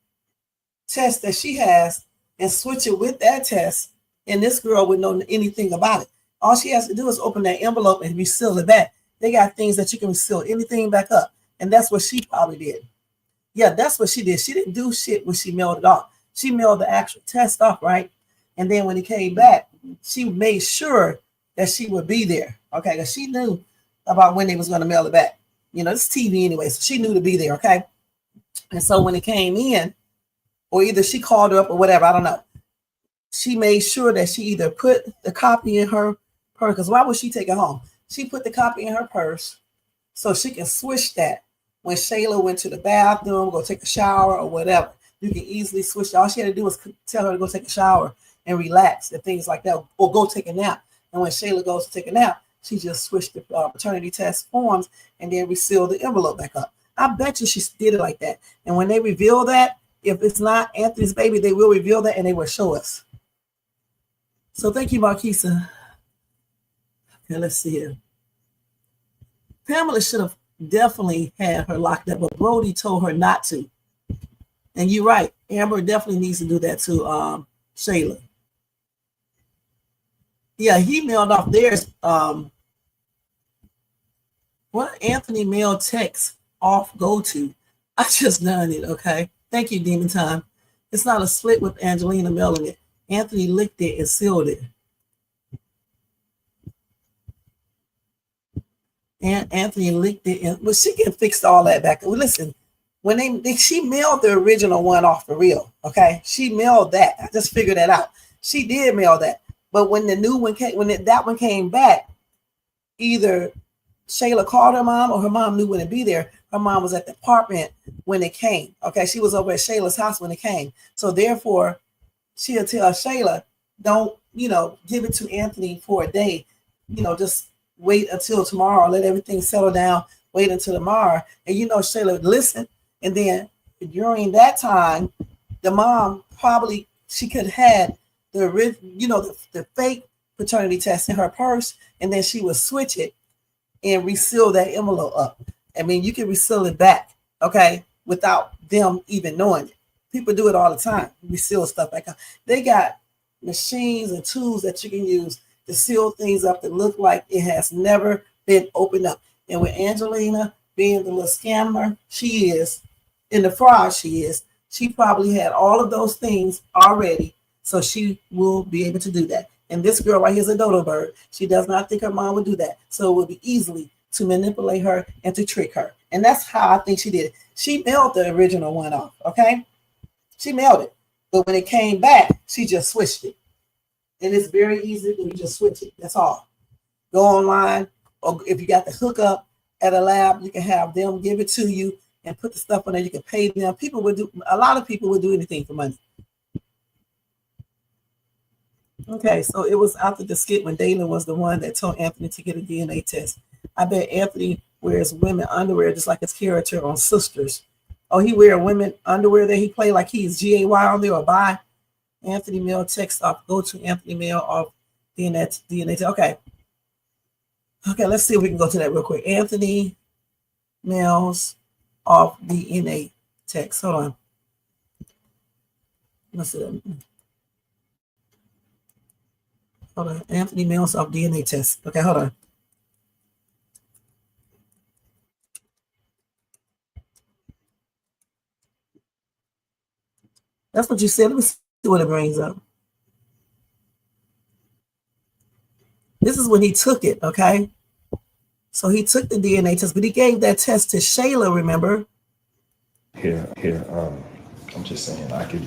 test that she has and switch it with that test, and this girl would know anything about it. All she has to do is open that envelope and reseal it back. They got things that you can reseal anything back up, and that's what she probably did. Yeah, that's what she did. She didn't do shit when she mailed it off. She mailed the actual test off, right? And then when he came back, she made sure that she would be there, okay? Because she knew about when they was going to mail it back. You know, it's TV anyway, so she knew to be there, okay? And so when it came in, or either she called her up or whatever, I don't know, she made sure that she either put the copy in her purse, because why would she take it home? She put the copy in her purse so she can switch that when Shayla went to the bathroom, go take a shower or whatever. You can easily switch. All she had to do was tell her to go take a shower and relax and things like that, or go take a nap. And when Shayla goes to take a nap, she just switched the paternity test forms and then resealed the envelope back up. I bet you she did it like that. And when they reveal that, if it's not Anthony's baby, they will reveal that and they will show us. So thank you, Marquisa. Okay, let's see here. Pamela should have definitely had her locked up, but Brody told her not to. And you're right. Amber definitely needs to do that to Shayla. Yeah, he mailed off theirs. What Anthony mailed text off go to? I just done it, okay? Thank you, Demon Time. It's not a split with Angelina mailing it. Anthony licked it and sealed it. And Anthony licked it, and well, she can fix all that back. Well, listen, when she mailed the original one off for real. Okay, she mailed that. I just figured that out. She did mail that. But when the new one came, that one came back, either Shayla called her mom or her mom knew when to be there. Her mom was at the apartment when it came. Okay, she was over at Shayla's house when it came. So therefore, she'll tell Shayla, don't, give it to Anthony for a day. Just wait until tomorrow. Let everything settle down. Wait until tomorrow. And Shayla would listen. And then during that time, the mom probably, she could have had the fake paternity test in her purse, and then she would switch it and reseal that envelope up. I mean, you can reseal it back, okay, without them even knowing it. People do it all the time, reseal stuff back up. They got machines and tools that you can use to seal things up that look like it has never been opened up. And with Angelina being the little scammer she is, in the fraud she probably had all of those things already, so she will be able to do that. And this girl right here is a dodo bird. She does not think her mom would do that. So it would be easily to manipulate her and to trick her. And that's how I think she did it. She mailed the original one off, okay? She mailed it. But when it came back, she just switched it. And it's very easy to just switch it. That's all. Go online, or if you got the hookup at a lab, you can have them give it to you and put the stuff on there. You can pay them. A lot of people would do anything for money. Okay, so it was after the skit when Dana was the one that told Anthony to get a DNA test. I bet Anthony wears women underwear just like his character on Sisters. Oh, he wear women underwear that he play like he's GAY on there or buy. Anthony Mail text off. Go to Anthony Mail off DNA test. Okay, let's see if we can go to that real quick. Anthony Mails off DNA text. Hold on. Let's see that. Hold on. Anthony Mails off DNA test. Okay, hold on. That's what you said. Let me see what it brings up. This is when he took it, okay? So he took the DNA test, but he gave that test to Shayla, remember? Here. I'm just saying, I could,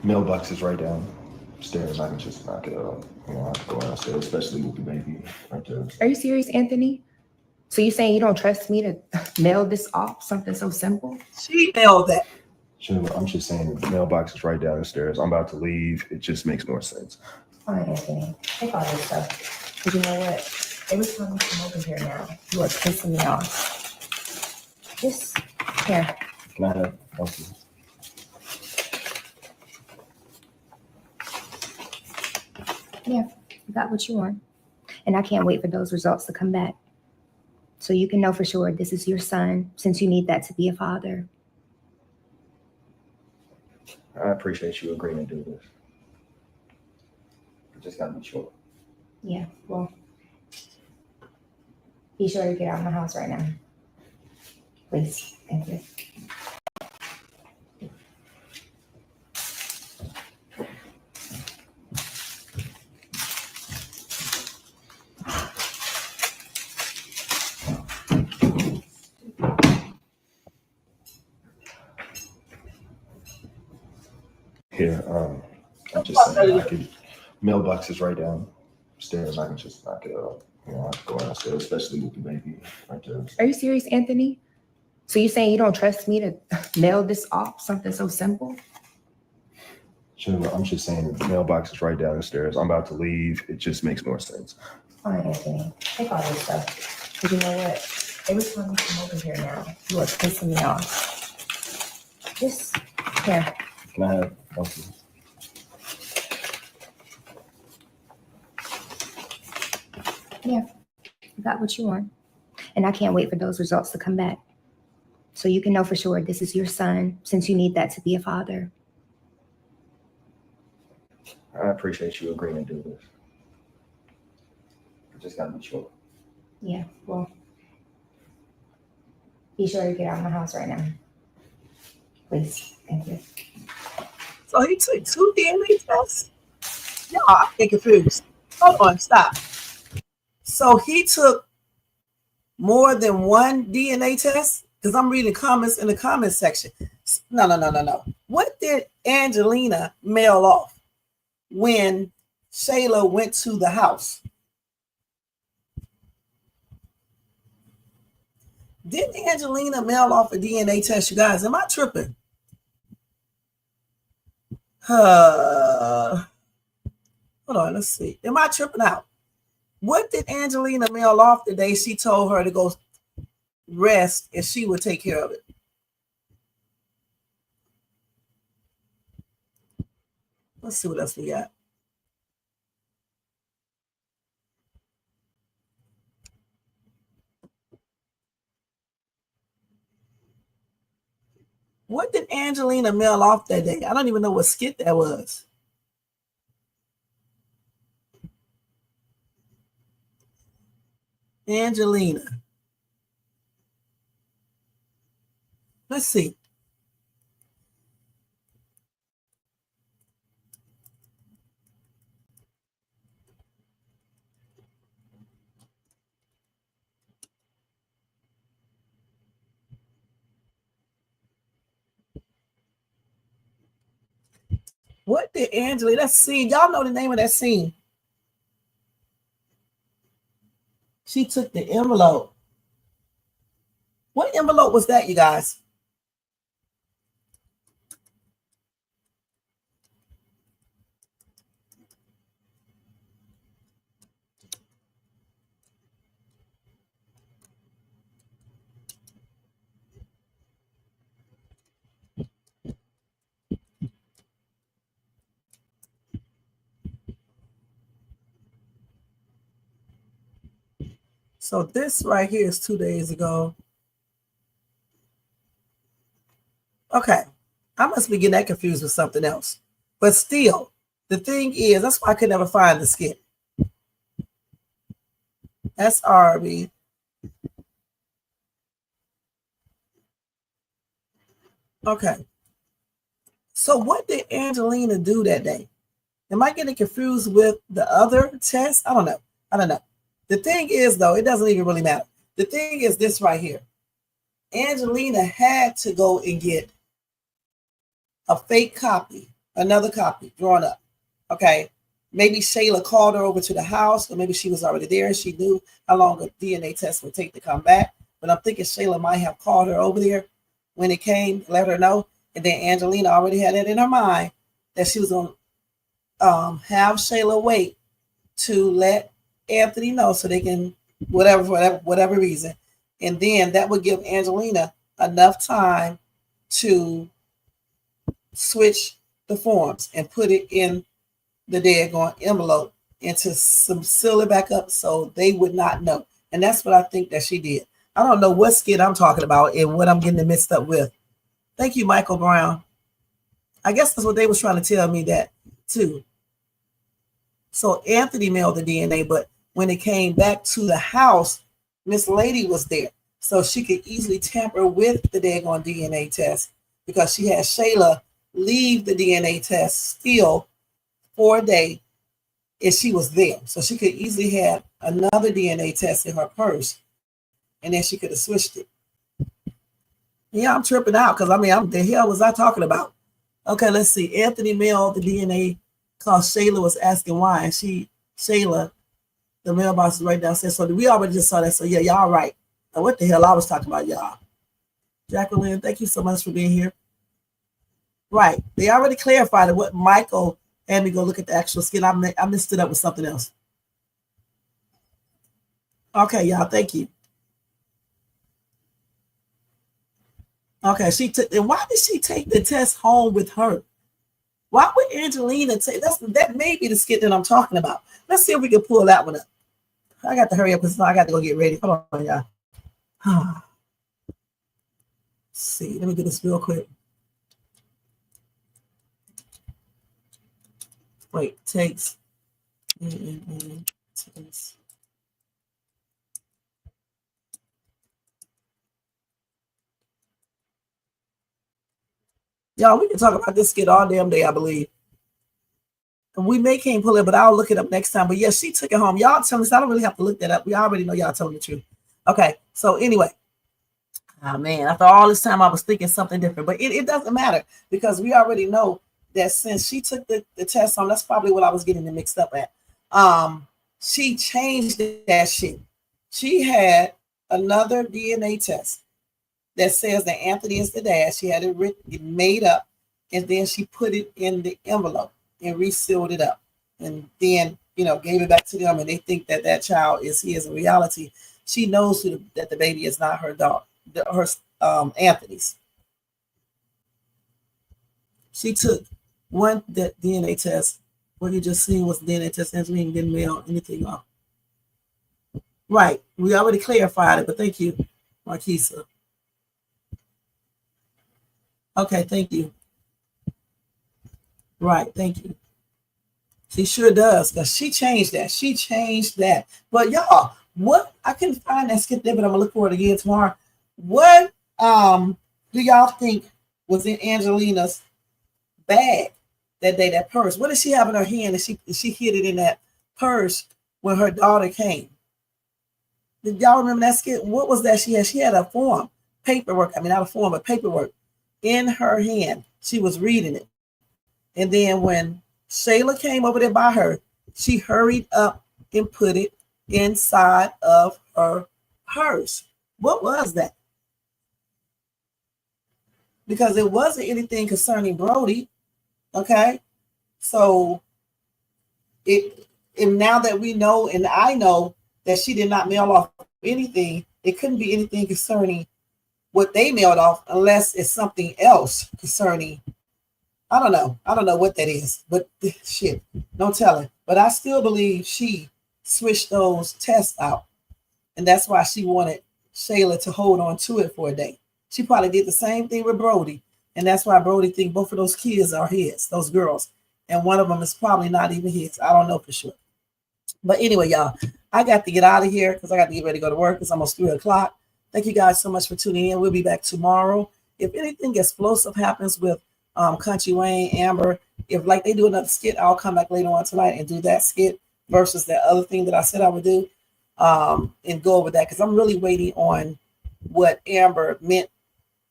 mailbox is right downstairs. I can just knock it up. I could go downstairs, especially with the baby right there. Are you serious, Anthony? So you saying you don't trust me to mail this off? Something so simple? She mailed that. Sure, I'm just saying, the mailbox is right downstairs. I'm about to leave. It just makes more sense. Fine, Anthony. Take all this stuff. But you know what? Every time you come over here now, you are pissing me off. Just here. Can I have help you? Yeah, you got what you want. And I can't wait for those results to come back. So you can know for sure this is your son, since you need that to be a father. I appreciate you agreeing to do this. I just gotta be sure. Yeah, well, be sure to get out of my house right now. Please, thank you. Here, I'm just saying, I could, mailbox is right downstairs. I can just knock it up. I could go downstairs, especially with the baby right there. Are you serious, Anthony? So you saying you don't trust me to mail this off? Something so simple? Sure, I'm just saying, the mailbox is right downstairs. I'm about to leave. It just makes more sense. Fine, Anthony. Take all this stuff. But you know what? Every time you come over here now, you are pissing me off. Just here. Can I have help you? Yeah, you got what you want. And I can't wait for those results to come back. So you can know for sure this is your son, since you need that to be a father. I appreciate you agreeing to do this. I just gotta be sure. Yeah, well, be sure to get out of my house right now. Please, thank you. So he took 2 DNA tests? Y'all, I'm getting confused. Hold on, stop. So he took more than 1 DNA test because I'm reading comments in the comment section. No. What did Angelina mail off when Shayla went to the house? Didn't Angelina mail off a DNA test, you guys? Am I tripping? Hold on, let's see. Am I tripping out? What did Angelina mail off the day she told her to go rest and she would take care of it? Let's see what else we got. What did Angelina mail off that day? I don't even know what skit that was. Angelina. Let's see. What did Angelina, that scene, y'all know the name of that scene. She took the envelope. What envelope was that, you guys? So this right here is 2 days ago. Okay. I must be getting that confused with something else. But still, the thing is, that's why I could never find the skit. SRB. Okay. So what did Angelina do that day? Am I getting confused with the other test? I don't know. The thing is, though, it doesn't even really matter. The thing is this right here. Angelina had to go and get a fake copy, another copy drawn up. Okay. Maybe Shayla called her over to the house, or maybe she was already there and she knew how long a DNA test would take to come back. But I'm thinking Shayla might have called her over there when it came, let her know. And then Angelina already had it in her mind that she was going to have Shayla wait to let Anthony know so they can, whatever reason. And then that would give Angelina enough time to switch the forms and put it in the daggone envelope and to seal it back up so they would not know. And that's what I think that she did. I don't know what skit I'm talking about and what I'm getting mixed up with. Thank you, Michael Brown. I guess that's what they was trying to tell me that too. So Anthony mailed the DNA, but when it came back to the house, Miss Lady was there. So she could easily tamper with the daggone DNA test because she had Shayla leave the DNA test still for a day if she was there. So she could easily have another DNA test in her purse and then she could have switched it. Yeah, I'm tripping out because the hell was I talking about? Okay, let's see. Anthony mailed the DNA because Shayla was asking why. And Shayla, the mailbox is right downstairs. So we already just saw that. So yeah, y'all right. Now, what the hell I was talking about, y'all? Jacqueline, thank you so much for being here. Right. They already clarified what Michael had me go look at the actual skit. I mixed it up with something else. Okay, y'all. Thank you. Okay, and why did she take the test home with her? Why would Angelina take that may be the skit that I'm talking about. Let's see if we can pull that one up. I got to hurry up because I got to go get ready. Hold on, y'all. Let's see, let me do this real quick. Wait, takes. Y'all, we can talk about this skit all damn day, I believe. And we can't pull it, but I'll look it up next time. But yeah, she took it home. Y'all tell us, I don't really have to look that up. We already know y'all telling the truth. Okay, so anyway, Ah, man, after all this time, I was thinking something different, but it doesn't matter because we already know that since she took the test on, that's probably what I was getting mixed up at. She changed that shit. She had another DNA test that says that Anthony is the dad. She had it made up, and then she put it in the envelope and resealed it up, and then gave it back to them, and they think that that child is his. In reality, she knows that the baby is not her dog, her Anthony's. She took one DNA test. What you just seen was the DNA test, and we didn't mail anything off. Right, we already clarified it, but thank you, Marquisa. Okay, thank you. Right, thank you. She sure does, because she changed that. She changed that. But y'all, what I can find that skit there, but I'm gonna look for it again tomorrow. What do y'all think was in Angelina's bag that day, that purse? What did she have in her hand? And she hid it in that purse when her daughter came. Did y'all remember that skit? What was that she had? She had a form, paperwork. I mean, not a form, but paperwork in her hand. She was reading it. And then when Shayla came over there by her, she hurried up and put it inside of her purse. What was that? Because it wasn't anything concerning Brody. Okay. So and now that we know, and I know that she did not mail off anything, it couldn't be anything concerning what they mailed off unless it's something else concerning, I don't know what that is, but shit, no telling. But I still believe she switched those tests out. And that's why she wanted Shayla to hold on to it for a day. She probably did the same thing with Brody. And that's why Brody think both of those kids are his, those girls. And one of them is probably not even his. I don't know for sure. But anyway, y'all, I got to get out of here because I got to get ready to go to work. It's almost 3 o'clock. Thank you guys so much for tuning in. We'll be back tomorrow. If anything explosive happens with Kountry Wayne, Amber, if like they do another skit, I'll come back later on tonight and do that skit versus that other thing that I said I would do, and go over that because I'm really waiting on what Amber meant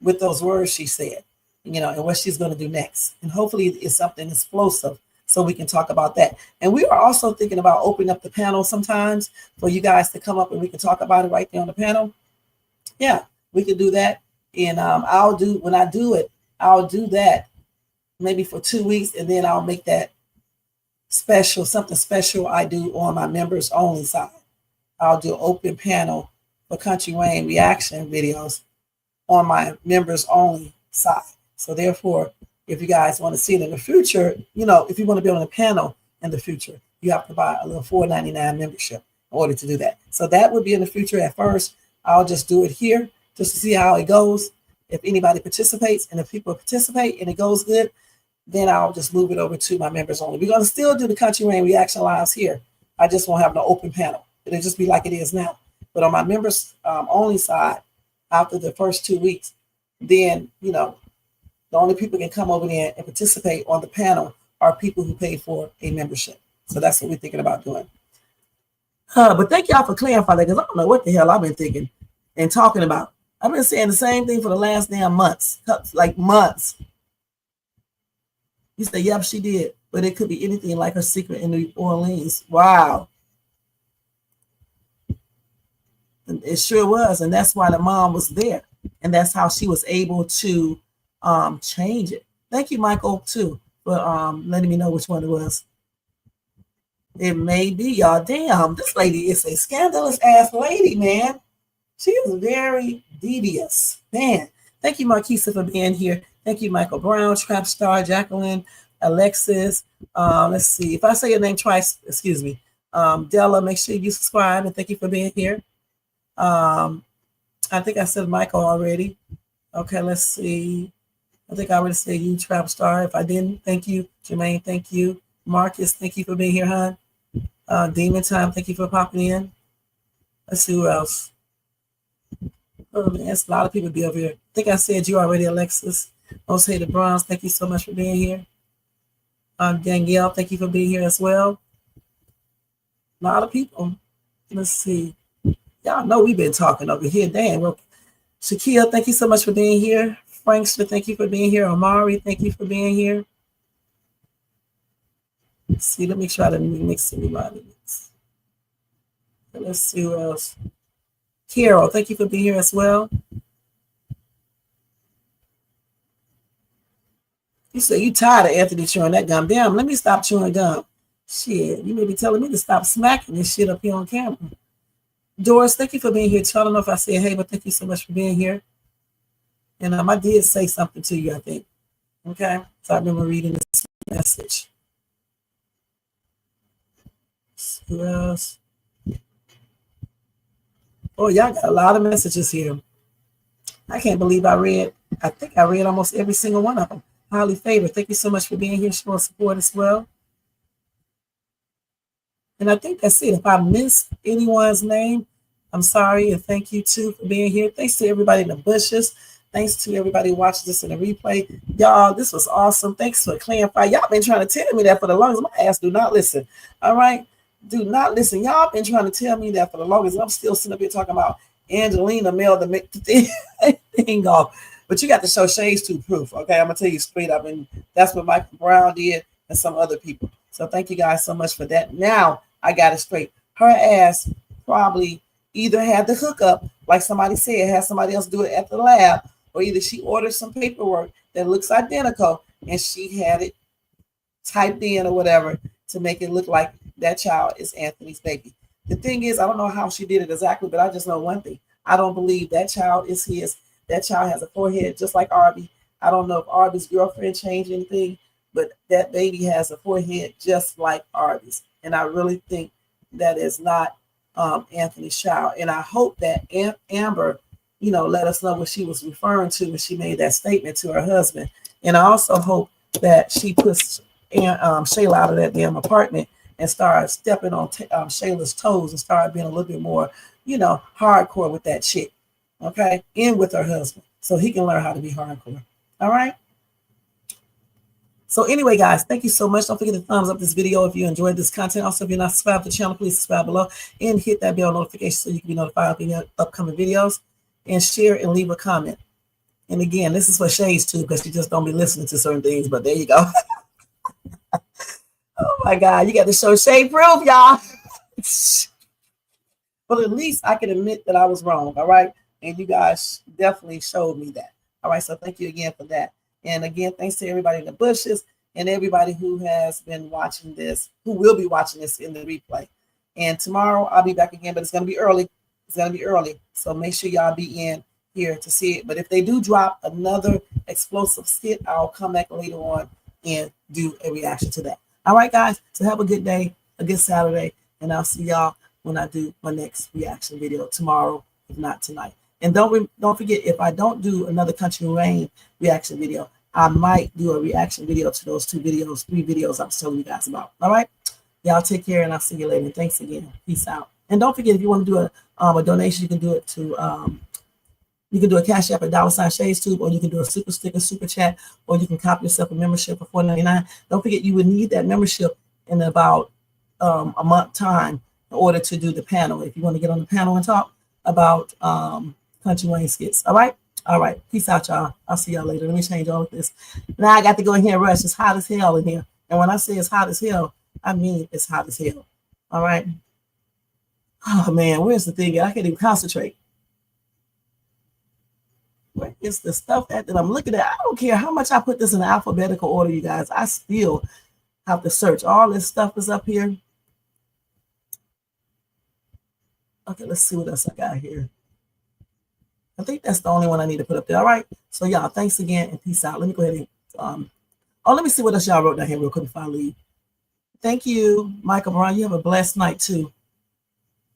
with those words she said, and what she's going to do next. And hopefully it's something explosive so we can talk about that. And we are also thinking about opening up the panel sometimes for you guys to come up and we can talk about it right there on the panel. Yeah, we can do that. And when I do it, I'll do that maybe for 2 weeks, and then I'll make that something special I do on my members only side. I'll do an open panel for Kountry Wayne reaction videos on my members only side. So therefore, if you guys want to see it in the future, if you want to be on the panel in the future, you have to buy a little $4.99 membership in order to do that. So that would be in the future. At first, I'll just do it here just to see how it goes. If anybody participates, and if people participate and it goes good, then I'll just move it over to my members only. We're going to still do the Kountry Wayne reaction lives here. I just won't have no open panel. It'll just be like it is now. But on my members only side, after the first 2 weeks, then, the only people can come over there and participate on the panel are people who pay for a membership. So that's what we're thinking about doing. But thank y'all for clarifying that, because I don't know what the hell I've been thinking and talking about. I've been saying the same thing for the last damn months, like months. You say, yep, she did. But it could be anything like her secret in New Orleans. Wow. And it sure was. And that's why the mom was there. And that's how she was able to change it. Thank you, Michael, too, for letting me know which one it was. It may be, y'all. Damn, this lady is a scandalous ass lady, man. She is very devious. Man, thank you, Marquisa, for being here. Thank you, Michael Brown, Trap Star, Jacqueline, Alexis. Let's see. If I say your name twice, excuse me. Della, make sure you subscribe, and thank you for being here. I think I said Michael already. Okay, let's see. I think I already said you, Trap Star. If I didn't, thank you. Jermaine, thank you. Marcus, thank you for being here, hon. Demon Time, thank you for popping in. Let's see who else. Oh, man, it's a lot of people be over here. I think I said you already, Alexis. Jose the Bronze, thank you so much for being here. Danielle, thank you for being here as well. A lot of people. Let's see. Y'all know we've been talking over here. Damn, Shakia, thank you so much for being here. Frankster, thank you for being here. Amari, thank you for being here. Let's see, let me try to mix everybody. Let's see who else. Carol, thank you for being here as well. You say you tired of Anthony chewing that gum. Damn, let me stop chewing gum. Shit, you may be telling me to stop smacking this shit up here on camera. Doris, thank you for being here. I don't know if I said hey, but thank you so much for being here. And I did say something to you, I think. Okay, so I remember reading this message. Who else? Oh, y'all got a lot of messages here. I can't believe I think I read almost every single one of them. Highly favored. Thank you so much for being here, showing support as well. And I think that's it. If I missed anyone's name, I'm sorry, and thank you too for being here. Thanks to everybody in the bushes. Thanks to everybody watching this in the replay. Y'all, this was awesome. Thanks for clarifying. Y'all been trying to tell me that for the longest. My ass do not listen. All right? Do not listen. Y'all been trying to tell me that for the longest. I'm still sitting up here talking about Angelina mailed the thing off. But you got to show Shay's two proof. Okay, I'm going to tell you straight up. And that's what Michael Brown did and some other people. So thank you guys so much for that. Now I got it straight. Her ass probably either had the hookup, like somebody said, had somebody else do it at the lab, or either she ordered some paperwork that looks identical and she had it typed in or whatever to make it look like that child is Anthony's baby. The thing is, I don't know how she did it exactly, but I just know one thing. I don't believe that child is his. That child has a forehead just like Arby. I don't know if Arby's girlfriend changed anything, but that baby has a forehead just like Arby's. And I really think that is not Anthony's child. And I hope that Amber, let us know what she was referring to when she made that statement to her husband. And I also hope that she puts Shayla out of that damn apartment and start stepping on Shayla's toes and start being a little bit more, hardcore with that shit. Okay? And with her husband. So he can learn how to be hardcore. All right? So anyway, guys, thank you so much. Don't forget to thumbs up this video if you enjoyed this content. Also, if you're not subscribed to the channel, please subscribe below and hit that bell notification so you can be notified of any upcoming videos, and share and leave a comment. And again, this is for Shay's too, because she just don't be listening to certain things, but there you go. Oh my God, you got to show Shay proof, y'all. But at least I can admit that I was wrong, all right? And you guys definitely showed me that. All right, so thank you again for that. And again, thanks to everybody in the bushes and everybody who has been watching this, who will be watching this in the replay. And tomorrow I'll be back again, but it's going to be early. It's going to be early. So make sure y'all be in here to see it. But if they do drop another explosive skit, I'll come back later on and do a reaction to that. All right, guys. So have a good day, a good Saturday, and I'll see y'all when I do my next reaction video tomorrow, if not tonight. And don't forget, if I don't do another Kountry Wayne reaction video, I might do a reaction video to those three videos I was telling you guys about. All right? Y'all take care, and I'll see you later. Thanks again. Peace out. And don't forget, if you want to do a donation, you can do it to you can do a Cash App at $Shay's Tube, or you can do a super sticker, super chat, or you can copy yourself a membership for $4.99. Don't forget, you would need that membership in about a month time in order to do the panel. If you want to get on the panel and talk about Kountry Wayne skits. All right? All right. Peace out, y'all. I'll see y'all later. Let me change all of this. Now I got to go in here and rush. It's hot as hell in here. And when I say it's hot as hell, I mean it's hot as hell. All right? Oh, man. Where's the thing? I can't even concentrate. Where is the stuff that I'm looking at? I don't care how much I put this in alphabetical order, you guys. I still have to search. All this stuff is up here. Okay, let's see what else I got here. I think that's the only one I need to put up there. All right. So, y'all, thanks again and peace out. Let me go ahead and let me see what else y'all wrote down here real quick before I leave. Thank you, Michael Brown. You have a blessed night, too.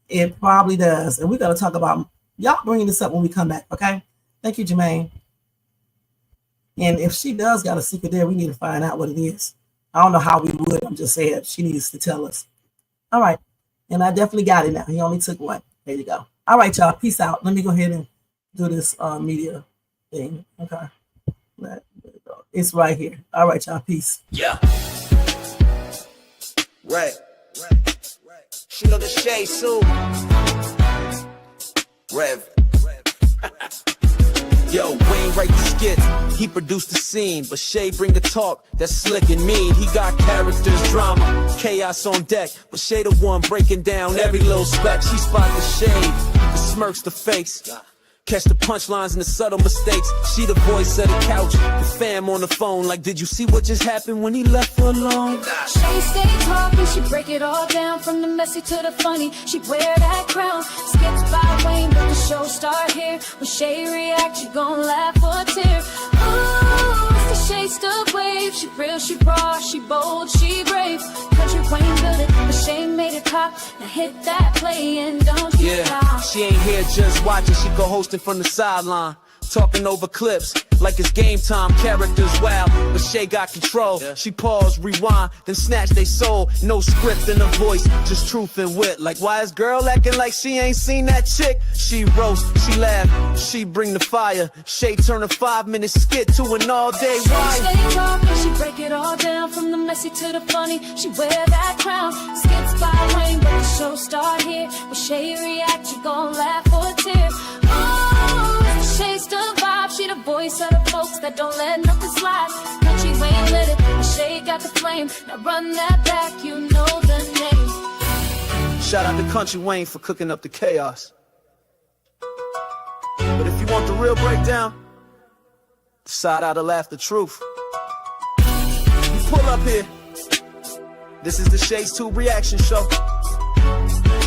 It probably does. And we're going to talk about y'all bringing this up when we come back, okay? Thank you, Jermaine. And if she does got a secret there, we need to find out what it is. I don't know how we would. I'm just saying she needs to tell us. All right. And I definitely got it now. He only took one. There you go. All right, y'all. Peace out. Let me go ahead and do this media thing. Okay. It's right here. All right, y'all. Peace. Yeah. Right. Shoot up the Shay soon. Rev. Yo, Wayne write the skits, he produced the scene, but Shay bring the talk that's slick and mean. He got characters, drama, chaos on deck, but Shay the one breaking down every little speck. She spot the shade, the smirks, the face, catch the punchlines and the subtle mistakes. She the voice of the couch, the fam on the phone. Like, did you see what just happened when he left her alone? Shay stay talking, she break it all down from the messy to the funny. She wear that crown, skits by Wayne, but the show start here. When Shay react, you gon' laugh or tear. Ooh, it's the Shay stuck wave. She real, she raw, she bold, she brave. Country Wayne built it, but Shay made it pop. Now hit that play and don't you stop. She ain't here just watching, she go hosting from the sideline. Talking over clips like it's game time, characters wild, but Shay got control. She pause, rewind, then snatch they soul. No script in her voice, just truth and wit. Like, why is girl acting like she ain't seen that chick? She roast, she laugh, she bring the fire. Shay turn a 5-minute skit to an all-day Shay stay ride. talking, she break it all down from the messy to the funny. She wear that crown, skits by Wayne, but the show start here. When Shay react, you gon' laugh or tear. Oh, Shay's the vibe, she the voice of the folks that don't let nothing slide. Country Wayne lit it, but Shay got the flame. Now run that back, you know the name. Shout out to Kountry Wayne for cooking up the chaos. But if you want the real breakdown, the side out to laugh the truth. You pull up here. This is the Shay's 2 reaction show.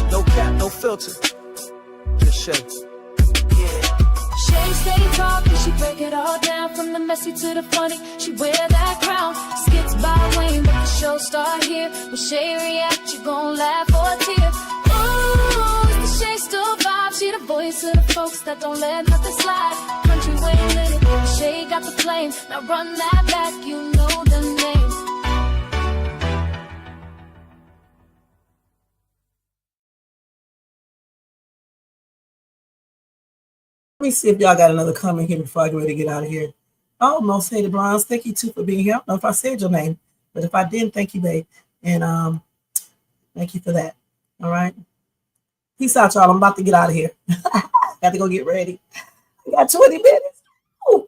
No cap, no filter. Just Shay. Shay stay talking, she break it all down from the messy to the funny. She wear that crown, skits by Wayne, but the show start here. When Shay react, you gon' laugh or tear. Ooh, it's the Shay still vibe, she the voice of the folks that don't let nothing slide. Country Wayne lit it, Shay got the flame. Now run that back, you know the name. Let me see if y'all got another comment here before I get ready to get out of here. Oh, Most Hated Bronze, thank you too for being here. I don't know if I said your name, but if I didn't, thank you, babe. And thank you for that. All right. Peace out, y'all. I'm about to get out of here. Got to go get ready. I got 20 minutes. Ooh.